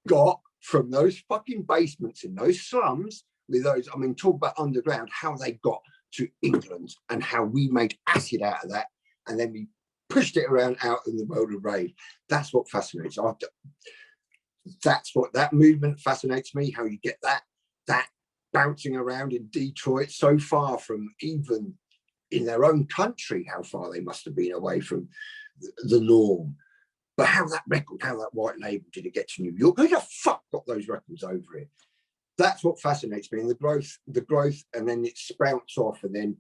got from those fucking basements in those slums with those, I mean, talk about underground, how they got to England and how we made acid out of that. And then we pushed it around out in the world of rave. That's what fascinates. That's what that movement fascinates me, how you get that bouncing around in Detroit, so far from even in their own country, how far they must have been away from the norm. But how that record, how that white label, did it get to New York? Who the fuck got those records over here? That's what fascinates me. And the growth, and then it sprouts off, and then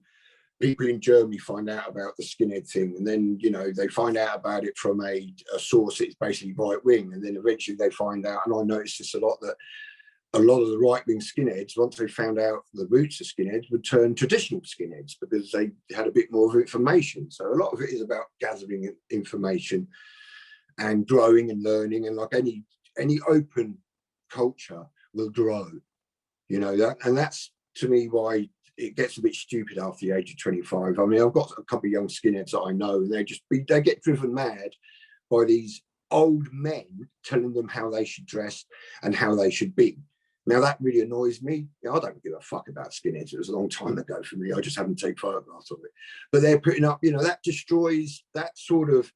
people in Germany find out about the skinhead thing, and then, you know, they find out about it from a source that's basically right wing, and then eventually they find out, and I noticed this a lot, that a lot of the right wing skinheads, once they found out the roots of skinheads, would turn traditional skinheads because they had a bit more of information. So a lot of it is about gathering information and growing and learning, and like any open culture will grow, you know, that, and that's to me why it gets a bit stupid after the age of 25. I mean, I've got a couple of young skinheads that I know, and they get driven mad by these old men telling them how they should dress and how they should be. Now that really annoys me. I don't give a fuck about skinheads. It was a long time ago for me. I just haven't taken photographs of it. But they're putting up, that destroys that sort of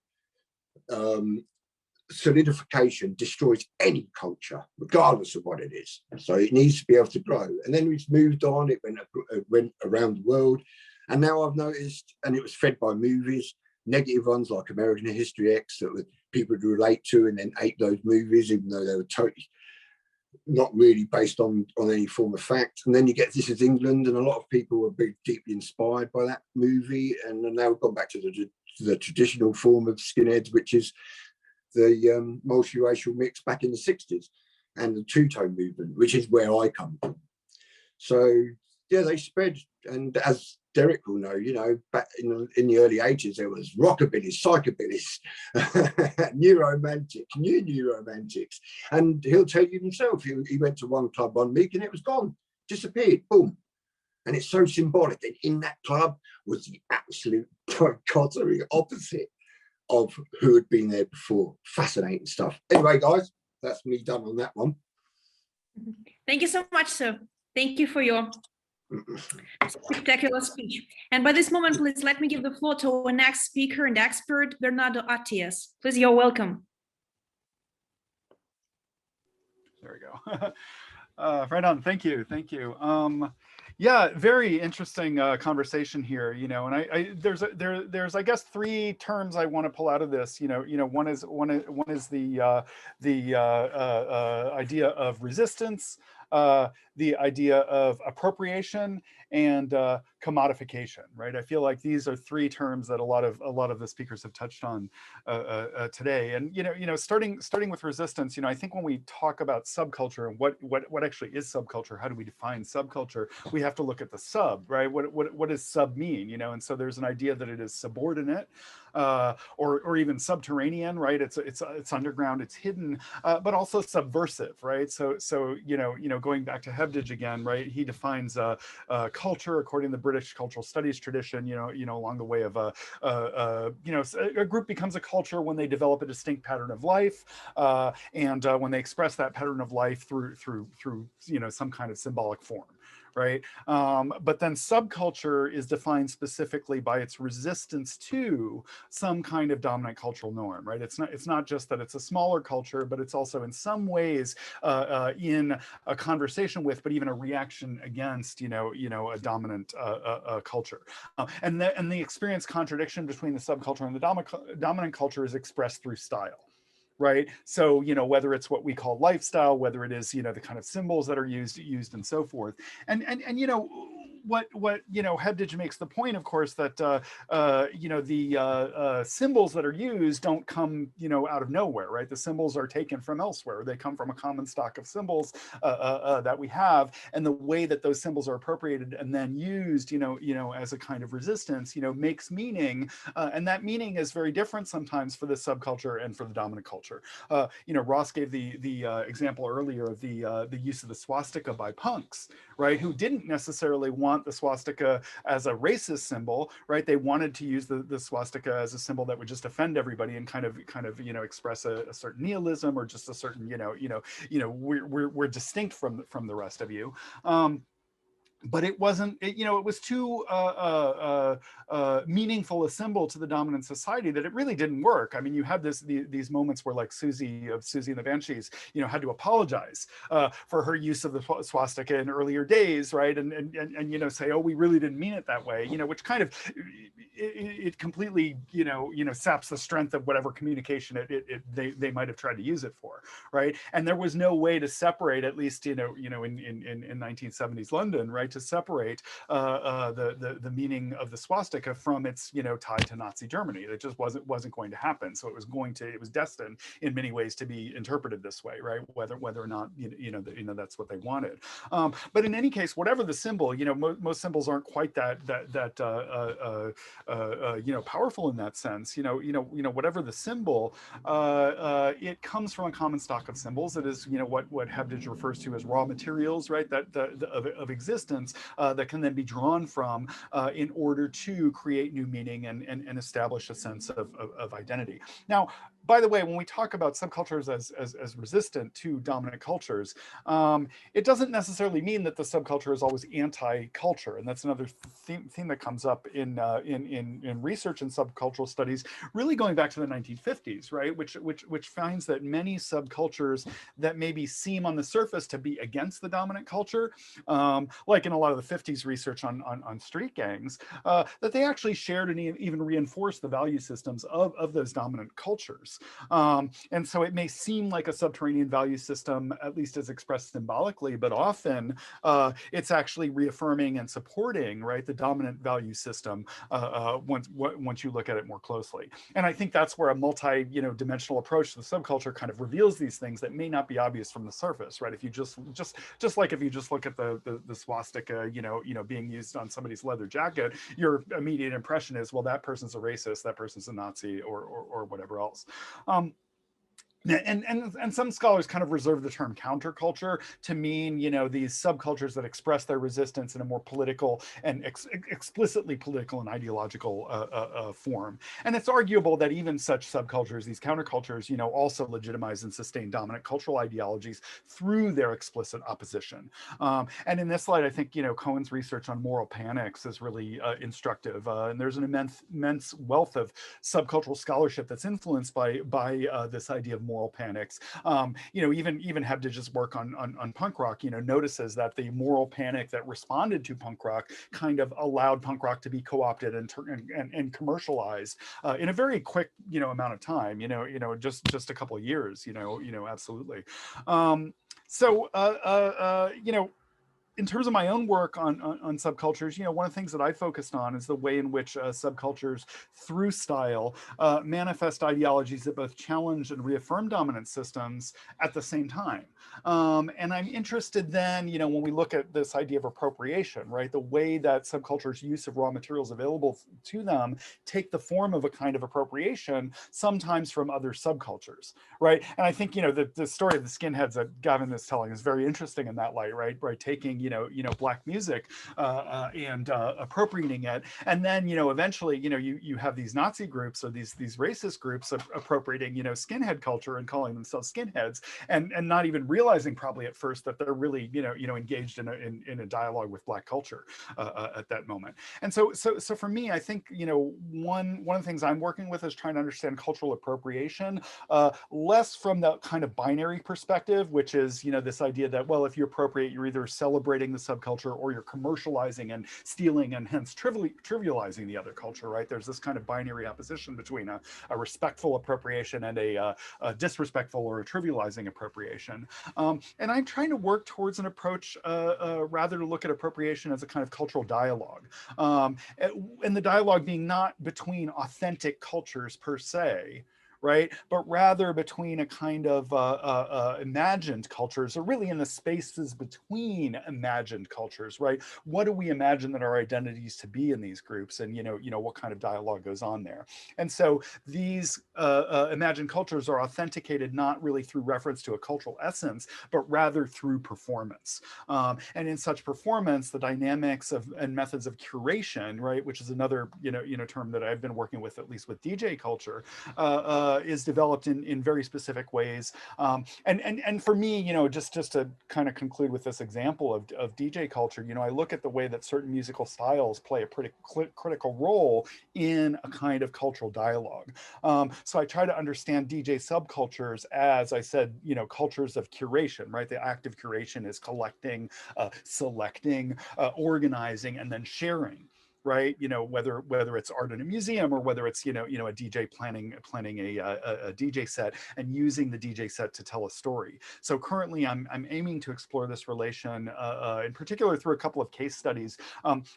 solidification, destroys any culture, regardless of what it is. So it needs to be able to grow. And then we've moved on. It went around the world. And now I've noticed, and it was fed by movies, negative ones like American History X that people would relate to and then ate those movies, even though they were totally not really based on any form of fact. And then you get This Is England, and a lot of people were very deeply inspired by that movie, and now we've gone back to the traditional form of skinheads, which is the multiracial mix back in the 60s, and the two-tone movement, which is where I come from. So yeah, they spread, and as Derek will know, back in the early 80s, there was rockabilly, psychobillies, new romantics. And he'll tell you himself, he went to one club one week and it was gone, disappeared, boom. And it's so symbolic. And in that club was the absolute dichotomy opposite of who had been there before. Fascinating stuff. Anyway, guys, that's me done on that one. Thank you so much, sir. Thank you for your spectacular speech. And by this moment, please let me give the floor to our next speaker and expert, Bernardo Attias. Please, you're welcome. There we go. Right on. Thank you. Yeah, very interesting conversation here. And there's I guess three terms I want to pull out of this. One is the idea of resistance, the idea of appropriation, and commodification, right? I feel like these are three terms that a lot of the speakers have touched on today. And starting with resistance, I think when we talk about subculture and what actually is subculture, how do we define subculture? We have to look at the sub, right? What does sub mean? And so there's an idea that it is subordinate, or even subterranean, right? It's underground, it's hidden, but also subversive, right? So going back to Hebdige again, right? He defines culture according to the British cultural studies tradition, along the way of a group becomes a culture when they develop a distinct pattern of life, and when they express that pattern of life through some kind of symbolic form. Right. But then subculture is defined specifically by its resistance to some kind of dominant cultural norm. Right. It's not just that it's a smaller culture, but it's also in some ways in a conversation with, but even a reaction against, a dominant culture. And the experienced contradiction between the subculture and the dominant culture is expressed through style. Right. So, whether it's what we call lifestyle, whether it is, the kind of symbols that are used and so forth. And what Hebdige makes the point, of course, that the symbols that are used don't come out of nowhere, right? The symbols are taken from elsewhere. They come from a common stock of symbols that we have, and the way that those symbols are appropriated and then used, as a kind of resistance, makes meaning, and that meaning is very different sometimes for the subculture and for the dominant culture. Ross gave the example earlier of the use of the swastika by punks, right? Who didn't necessarily want the swastika as a racist symbol, right? They wanted to use the swastika as a symbol that would just offend everybody and kind of express a certain nihilism, or just a certain we're distinct from the rest of you. But it wasn't, it was too meaningful a symbol to the dominant society that it really didn't work. I mean, you had these moments where, like, Susie and the Banshees, had to apologize for her use of the swastika in earlier days, right? And say, oh, we really didn't mean it that way, which kind of it completely saps the strength of whatever communication they might have tried to use it for, right? And there was no way to separate, at least in 1970s London, right? To separate the meaning of the swastika from its tie to Nazi Germany. It just wasn't going to happen. So it was destined in many ways to be interpreted this way, right? Whether or not that's what they wanted. But in any case, whatever the symbol, most symbols aren't quite that powerful in that sense. Whatever the symbol, it comes from a common stock of symbols. It is what Hebdige refers to as raw materials, right? Of existence. existence that can then be drawn from in order to create new meaning and establish a sense of identity. Now, by the way, when we talk about subcultures as resistant to dominant cultures, it doesn't necessarily mean that the subculture is always anti-culture, and that's another theme that comes up in research in subcultural studies, really going back to the 1950s, right? Which finds that many subcultures that maybe seem on the surface to be against the dominant culture, like in a lot of the 50s research on street gangs, that they actually shared and even reinforced the value systems of those dominant cultures. And so it may seem like a subterranean value system, at least as expressed symbolically, but often it's actually reaffirming and supporting, right, the dominant value system once you look at it more closely. And I think that's where a multi-dimensional approach to the subculture kind of reveals these things that may not be obvious from the surface, right? If you just like if you just look at the swastika, being used on somebody's leather jacket, your immediate impression is, well, that person's a racist, that person's a Nazi, or whatever else. And some scholars kind of reserve the term counterculture to mean, these subcultures that express their resistance in a more political and explicitly political and ideological form. And it's arguable that even such subcultures, these countercultures, also legitimize and sustain dominant cultural ideologies through their explicit opposition. And in this light, I think, Cohen's research on moral panics is really instructive. And there's an immense wealth of subcultural scholarship that's influenced by this idea of moral panics. Even Hebdage's work on punk rock, notices that the moral panic that responded to punk rock kind of allowed punk rock to be co-opted and commercialized in a very quick, amount of time. Just a couple of years. Absolutely. In terms of my own work on subcultures, one of the things that I focused on is the way in which subcultures, through style, manifest ideologies that both challenge and reaffirm dominant systems at the same time. And I'm interested then, when we look at this idea of appropriation, right, the way that subcultures' use of raw materials available to them take the form of a kind of appropriation, sometimes from other subcultures, right? And I think, the story of the skinheads that Gavin is telling is very interesting in that light, right? Taking black music and appropriating it, and then eventually you have these Nazi groups or these racist groups appropriating skinhead culture and calling themselves skinheads, and not even realizing probably at first that they're really engaged in a dialogue with black culture at that moment. And so for me, I think one of the things I'm working with is trying to understand cultural appropriation less from the kind of binary perspective, which is this idea that, well, if you appropriate, you're either celebrating the subculture or you're commercializing and stealing and hence trivializing the other culture, right? There's this kind of binary opposition between a respectful appropriation and a disrespectful or a trivializing appropriation. And I'm trying to work towards an approach rather to look at appropriation as a kind of cultural dialogue. And the dialogue being not between authentic cultures per se, right? But rather between a kind of imagined cultures, or really in the spaces between imagined cultures, right? What do we imagine that our identities to be in these groups, and what kind of dialogue goes on there? And so these imagined cultures are authenticated not really through reference to a cultural essence, but rather through performance. And in such performance, the dynamics and methods of curation, right, which is another term that I've been working with, at least with DJ culture, is developed in very specific ways. And for me, just to kind of conclude with this example of DJ culture, I look at the way that certain musical styles play a pretty critical role in a kind of cultural dialogue. So I try to understand DJ subcultures as, I said, cultures of curation, right? The act of curation is collecting, selecting, organizing, and then sharing. Right, whether it's art in a museum or whether it's a DJ planning a DJ set and using the DJ set to tell a story. So currently, I'm aiming to explore this relation in particular through a couple of case studies.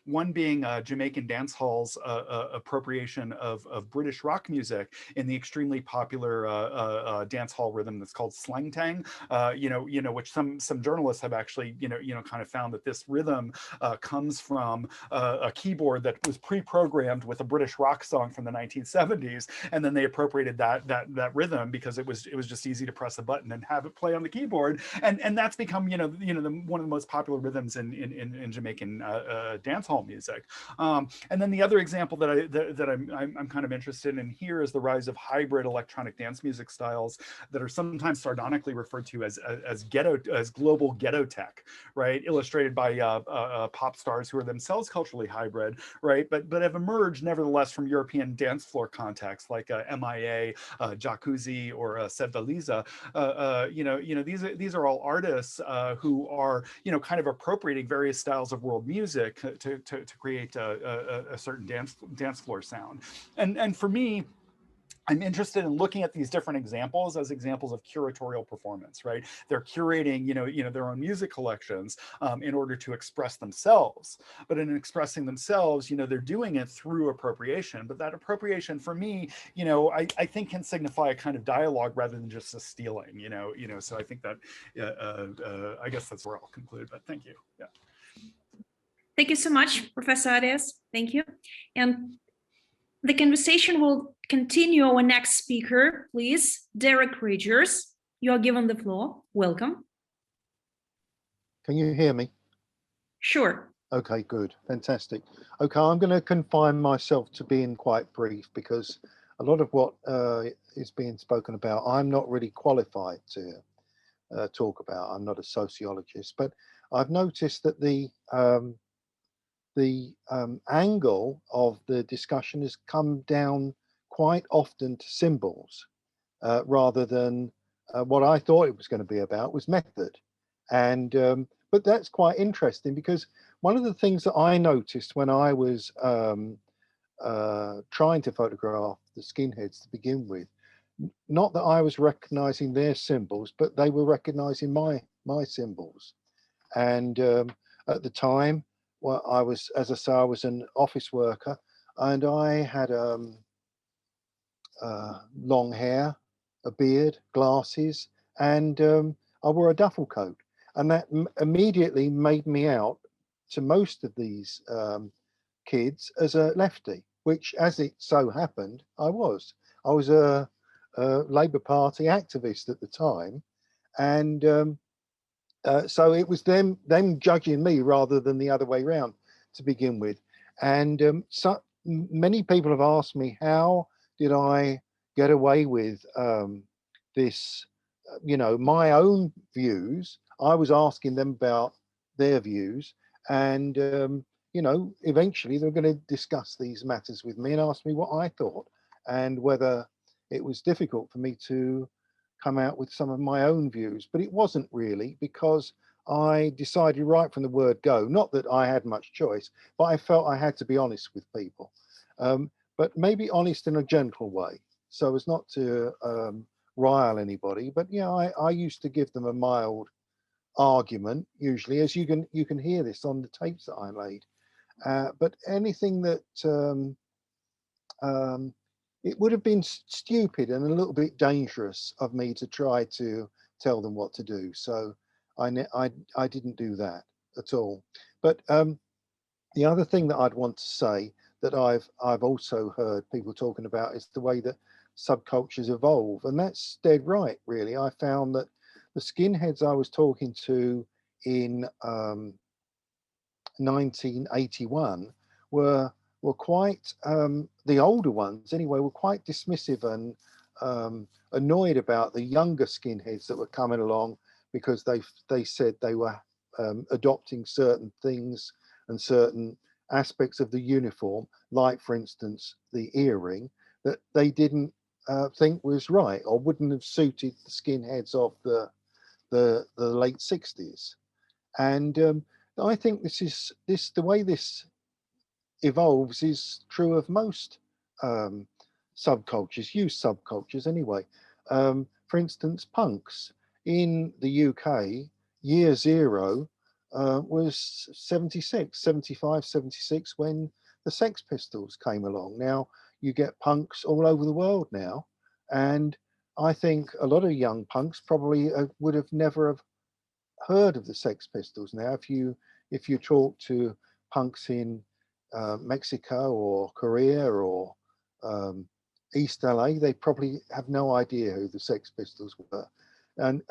One being Jamaican dance hall's appropriation of British rock music in the extremely popular dance hall rhythm that's called slang tang. Which some journalists have actually kind of found that this rhythm comes from a keyboard keyboard that was pre-programmed with a British rock song from the 1970s, and then they appropriated that rhythm because it was just easy to press a button and have it play on the keyboard, and that's become one of the most popular rhythms in Jamaican dancehall music. And then the other example that I'm kind of interested in here is the rise of hybrid electronic dance music styles that are sometimes sardonically referred to as global ghetto tech, right? Illustrated by pop stars who are themselves culturally hybrid, right? But have emerged nevertheless from European dance floor contexts like MIA, Jacuzzi, or Sevdaliza. These are all artists who are kind of appropriating various styles of world music to create a certain dance floor sound. And for me, I'm interested in looking at these different examples as examples of curatorial performance, right? They're curating, their own music collections in order to express themselves. But in expressing themselves, they're doing it through appropriation. But that appropriation, for me, I think can signify a kind of dialogue rather than just a stealing. So I think that I guess that's where I'll conclude. But thank you. Yeah. Thank you so much, Professor Attias. Thank you. And the conversation will continue. Our next speaker, please, Derek Rogers. You are given the floor. Welcome. Can you hear me? Sure. Okay, good, fantastic. Okay, I'm going to confine myself to being quite brief because a lot of what is being spoken about, I'm not really qualified to talk about. I'm not a sociologist, but I've noticed that the angle of the discussion has come down quite often to symbols rather than what I thought it was going to be about was method. And but that's quite interesting because one of the things that I noticed when I was trying to photograph the skinheads to begin with, not that I was recognizing their symbols, but they were recognizing my symbols. And at the time, well, I was, as I say, I was an office worker, and I had long hair, a beard, glasses, and I wore a duffel coat, and that immediately made me out to most of these kids as a lefty, which, as it so happened, I was. I was a Labour Party activist at the time, and so it was them judging me rather than the other way around to begin with. And so many people have asked me, how did I get away with this, my own views? I was asking them about their views, and eventually they're going to discuss these matters with me and ask me what I thought and whether it was difficult for me to come out with some of my own views. But it wasn't really, because I decided right from the word go, not that I had much choice, but I felt I had to be honest with people, but maybe honest in a gentle way, so as not to rile anybody. But yeah, I used to give them a mild argument, usually, as you can hear this on the tapes that I made. But anything that it would have been stupid and a little bit dangerous of me to try to tell them what to do. So I didn't do that at all. But the other thing that I'd want to say that I've also heard people talking about is the way that subcultures evolve, and that's dead right, really. I found that the skinheads I was talking to in 1981 were quite, the older ones anyway, were quite dismissive and annoyed about the younger skinheads that were coming along, because they said they were adopting certain things and certain aspects of the uniform, like for instance the earring, that they didn't think was right or wouldn't have suited the skinheads of the late 60s. And I think the way this evolves is true of most subcultures, youth subcultures anyway. For instance, punks in the UK, year zero was 76, 75, 76, when the Sex Pistols came along. Now you get punks all over the world now, and I think a lot of young punks probably would have never have heard of the Sex Pistols. Now if you talk to punks in Mexico or Korea or East LA, they probably have no idea who the Sex Pistols were. And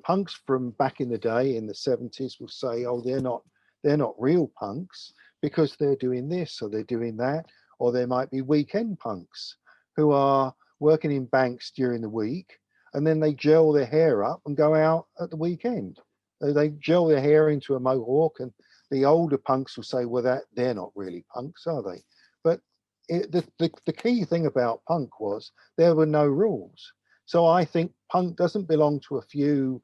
punks from back in the day in the 70s will say, oh, they're not real punks because they're doing this or they're doing that. Or there might be weekend punks who are working in banks during the week and then they gel their hair up and go out at the weekend. They gel their hair into a mohawk, and the older punks will say, well, they're not really punks, are they? But the key thing about punk was there were no rules. So I think punk doesn't belong to a few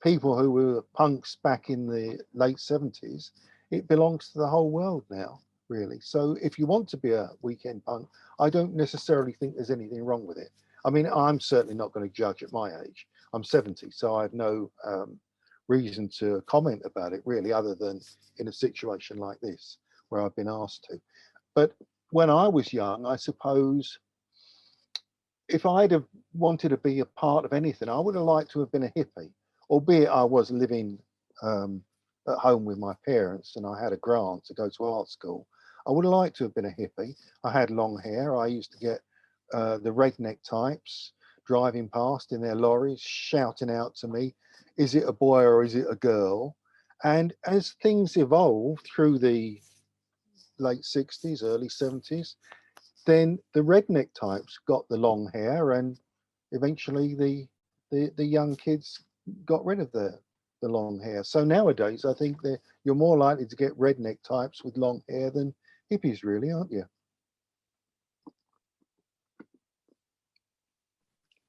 people who were punks back in the late 70s. It belongs to the whole world now, really. So if you want to be a weekend punk, I don't necessarily think there's anything wrong with it. I mean, I'm certainly not going to judge at my age. I'm 70, so I have no reason to comment about it really, other than in a situation like this where I've been asked to. But when I was young, I suppose if I'd have wanted to be a part of anything, I would have liked to have been a hippie, albeit I was living at home with my parents and I had a grant to go to art school. I would have liked to have been a hippie. I had long hair. I used to get the redneck types driving past in their lorries, shouting out to me, is it a boy or is it a girl? And as things evolved through the late 60s, early 70s, then the redneck types got the long hair, and eventually the young kids got rid of the long hair. So nowadays, I think that you're more likely to get redneck types with long hair than hippies, really, aren't you?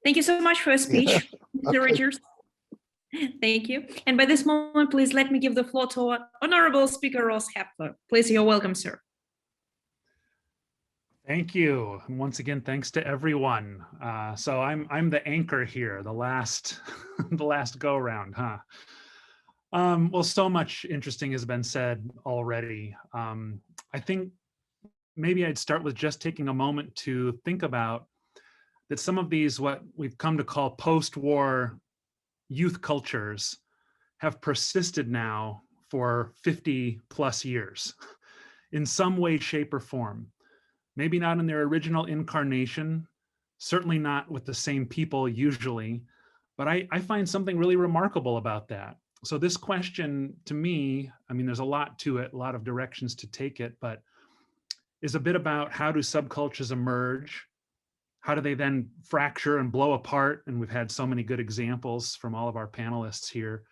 Thank you so much for your speech, Mr. Richards. Thank you. And by this moment, please let me give the floor to our Honorable Speaker Ross Haenfler. Please, you're welcome, sir. Thank you. And once again, thanks to everyone. So I'm the anchor here, the last the last go round, huh? Well, so much interesting has been said already. I think maybe I'd start with just taking a moment to think about that some of these, what we've come to call post-war youth cultures, have persisted now for 50 plus years in some way, shape, or form. Maybe not in their original incarnation, certainly not with the same people usually, but I find something really remarkable about that. So this question to me, I mean, there's a lot to it, a lot of directions to take it, but is a bit about how do subcultures emerge? How do they then fracture and blow apart? And we've had so many good examples from all of our panelists here.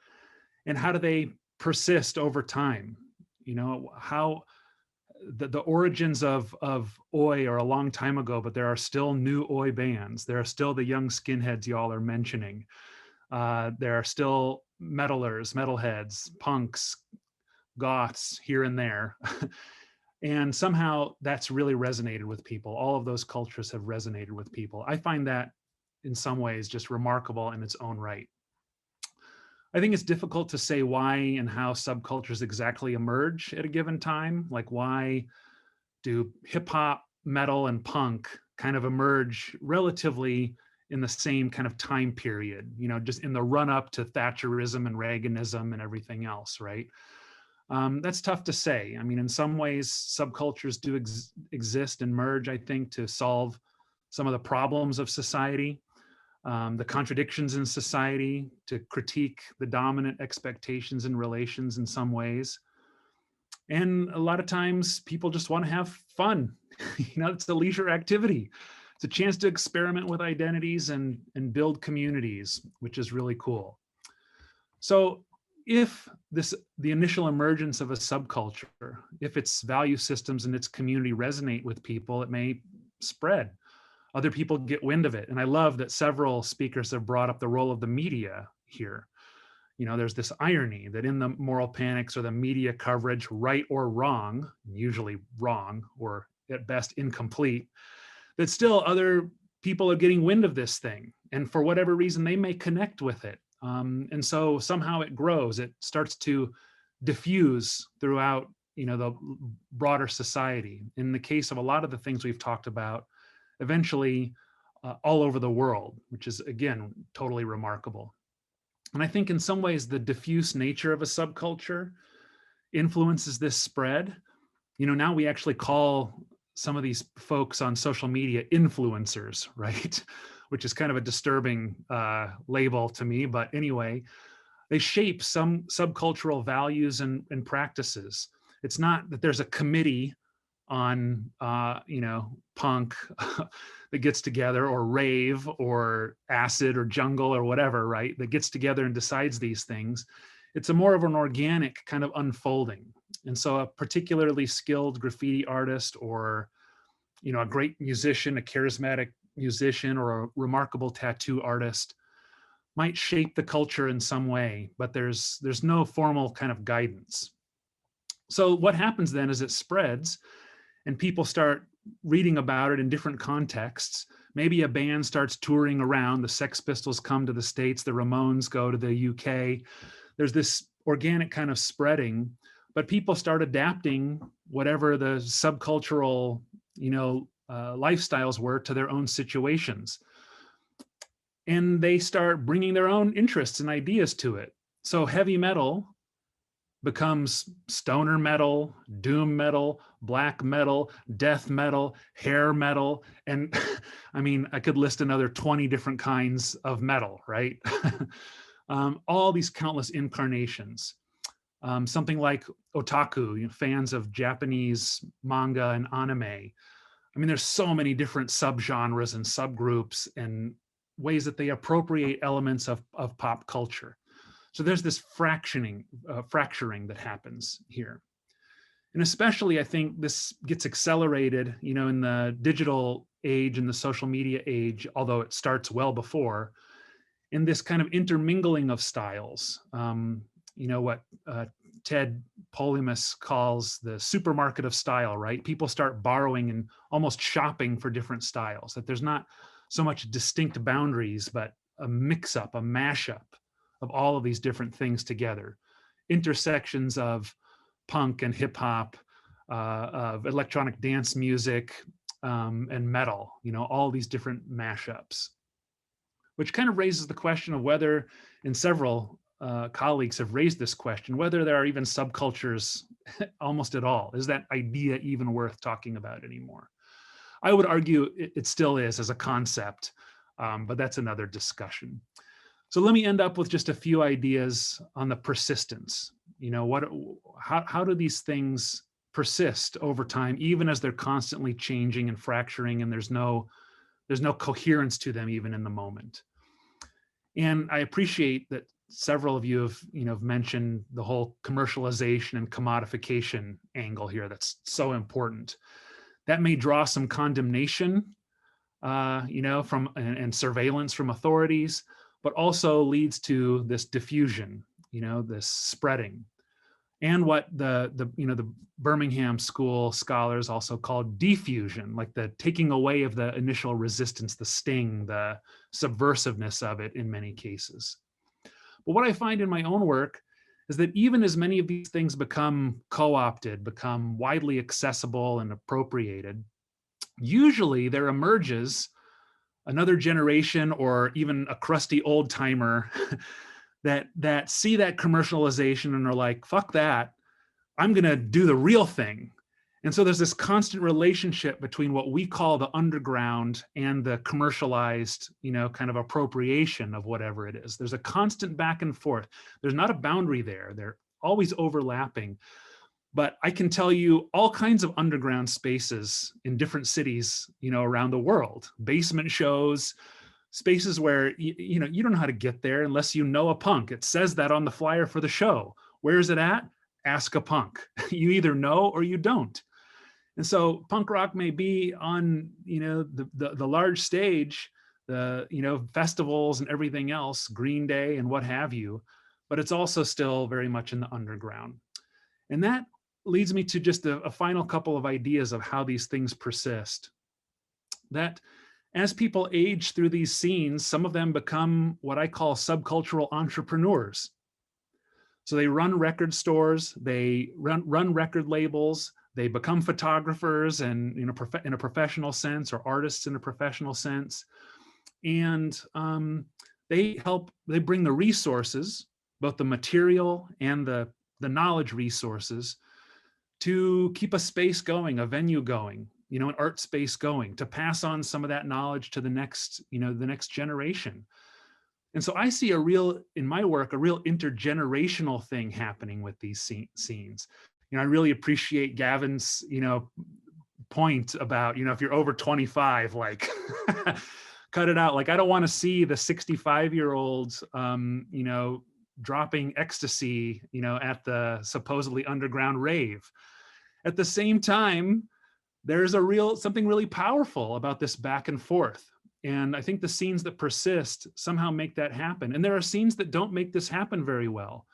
And how do they persist over time? You know, how the origins of Oi are a long time ago, but there are still new Oi bands. There are still the young skinheads y'all are mentioning. There are still metalers, metalheads, punks, goths here and there. And somehow that's really resonated with people. All of those cultures have resonated with people. I find that in some ways just remarkable in its own right. I think it's difficult to say why and how subcultures exactly emerge at a given time. Like, why do hip hop, metal, and punk kind of emerge relatively in the same kind of time period, you know, just in the run up to Thatcherism and Reaganism and everything else, right? That's tough to say. I mean, in some ways, subcultures do exist and merge, I think, to solve some of the problems of society, the contradictions in society, to critique the dominant expectations and relations in some ways. And a lot of times people just want to have fun. You know, it's a leisure activity. It's a chance to experiment with identities and build communities, which is really cool. So if the initial emergence of a subculture, if its value systems and its community resonate with people, it may spread. Other people get wind of it. And I love that several speakers have brought up the role of the media here. You know, there's this irony that in the moral panics or the media coverage, right or wrong, usually wrong or at best incomplete, that still other people are getting wind of this thing. And for whatever reason, they may connect with it. And so somehow it grows, it starts to diffuse throughout, you know, the broader society. In the case of a lot of the things we've talked about, eventually all over the world, which is, again, totally remarkable. And I think in some ways, the diffuse nature of a subculture influences this spread. You know, now we actually call some of these folks on social media influencers, right? Which is kind of a disturbing label to me, but anyway, they shape some subcultural values and practices. It's not that there's a committee on, you know, punk that gets together, or rave or acid or jungle or whatever, right? That gets together and decides these things. It's a more of an organic kind of unfolding. And so a particularly skilled graffiti artist, or, you know, a great musician, a charismatic musician, or a remarkable tattoo artist might shape the culture in some way, but there's no formal kind of guidance. So what happens then is it spreads and people start reading about it in different contexts. Maybe a band starts touring around. The Sex Pistols come to the States, the Ramones go to the UK. There's this organic kind of spreading, but people start adapting whatever the subcultural, you know, lifestyles were to their own situations. And they start bringing their own interests and ideas to it. So heavy metal becomes stoner metal, doom metal, black metal, death metal, hair metal. And I mean, I could list another 20 different kinds of metal, right? All these countless incarnations. Something like otaku, you know, fans of Japanese manga and anime. I mean, there's so many different subgenres and subgroups and ways that they appropriate elements of pop culture. So there's this fracturing that happens here. And especially, I think this gets accelerated, you know, in the digital age and the social media age, although it starts well before, in this kind of intermingling of styles. You know, what Ted Polemus calls the supermarket of style, right? People start borrowing and almost shopping for different styles, that there's not so much distinct boundaries, but a mix-up, a mashup of all of these different things together. Intersections of punk and hip hop, of electronic dance music, and metal, you know, all these different mashups, which kind of raises the question of whether, and several colleagues have raised this question, whether there are even subcultures almost at all. Is that idea even worth talking about anymore? I would argue it still is as a concept, but that's another discussion. So let me end up with just a few ideas on the persistence. You know, how do these things persist over time, even as they're constantly changing and fracturing, and there's no coherence to them even in the moment. And I appreciate that several of you have, you know, mentioned the whole commercialization and commodification angle here. That's so important. That may draw some condemnation, you know, from and surveillance from authorities, but also leads to this diffusion, you know, this spreading, and what the you know, the Birmingham School scholars also called diffusion, like the taking away of the initial resistance, the sting, the subversiveness of it in many cases. But what I find in my own work is that even as many of these things become co-opted, become widely accessible and appropriated, usually there emerges another generation, or even a crusty old timer that see that commercialization and are like, fuck that, I'm gonna do the real thing. And so there's this constant relationship between what we call the underground and the commercialized, you know, kind of appropriation of whatever it is. There's a constant back and forth. There's not a boundary there. They're always overlapping. But I can tell you all kinds of underground spaces in different cities, you know, around the world, basement shows, spaces where, you know, you don't know how to get there unless you know a punk. It says that on the flyer for the show. Where is it at? Ask a punk. You either know or you don't. And so punk rock may be on, you know, the large stage, the, you know, festivals and everything else, Green Day and what have you, but it's also still very much in the underground. And that leads me to just a final couple of ideas of how these things persist. That as people age through these scenes, some of them become what I call subcultural entrepreneurs. So they run record stores, they run record labels, they become photographers and, you know, in a professional sense, or artists in a professional sense. And they bring the resources, both the material and the knowledge resources, to keep a space going, a venue going, you know, an art space going, to pass on some of that knowledge to the next, you know, the next generation. And so I see a real, in my work, a real intergenerational thing happening with these scenes. You know, I really appreciate Gavin's, you know, point about, you know, if you're over 25, like cut it out. Like, I don't want to see the 65-year-olds, you know, dropping ecstasy, you know, at the supposedly underground rave. At the same time, there's something really powerful about this back and forth. And I think the scenes that persist somehow make that happen. And there are scenes that don't make this happen very well.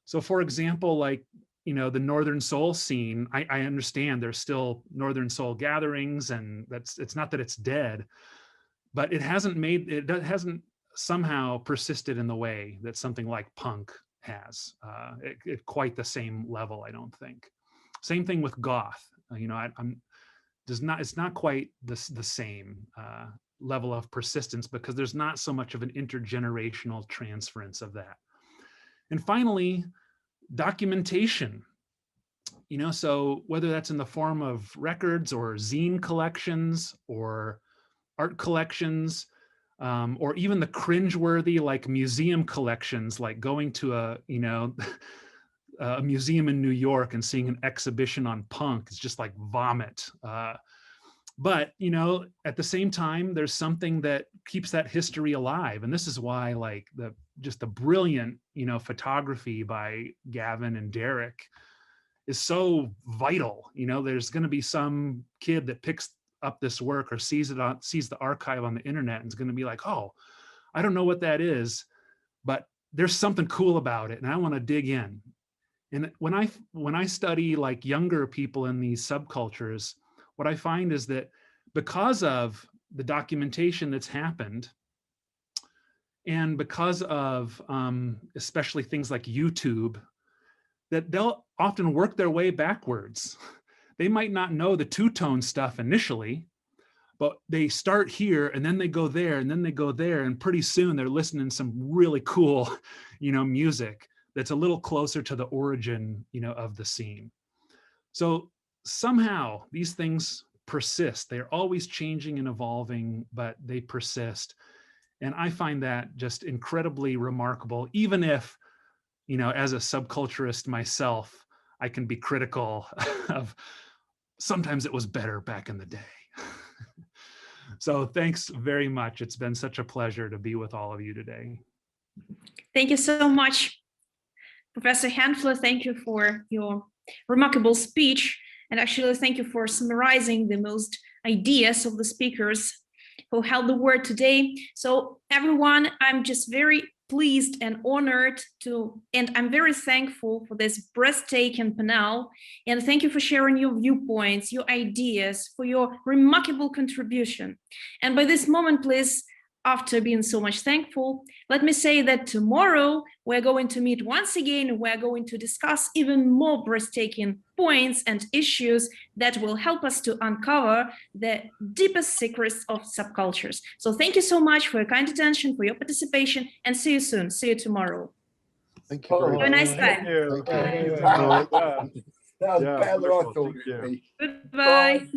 So for example, like, you know, the Northern Soul scene, I understand there's still Northern Soul gatherings, and it's not that it's dead, but it hasn't somehow persisted in the way that something like punk has, at quite the same level, I don't think. Same thing with goth. You know, it's not quite the same level of persistence, because there's not so much of an intergenerational transference of that. And finally, documentation. You know, so whether that's in the form of records or zine collections or art collections, or even the cringeworthy like museum collections, like going to a, you know, a museum in New York and seeing an exhibition on punk is just like vomit. But, you know, at the same time, there's something that keeps that history alive. And this is why, like, just the brilliant, you know, photography by Gavin and Derek is so vital. You know, there's going to be some kid that picks up this work or sees the archive on the internet and is going to be like, oh, I don't know what that is, but there's something cool about it, and I want to dig in. And when I study like younger people in these subcultures, what I find is that because of the documentation that's happened, and because of especially things like YouTube, that they'll often work their way backwards. They might not know the two-tone stuff initially, but they start here and then they go there and then they go there, and pretty soon they're listening to some really cool, you know, music that's a little closer to the origin, you know, of the scene. So somehow these things persist. They're always changing and evolving, but they persist. And I find that just incredibly remarkable, even if, you know, as a subculturist myself, I can be critical of sometimes it was better back in the day. So thanks very much. It's been such a pleasure to be with all of you today. Thank you so much, Professor Haenfler. Thank you for your remarkable speech. And actually, thank you for summarizing the most ideas of the speakers who held the word today. So everyone, I'm just very pleased and honored and I'm very thankful for this breathtaking panel. And thank you for sharing your viewpoints, your ideas, for your remarkable contribution. And by this moment, please, after being so much thankful, let me say that tomorrow we're going to meet once again. We're going to discuss even more breathtaking points and issues that will help us to uncover the deepest secrets of subcultures. So thank you so much for your kind attention, for your participation, and see you soon. See you tomorrow. Thank you very much. Have a nice time. Thank you. Thank you. Yeah. That was Yeah, better than I wonderful. thought Thank it would you. be. Goodbye.